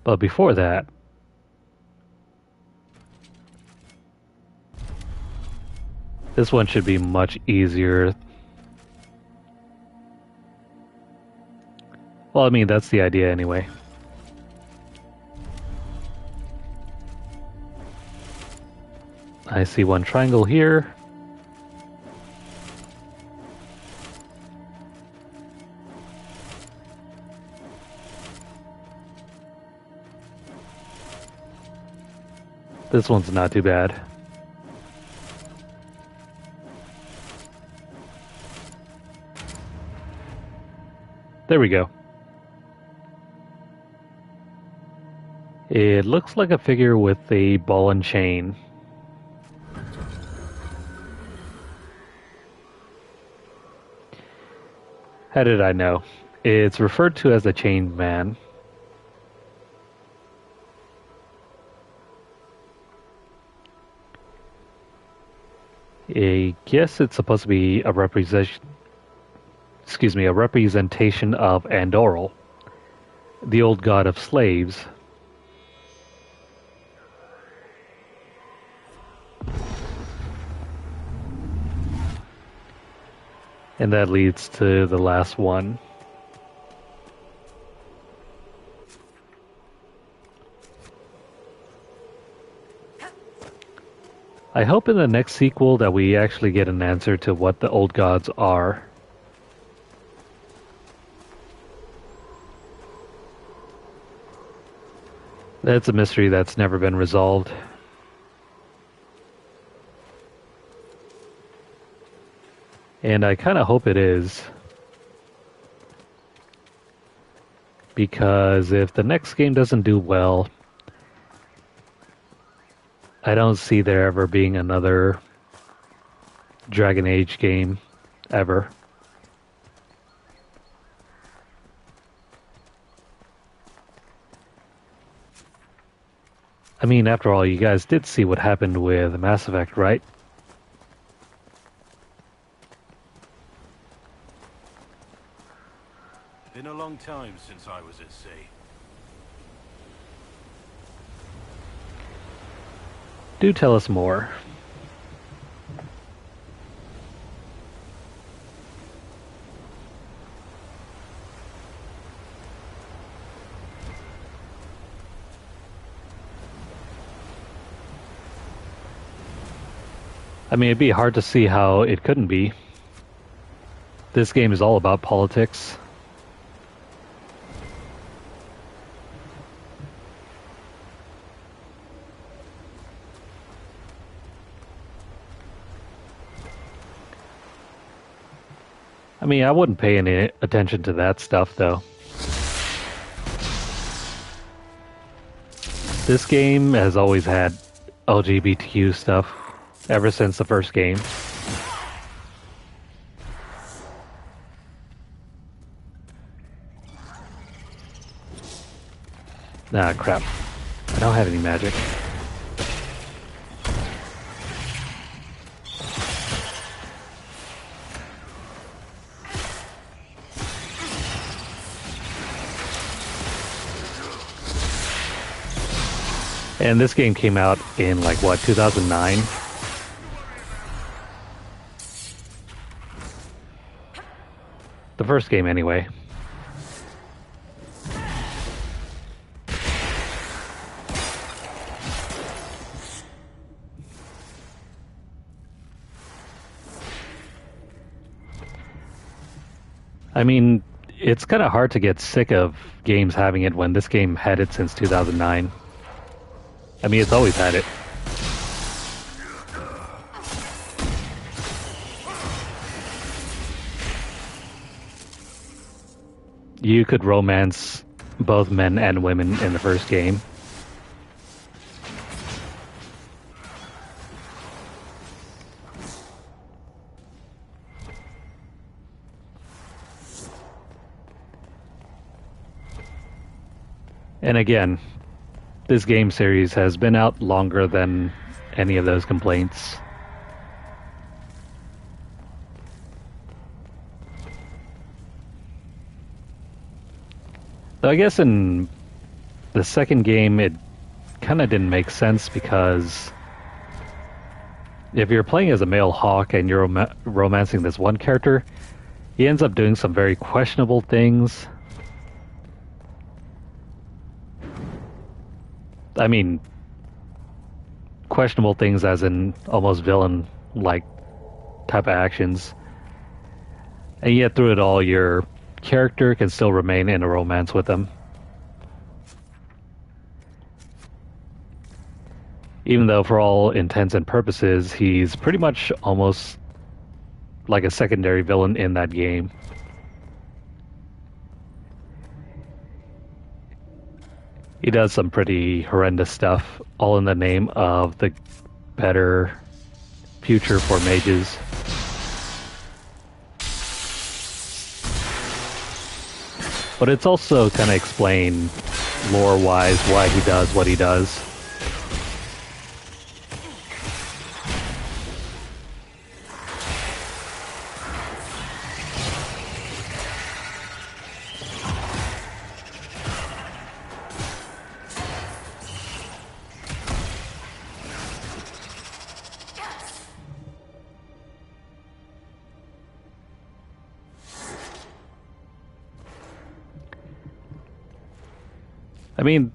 But before that... This one should be much easier. Well, I mean, that's the idea anyway. I see one triangle here. This one's not too bad. There we go. It looks like a figure with a ball and chain. How did I know? It's referred to as the Chained Man. I guess it's supposed to be a representation of Andoril. the old god of slaves. And that leads to the last one. I hope in the next sequel that we actually get an answer to what the old gods are. That's a mystery that's never been resolved. And I kind of hope it is. Because if the next game doesn't do well, I don't see there ever being another Dragon Age game, ever. I mean, after all, you guys did see what happened with Mass Effect, right? Been a long time since I was at sea. Do tell us more. I mean, it'd be hard to see how it couldn't be. This game is all about politics. I mean, I wouldn't pay any attention to that stuff, though. This game has always had LGBTQ stuff ever since the first game. Nah, crap. I don't have any magic. And this game came out in, like, what, 2009? The first game, anyway. I mean, it's kind of hard to get sick of games having it when this game had it since 2009. I mean, it's always had it. You could romance both men and women in the first game. And again, this game series has been out longer than any of those complaints. So I guess in the second game it kind of didn't make sense because if you're playing as a male Hawk and you're romancing this one character, he ends up doing some very questionable things. I mean, questionable things as in almost villain-like type of actions. And yet through it all, your character can still remain in a romance with him. Even though for all intents and purposes, he's pretty much almost like a secondary villain in that game. He does some pretty horrendous stuff, all in the name of the better future for mages. But it's also kind of explained lore-wise why he does what he does. I mean,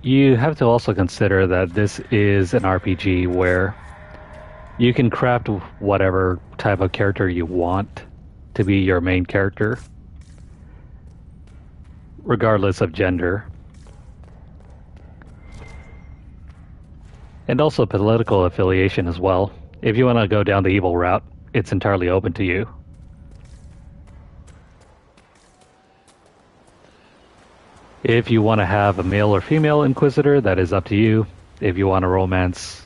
you have to also consider that this is an RPG where you can craft whatever type of character you want to be your main character, regardless of gender. And also political affiliation as well. If you want to go down the evil route, it's entirely open to you. If you want to have a male or female Inquisitor, that is up to you. If you want to romance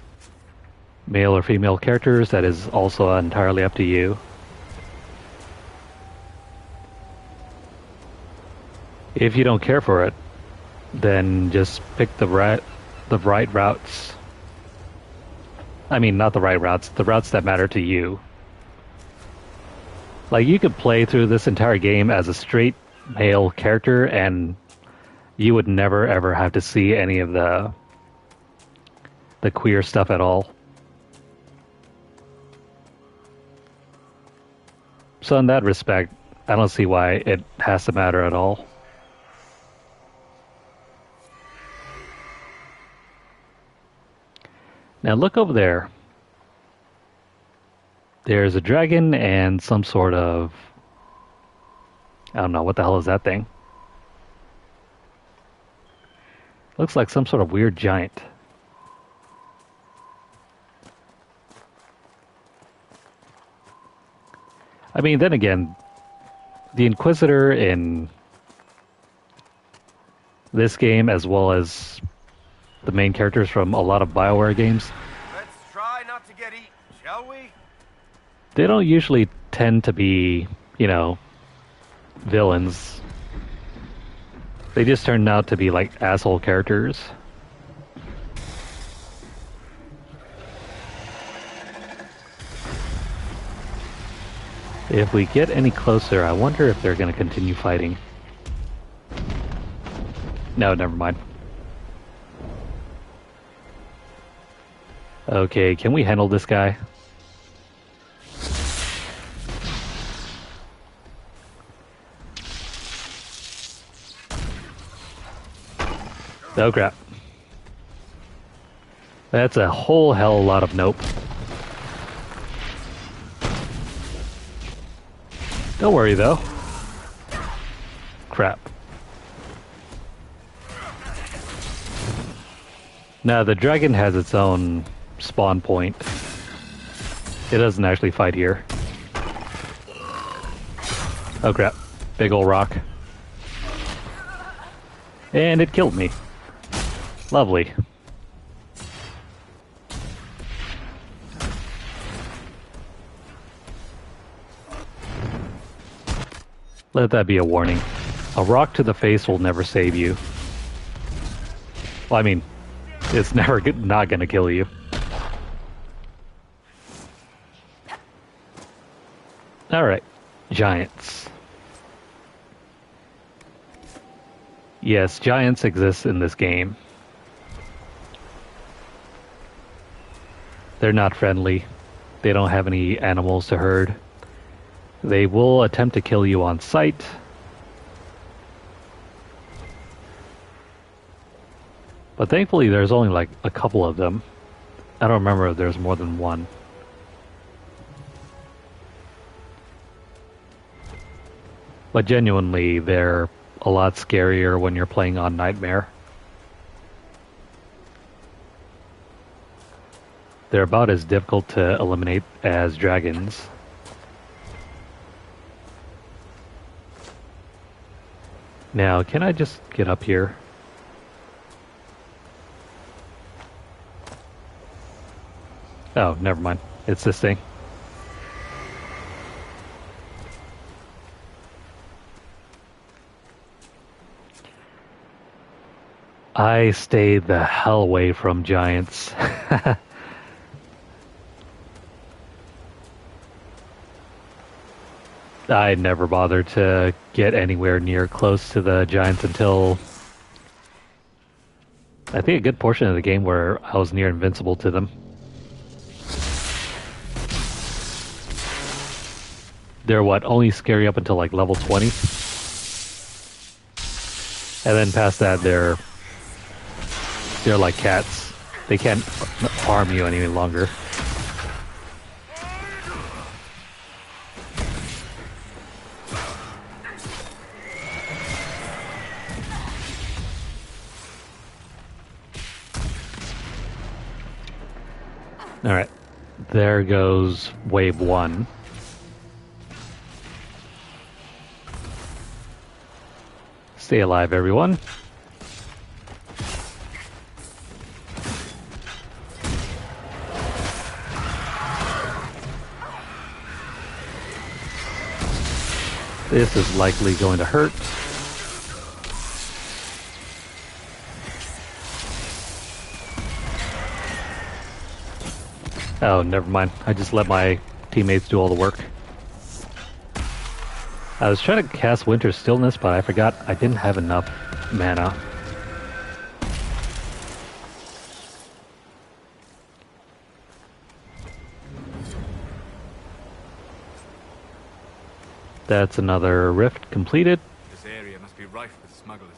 male or female characters, that is also entirely up to you. If you don't care for it, then just pick the right routes. I mean, not the right routes, the routes that matter to you. Like, you could play through this entire game as a straight male character and you would never ever have to see any of the queer stuff at all. So in that respect, I don't see why it has to matter at all. Now look over there. There's a dragon and some sort of... I don't know, what the hell is that thing? Looks like some sort of weird giant. I mean, then again, the Inquisitor in this game, as well as the main characters from a lot of BioWare games, Let's try not to get eaten, shall we? they don't usually tend to be, you know, villains. They just turn out to be like asshole characters. If we get any closer, I wonder if they're going to continue fighting. No, never mind. Okay, can we handle this guy? Oh crap. That's a whole hell of a lot of nope. Don't worry though. Crap. Now the dragon has its own spawn point. It doesn't actually fight here. Oh crap. Big ol' rock. And it killed me. Lovely. Let that be a warning. A rock to the face will never save you. Well, I mean, it's never not gonna kill you. Alright, giants. Yes, giants exist in this game. They're not friendly. They don't have any animals to herd. They will attempt to kill you on sight. But thankfully there's only like a couple of them. I don't remember if there's more than one. But genuinely, they're a lot scarier when you're playing on Nightmare. They're about as difficult to eliminate as dragons. Now, can I just get up here? Oh, never mind. It's this thing. I stay the hell away from giants. I never bothered to get anywhere near close to the giants until I think a good portion of the game where I was near invincible to them. They're what, only scary up until like level 20? And then past that, they're like cats. They can't harm you any longer. Alright, there goes wave 1. Stay alive, everyone. This is likely going to hurt. Oh, never mind. I just let my teammates do all the work. I was trying to cast Winter Stillness, but I forgot I didn't have enough mana. That's another rift completed. This area must be rife with smugglers.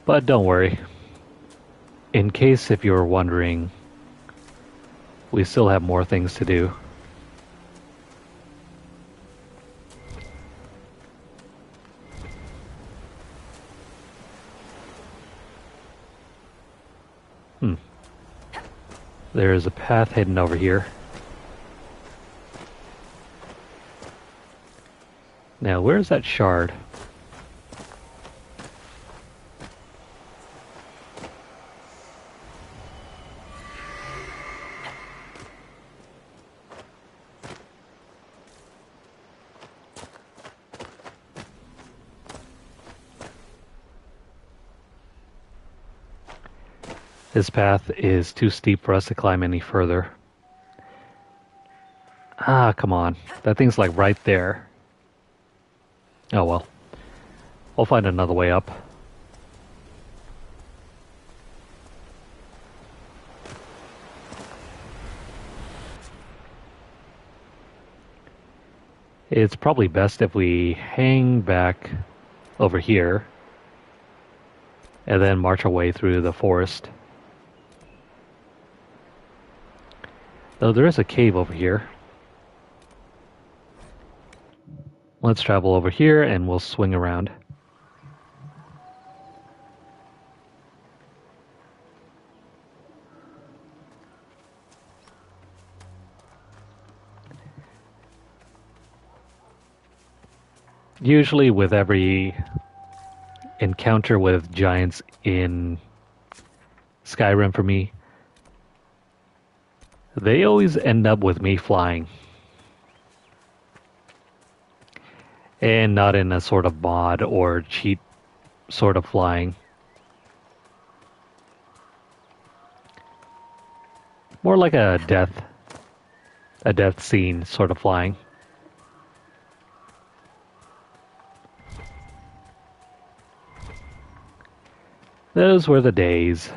But don't worry. In case if you were wondering, we still have more things to do. There's a path hidden over here. Now, where's that shard? This path is too steep for us to climb any further. Ah, come on. That thing's like right there. Oh well. We'll find another way up. It's probably best if we hang back over here and then march our way through the forest. Though there is a cave over here. Let's travel over here and we'll swing around. Usually with every encounter with giants in Skyrim for me, they always end up with me flying. And not in a sort of mod or cheat sort of flying. More like a death scene sort of flying. Those were the days.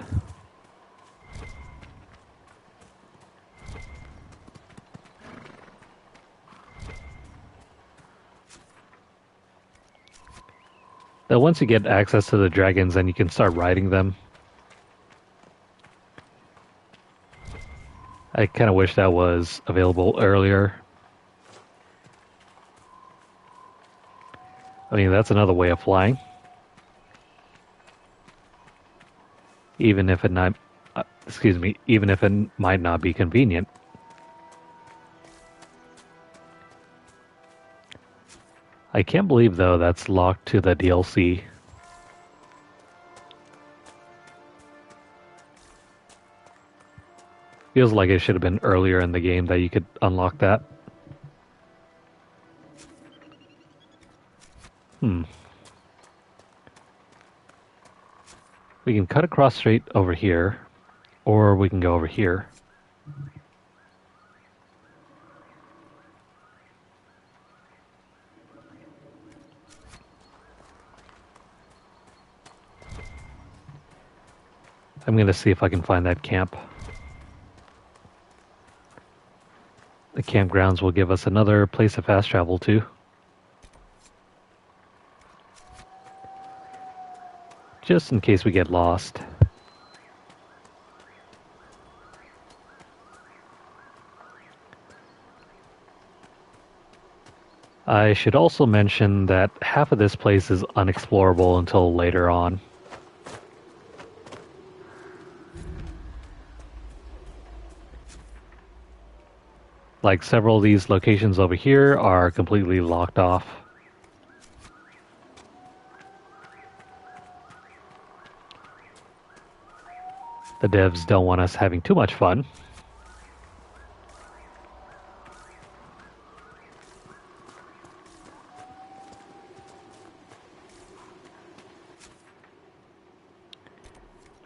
Now, once you get access to the dragons, then you can start riding them. I kind of wish that was available earlier. I mean, that's another way of flying. Even if it even if it might not be convenient. I can't believe, though, that's locked to the DLC. Feels like it should have been earlier in the game that you could unlock that. We can cut across straight over here, or we can go over here. I'm going to see if I can find that camp. The campgrounds will give us another place to fast travel to. Just in case we get lost. I should also mention that half of this place is unexplorable until later on. Like several of these locations over here are completely locked off. The devs don't want us having too much fun.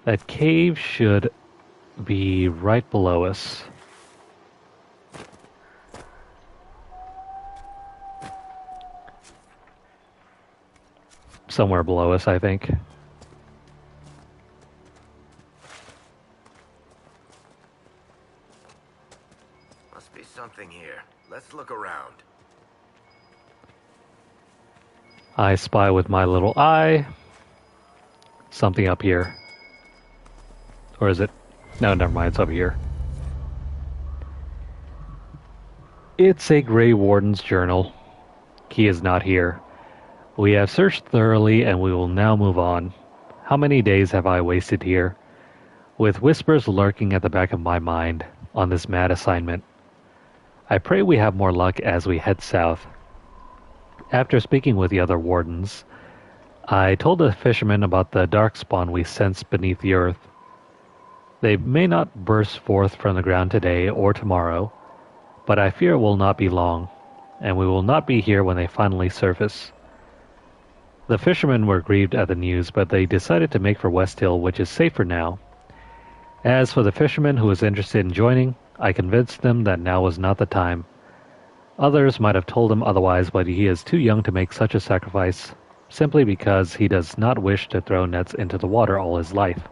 That cave should be right below us. Somewhere below us, I think. Must be something here. Let's look around. I spy with my little eye something up here. Or is it? No, never mind, it's over here. It's a Grey Warden's journal. He is not here. We have searched thoroughly and we will now move on. How many days have I wasted here? With whispers lurking at the back of my mind on this mad assignment. I pray we have more luck as we head south. After speaking with the other wardens, I told the fishermen about the darkspawn we sensed beneath the earth. They may not burst forth from the ground today or tomorrow, but I fear it will not be long, and we will not be here when they finally surface. The fishermen were grieved at the news, but they decided to make for West Hill, which is safer now. As for the fisherman who was interested in joining, I convinced them that now was not the time. Others might have told him otherwise, but he is too young to make such a sacrifice, simply because he does not wish to throw nets into the water all his life.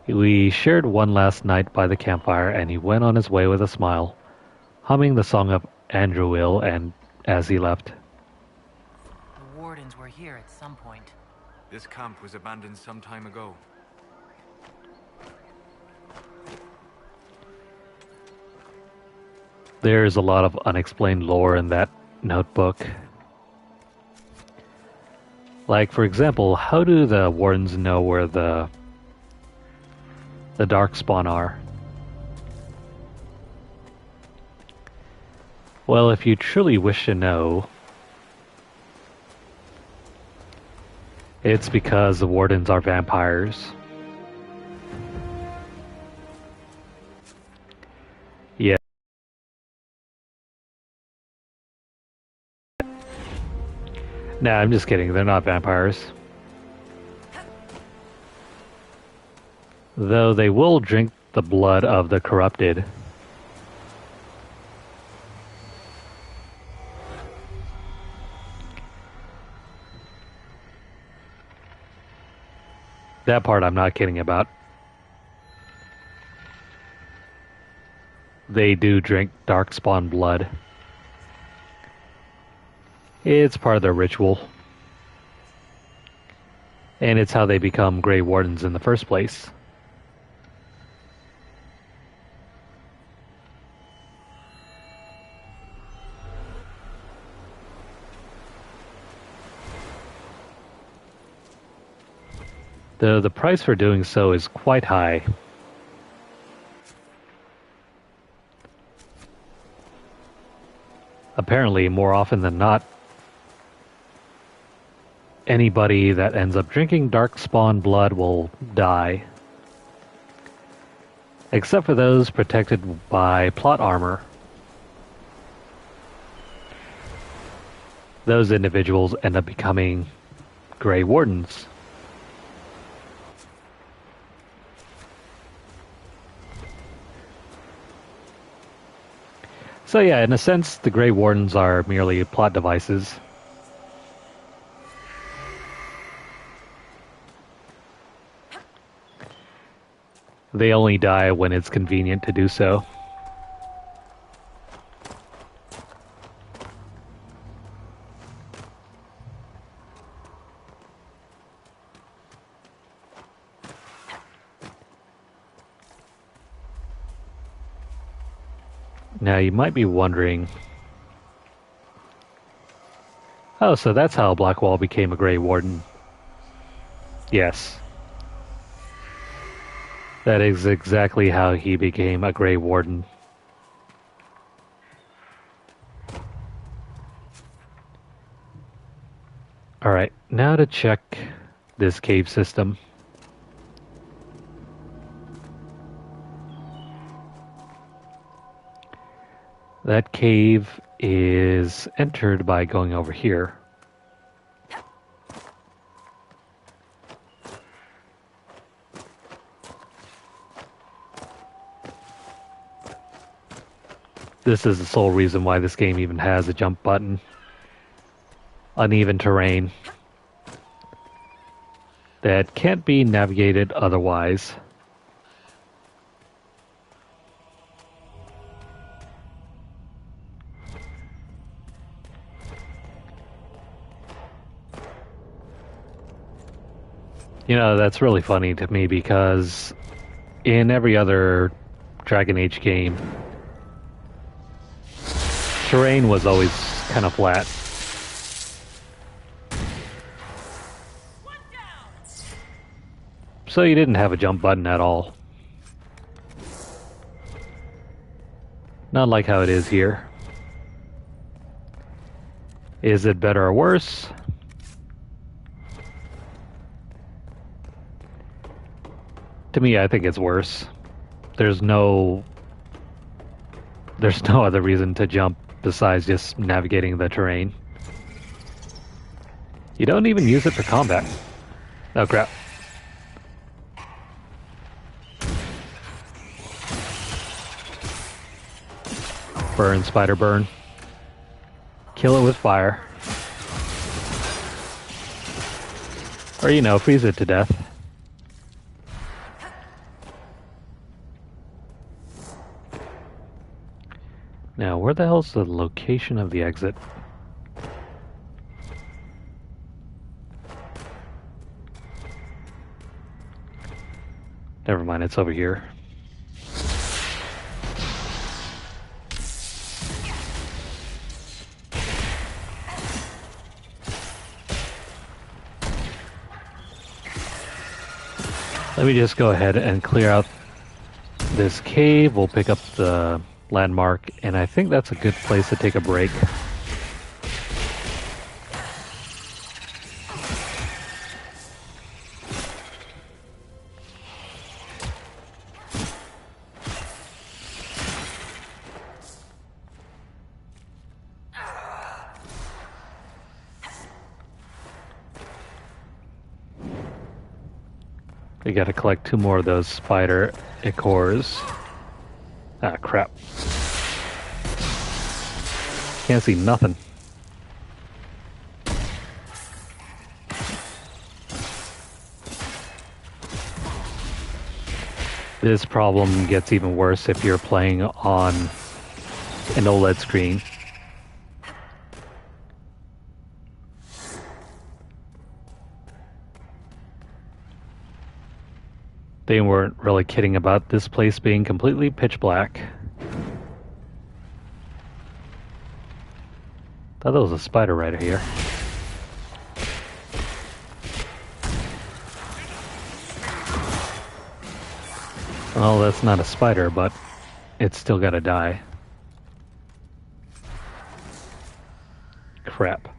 We shared one last night by the campfire, and he went on his way with a smile, humming the song of Andrewill, and as he left. The wardens were here at some point. This camp was abandoned some time ago. There's a lot of unexplained lore in that notebook. Like, for example, how do the wardens know where the darkspawn are? Well, if you truly wish to know, it's because the wardens are vampires. Yeah. Nah, I'm just kidding. They're not vampires. Though they will drink the blood of the corrupted. That part I'm not kidding about. They do drink darkspawn blood. It's part of their ritual. And it's how they become Grey Wardens in the first place. Though the price for doing so is quite high. Apparently, more often than not, anybody that ends up drinking darkspawn blood will die. Except for those protected by plot armor. Those individuals end up becoming Grey Wardens. So yeah, in a sense, the Grey Wardens are merely plot devices. They only die when it's convenient to do so. Now you might be wondering, oh, so that's how Blackwall became a Grey Warden. Yes. That is exactly how he became a Grey Warden. Alright, now to check this cave system. That cave is entered by going over here. This is the sole reason why this game even has a jump button. Uneven terrain that can't be navigated otherwise. You know, that's really funny to me because in every other Dragon Age game, terrain was always kind of flat. So you didn't have a jump button at all. Not like how it is here. Is it better or worse? To me, I think it's worse. There's no other reason to jump besides just navigating the terrain. You don't even use it for combat. Oh crap. Burn, spider, burn. Kill it with fire. Or, you know, freeze it to death. Now, where the hell's the location of the exit? Never mind, it's over here. Let me just go ahead and clear out this cave. We'll pick up the landmark, and I think that's a good place to take a break. We gotta collect 2 more of those spider ichors. Ah, crap. Can't see nothing. This problem gets even worse if you're playing on an OLED screen. They weren't really kidding about this place being completely pitch black. Thought there was a spider right here. Well, that's not a spider, but it's still gotta die. Crap.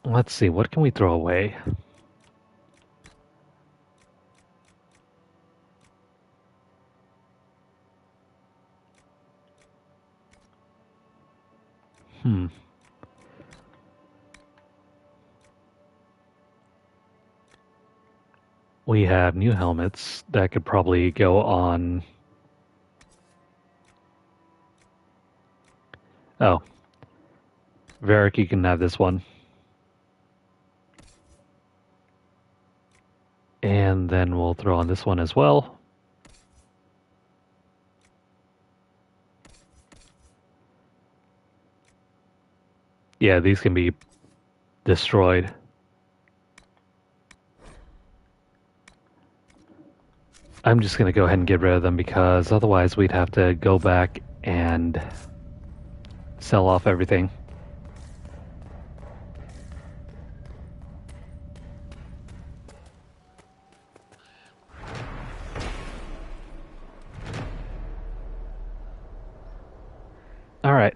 Let's see, what can we throw away? We have new helmets that could probably go on. Oh. Varric, you can have this one. And then we'll throw on this one as well. Yeah, these can be destroyed. I'm just going to go ahead and get rid of them because otherwise we'd have to go back and sell off everything. Alright.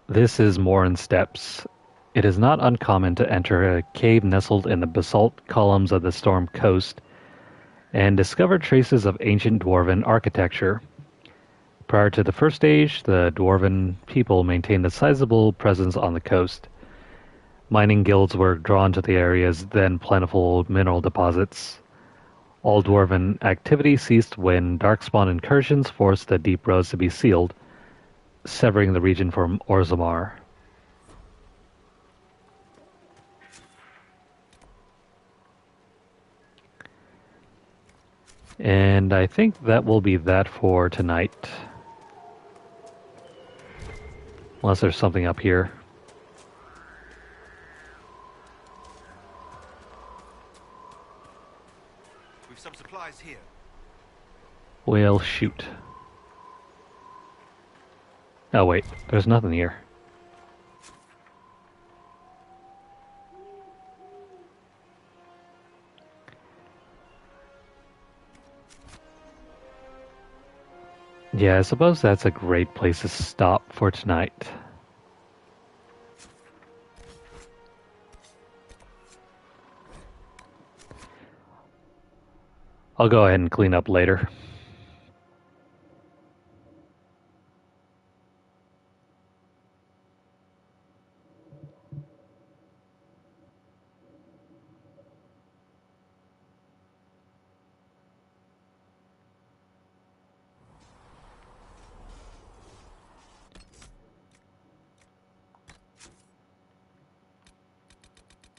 This is Morin Steps. It is not uncommon to enter a cave nestled in the basalt columns of the Storm Coast and discover traces of ancient dwarven architecture. Prior to the first stage, the dwarven people maintained a sizable presence on the coast. Mining guilds were drawn to the area's then plentiful mineral deposits. All dwarven activity ceased when darkspawn incursions forced the deep roads to be sealed, severing the region from Orzammar. And I think that will be that for tonight. Unless there's something up here. We've some supplies here. Well, shoot. Oh wait, there's nothing here. Yeah, I suppose that's a great place to stop for tonight. I'll go ahead and clean up later.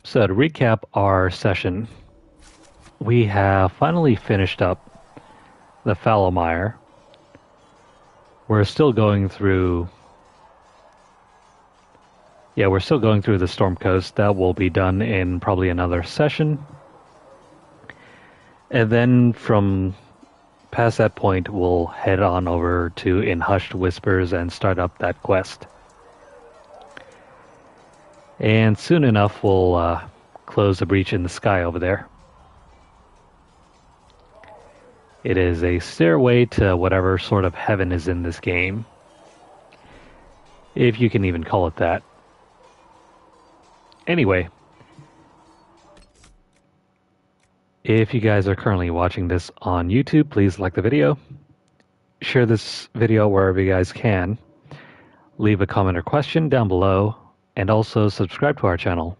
So to recap our session, we have finally finished up the Fallowmire. We're still going through... Yeah, we're still going through the Storm Coast. That will be done in probably another session. And then from past that point, we'll head on over to In Hushed Whispers and start up that quest. And soon enough, we'll close the breach in the sky over there. It is a stairway to whatever sort of heaven is in this game. If you can even call it that. Anyway. If you guys are currently watching this on YouTube, please like the video. Share this video wherever you guys can. Leave a comment or question down below. And also subscribe to our channel.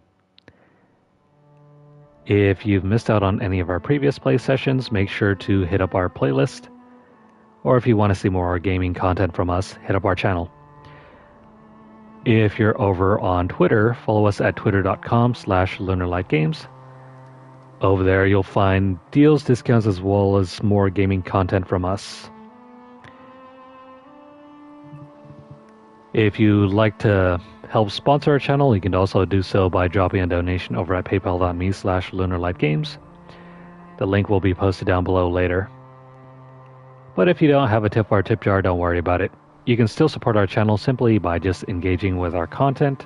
If you've missed out on any of our previous play sessions, make sure to hit up our playlist. Or if you want to see more gaming content from us, hit up our channel. If you're over on Twitter, follow us at twitter.com/LunarlightGames. Over there you'll find deals, discounts, as well as more gaming content from us. If you'd like to help sponsor our channel, you can also do so by dropping a donation over at paypal.me/LunarlightGames. The link will be posted down below later. But if you don't have a tip or a tip jar, don't worry about it. You can still support our channel simply by just engaging with our content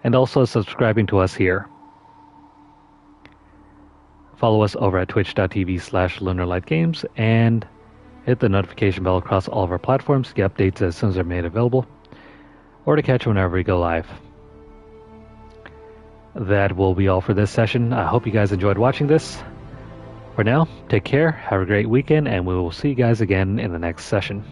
and also subscribing to us here. Follow us over at twitch.tv/LunarlightGames and hit the notification bell across all of our platforms to get updates as soon as they're made available, or to catch whenever we go live. That will be all for this session. I hope you guys enjoyed watching this. For now, take care, have a great weekend, and we will see you guys again in the next session.